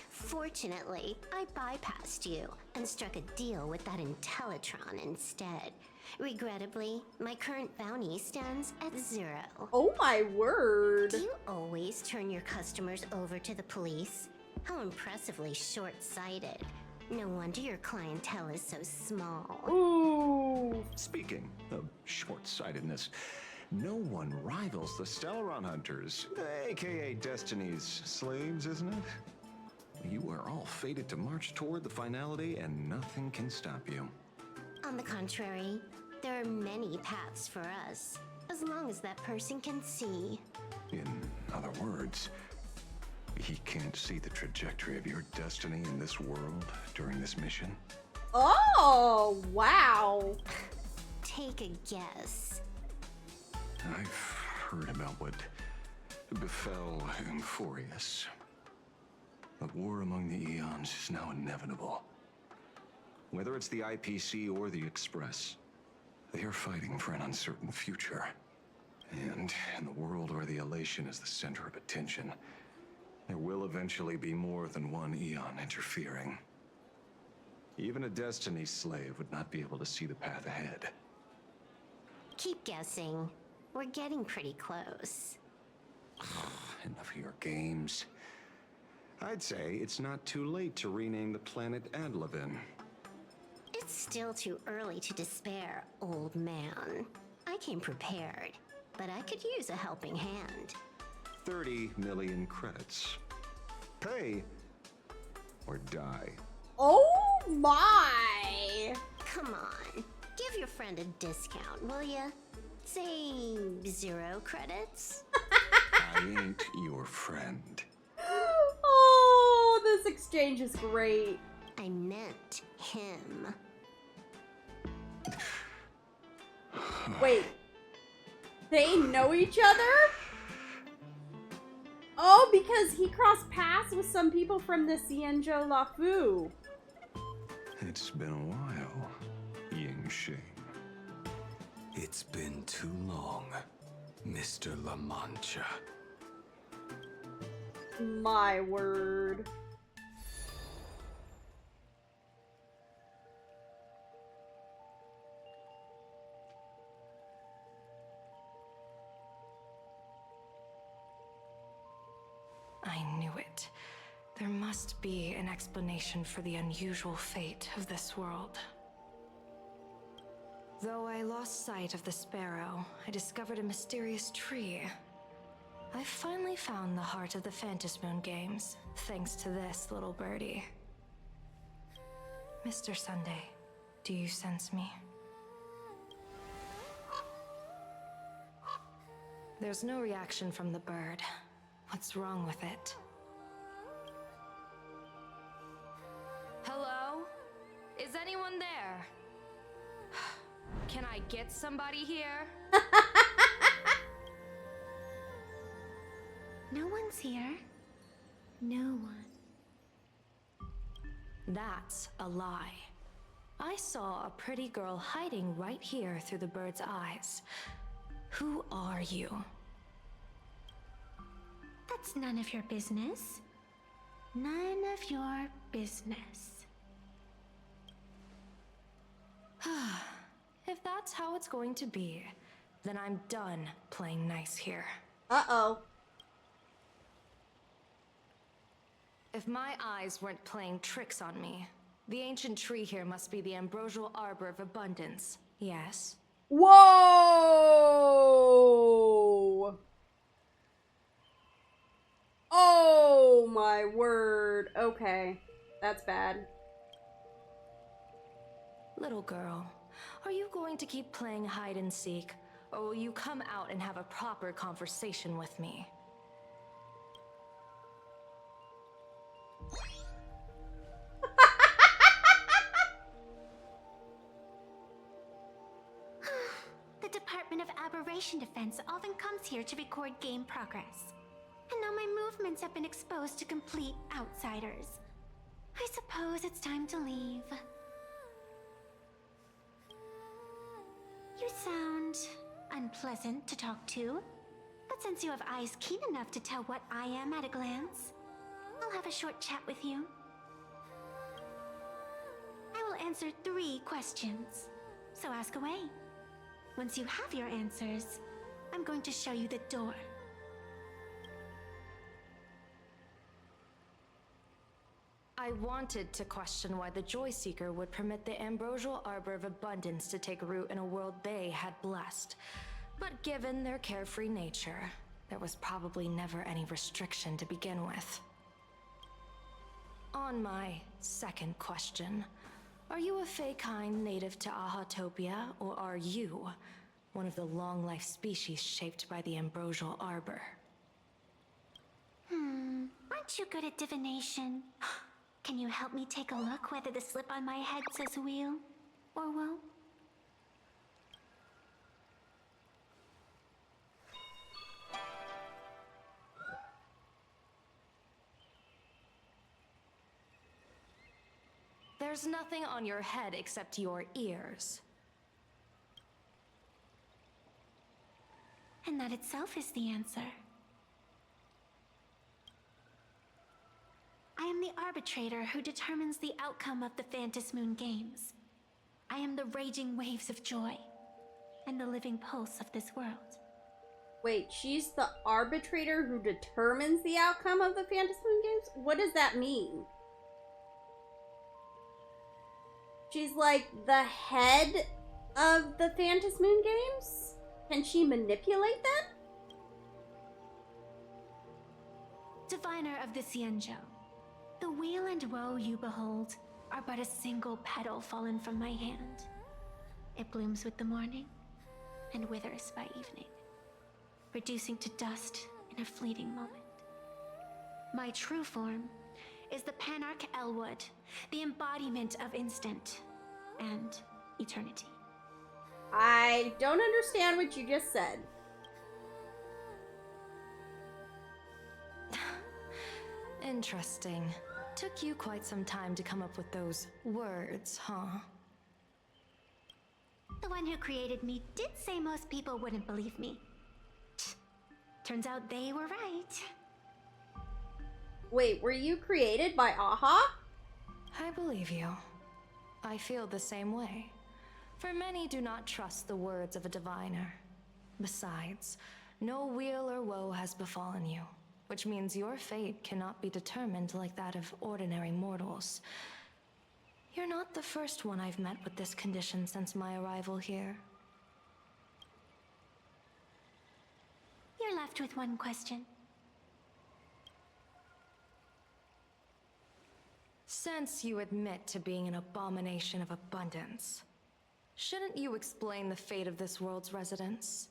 Fortunately, I bypassed you and struck a deal with that Intellitron instead. Regrettably, my current bounty stands at 0. Oh my word! Do you always turn your customers over to the police? How impressively short-sighted. No wonder your clientele is so small. Ooh! Speaking of short-sightedness, no one rivals the Stellaron Hunters, aka Destiny's slaves, isn't it? You are all fated to march toward the finality and nothing can stop you. On the contrary, there are many paths for us, as long as that person can see. In other words, he can't see the trajectory of your destiny in this world during this mission? Oh, wow. Take a guess. I've heard about what befell Euphorius. The war among the eons is now inevitable. Whether it's the IPC or the Express, they are fighting for an uncertain future. And in the world where the elation is the center of attention, there will eventually be more than one eon interfering. Even a Destiny slave would not be able to see the path ahead. Keep guessing. We're getting pretty close. Enough of your games. I'd say it's not too late to rename the planet Adlevin. It's still too early to despair, old man. I came prepared, but I could use a helping hand. 30 million credits. Pay or die. Oh my! Come on, give your friend a discount, will ya? Say 0 credits? I ain't your friend. Oh, this exchange is great. I meant him. Wait. They know each other? Oh, because he crossed paths with some people from the Cienjo Lafu. It's been a while, Yingxing. It's been too long, Mr. La Mancha. My word. I knew it. There must be an explanation for the unusual fate of this world. Though I lost sight of the sparrow, I discovered a mysterious tree. I finally found the heart of the Phantasmoon games, thanks to this little birdie. Mr. Sunday, do you sense me? There's no reaction from the bird. What's wrong with it? Hello? Is anyone there? Can I get somebody here? No one's here. No one. That's a lie. I saw a pretty girl hiding right here through the bird's eyes. Who are you? That's none of your business. None of your business. If that's how it's going to be, then I'm done playing nice here. Uh-oh. If my eyes weren't playing tricks on me, the ancient tree here must be the ambrosial arbor of abundance, yes? Whoa! Oh my word. Okay. That's bad. Little girl, are you going to keep playing hide and seek, or will you come out and have a proper conversation with me? The Department of Aberration Defense often comes here to record game progress. And now my movements have been exposed to complete outsiders. I suppose it's time to leave. You sound unpleasant to talk to, but since you have eyes keen enough to tell what I am at a glance, I'll have a short chat with you. I will answer 3 questions, so ask away. Once you have your answers, I'm going to show you the door. I wanted to question why the Joy Seeker would permit the ambrosial arbor of abundance to take root in a world they had blessed. But given their carefree nature, there was probably never any restriction to begin with. On my second question, are you a Fey-kind native to Ahatopia, or are you one of the long-life species shaped by the ambrosial arbor? Aren't you good at divination? Can you help me take a look whether the slip on my head says wheel or woe? There's nothing on your head except your ears. And that itself is the answer. I am the arbitrator who determines the outcome of the Phantom Moon Games. I am the raging waves of joy and the living pulse of this world. Wait, she's the arbitrator who determines the outcome of the Phantom Moon Games? What does that mean? She's like the head of the Phantom Moon Games? Can she manipulate them? Diviner of the Xianzhou, the weal and woe you behold are but a single petal fallen from my hand. It blooms with the morning and withers by evening, reducing to dust in a fleeting moment. My true form is the Panarch Elwood, the embodiment of instant and eternity. I don't understand what you just said. Interesting. Took you quite some time to come up with those words, huh? The one who created me did say most people wouldn't believe me. Turns out they were right. Wait, were you created by Aha? I believe you. I feel the same way. For many do not trust the words of a diviner. Besides, no weal or woe has befallen you, which means your fate cannot be determined like that of ordinary mortals. You're not the first one I've met with this condition since my arrival here. You're left with one question. Since you admit to being an abomination of abundance, shouldn't you explain the fate of this world's residents?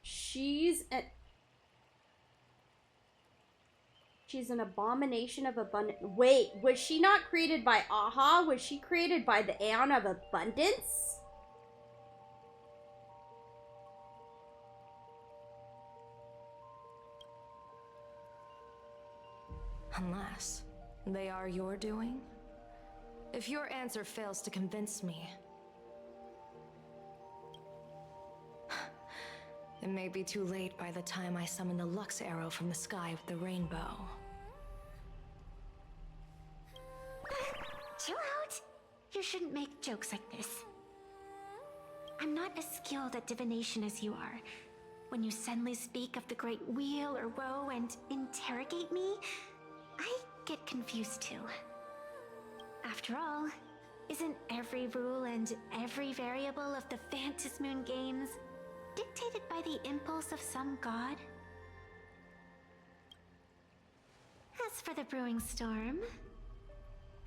She's an abomination of abundance. Wait, was she not created by Aha? Was she created by the Aeon of Abundance? Unless they are your doing? If your answer fails to convince me, it may be too late by the time I summon the Lux Arrow from the sky with the rainbow. Chill out! You shouldn't make jokes like this. I'm not as skilled at divination as you are. When you suddenly speak of the great wheel or woe and interrogate me, I get confused too. After all, isn't every rule and every variable of the Phantasm Moon games dictated by the impulse of some god? As for the brewing storm,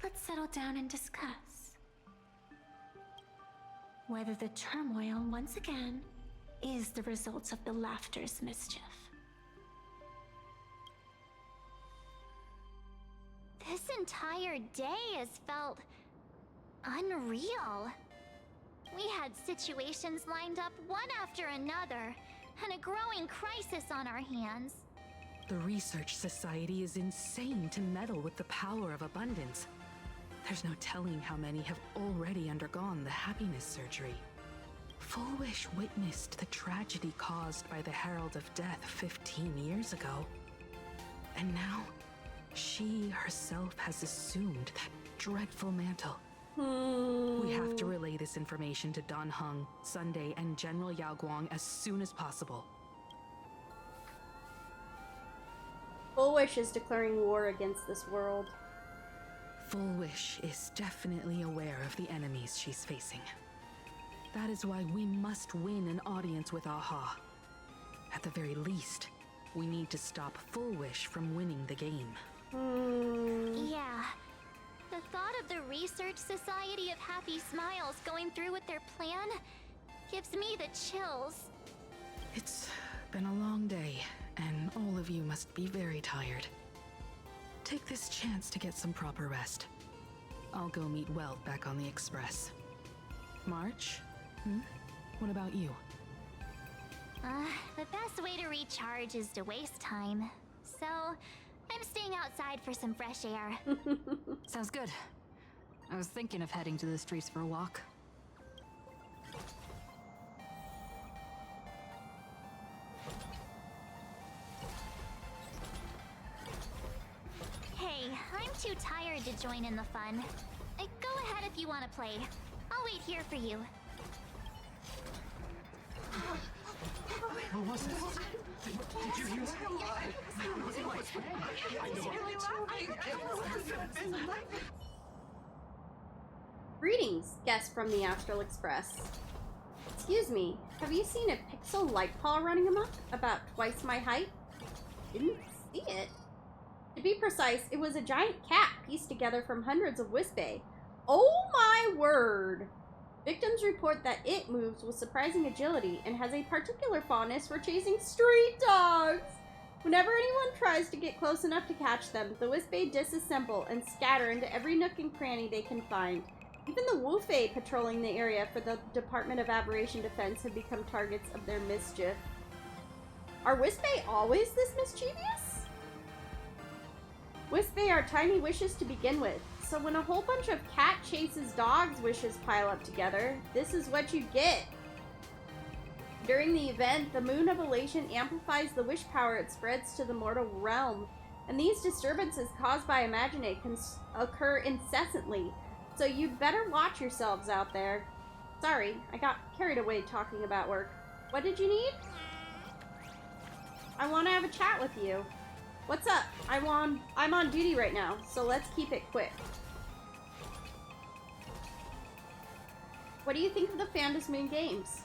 let's settle down and discuss whether the turmoil once again is the results of the laughter's mischief. This entire day has felt unreal. We had situations lined up one after another, and a growing crisis on our hands. The Research Society is insane to meddle with the power of abundance. There's no telling how many have already undergone the happiness surgery. Full Wish witnessed the tragedy caused by the Herald of Death 15 years ago. And now, she herself has assumed that dreadful mantle. We have to relay this information to Dan Heng, Sunday, and General Yao Guang as soon as possible. Full Wish is declaring war against this world. Full Wish is definitely aware of the enemies she's facing. That is why we must win an audience with Aha. At the very least, we need to stop Full Wish from winning the game. Yeah. The thought of the Research Society of Happy Smiles going through with their plan gives me the chills. It's been a long day, and all of you must be very tired. Take this chance to get some proper rest. I'll go meet Weld back on the Express. March? What about you? The best way to recharge is to waste time. So, I'm staying outside for some fresh air. Sounds good. I was thinking of heading to the streets for a walk. Hey, I'm too tired to join in the fun. Go ahead if you want to play. I'll wait here for you. What was it? Did you hear Greetings, guests from the Astral Express. Excuse me, have you seen a pixel light paw running amok about twice my height? Didn't see it. To be precise, it was a giant cat pieced together from hundreds of Wisp-A. Oh my word! Victims report that it moves with surprising agility and has a particular fondness for chasing street dogs. Whenever anyone tries to get close enough to catch them, the Wisp-A disassemble and scatter into every nook and cranny they can find. Even the Wu-Fei patrolling the area for the Department of Aberration Defense have become targets of their mischief. Are Wisp-A always this mischievous? Wisp-A are tiny wishes to begin with, so when a whole bunch of cat chases dogs wishes pile up together, this is what you get. During the event, the Moon of Elation amplifies the wish power it spreads to the mortal realm, and these disturbances caused by Imagine can occur incessantly, so you'd better watch yourselves out there. Sorry, I got carried away talking about work. What did you need? I want to have a chat with you. What's up? I'm on duty right now, so let's keep it quick. What do you think of the Phantasm Moon games?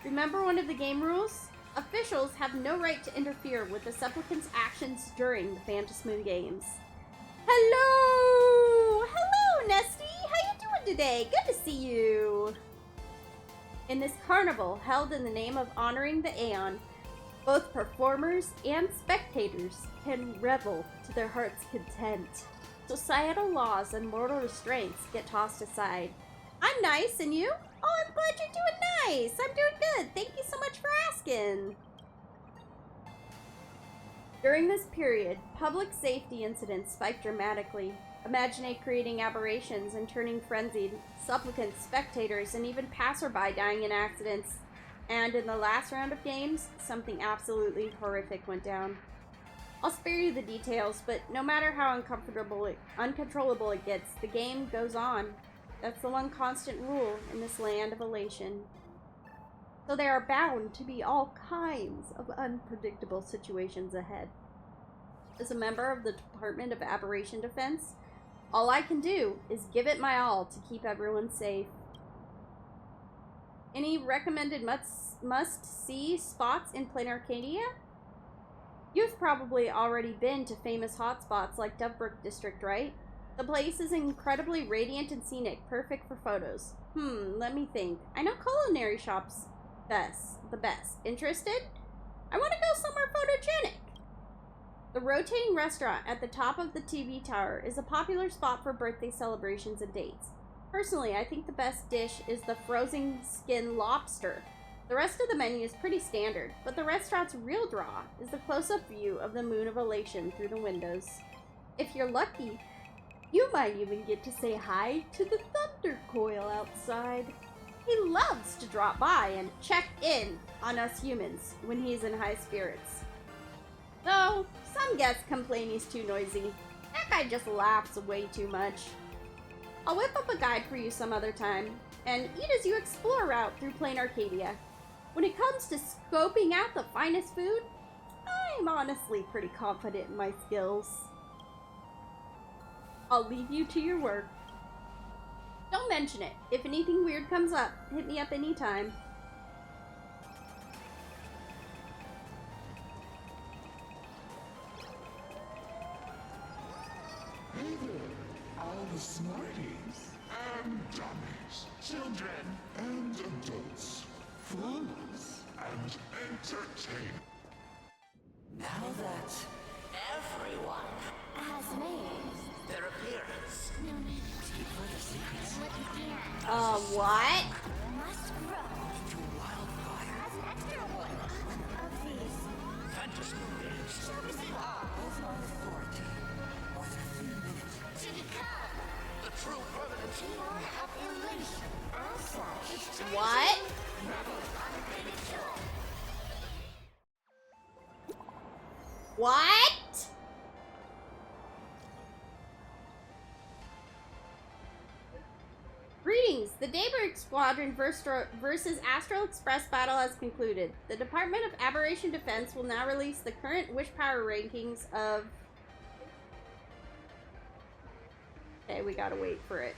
Remember one of the game rules? Officials have no right to interfere with the supplicant's actions during the Phantasm Moon games. Hello! Hello, Nesty! How you doing today? Good to see you! In this carnival, held in the name of honoring the Aeon, Both performers and spectators can revel to their heart's content. Societal laws and moral restraints get tossed aside. I'm nice, and you? Oh, I'm glad you're doing nice. I'm doing good. Thank you so much for asking. During this period, public safety incidents spiked dramatically. Imagine creating aberrations and turning frenzied, supplicants, spectators, and even passerby dying in accidents. And in the last round of games, something absolutely horrific went down. I'll spare you the details, but no matter how uncontrollable it gets, the game goes on. That's the one constant rule in this land of elation. So there are bound to be all kinds of unpredictable situations ahead. As a member of the Department of Aberration Defense, all I can do is give it my all to keep everyone safe. Any recommended must-see spots in Plain Arcadia? You've probably already been to famous hotspots like Dovebrook District, right? The place is incredibly radiant and scenic, perfect for photos. Let me think. I know culinary shops the best. Interested? I want to go somewhere photogenic. The rotating restaurant at the top of the TV tower is a popular spot for birthday celebrations and dates. Personally, I think the best dish is the frozen skin lobster. The rest of the menu is pretty standard, but the restaurant's real draw is the close-up view of the Moon of Elation through the windows. If you're lucky, you might even get to say hi to the Thunder Coil outside. He loves to drop by and check in on us humans when he's in high spirits. Though, some guests complain he's too noisy. That guy just laughs way too much. I'll whip up a guide for you some other time, and eat as you explore route through Plain Arcadia. When it comes to scoping out the finest food, I'm honestly pretty confident in my skills. I'll leave you to your work. Don't mention it. If anything weird comes up, hit me up anytime. Hey there, all the smarties and dummies, children and adults, fools and entertainers. Now that everyone has made their appearance, no need to keep further secrets. What? Must grow into wildfire as an extra one of these fantasy movies shall receive all authority of the 3 minutes to become the true permanent hero of elation. As such, What? What? Greetings! The Daybreak Squadron versus Astral Express battle has concluded. The Department of Aberration Defense will now release the current wish power rankings of... Okay, we gotta wait for it.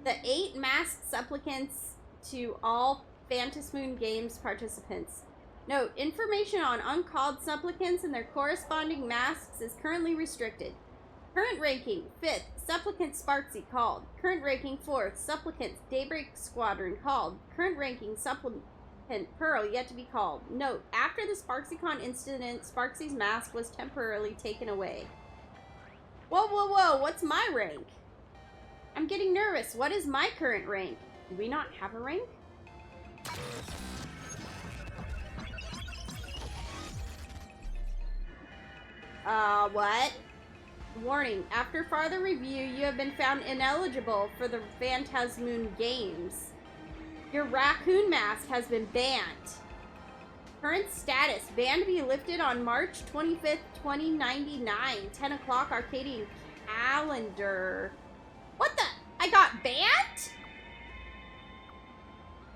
The 8 masked supplicants to all Phantasmoon Games participants. Note, information on uncalled supplicants and their corresponding masks is currently restricted. Current ranking, 5th, Supplicant Sparksy called. Current ranking, 4th, Supplicant Daybreak Squadron called. Current ranking, Supplicant Pearl yet to be called. Note, after the SparksyCon incident, Sparksy's mask was temporarily taken away. Whoa, whoa, whoa, what's my rank? I'm getting nervous. What is my current rank? Do we not have a rank? What? Warning, after farther review, you have been found ineligible for the Phantasmoon Games. Your raccoon mask has been banned. Current status, ban to be lifted on March 25th, 2099, 10 o'clock Arcadian calendar. What the? I got banned?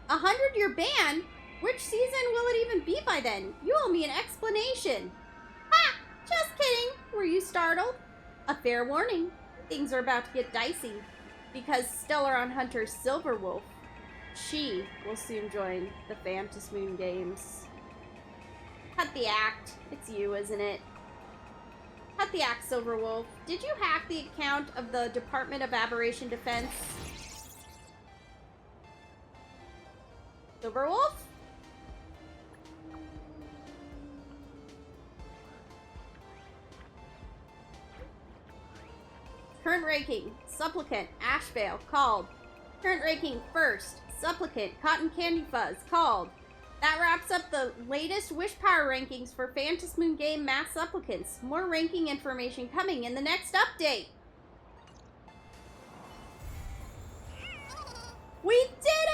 100-year ban? Which season will it even be by then? You owe me an explanation. Ha! Just kidding. Were you startled? A fair warning. Things are about to get dicey. Because Stellaron Hunter Silverwolf, she will soon join the Phantasmoon Games. Cut the act. It's you, isn't it? Cut got the axe, Silverwolf. Did you hack the account of the Department of Aberration Defense? Silverwolf? Current ranking, Supplicant, Ashvale, called. Current ranking, first, Supplicant, CottonCandyFuzz, called. That wraps up the latest Wish Power rankings for Phantom Moon Game Mass Supplicants. More ranking information coming in the next update. We did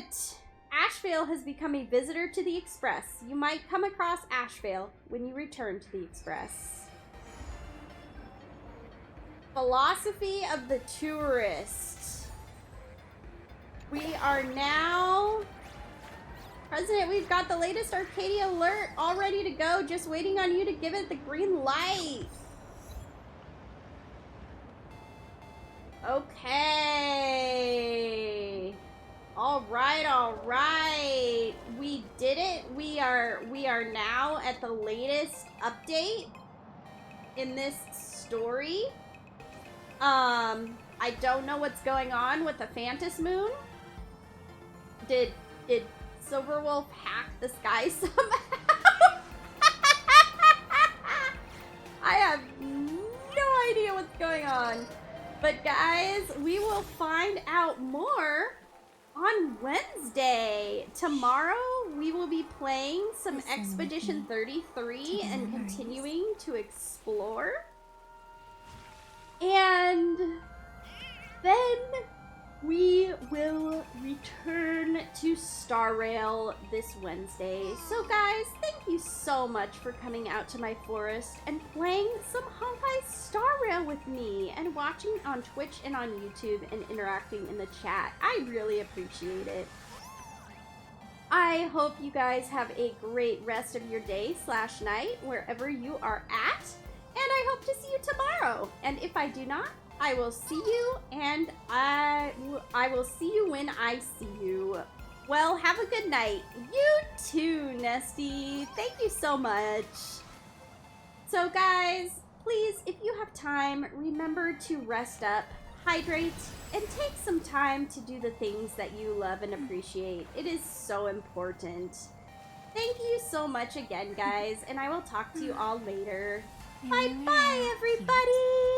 it! Ashvale has become a visitor to the Express. You might come across Ashvale when you return to the Express. Philosophy of the Tourist. We are now... President, we've got the latest Arcadia alert all ready to go, just waiting on you to give it the green light. Okay. All right. We did it. We are now at the latest update in this story. I don't know what's going on with the Phantom Moon. Did Silverwolf hack the sky somehow? I have no idea what's going on. But guys, we will find out more on Wednesday. Tomorrow, we will be playing some Expedition 33 and continuing to explore. And then we will return to Star Rail this Wednesday. So guys, thank you so much for coming out to my forest and playing some Honkai Star Rail with me and watching on Twitch and on YouTube and interacting in the chat. I really appreciate it. I hope you guys have a great rest of your day / night wherever you are at. And I hope to see you tomorrow. And if I do not, I will see you, and I will see you when I see you. Well, have a good night. You too, Nesty. Thank you so much. So guys, please, if you have time, remember to rest up, hydrate, and take some time to do the things that you love and appreciate. It is so important. Thank you so much again, guys, and I will talk to you all later. Bye-bye, everybody!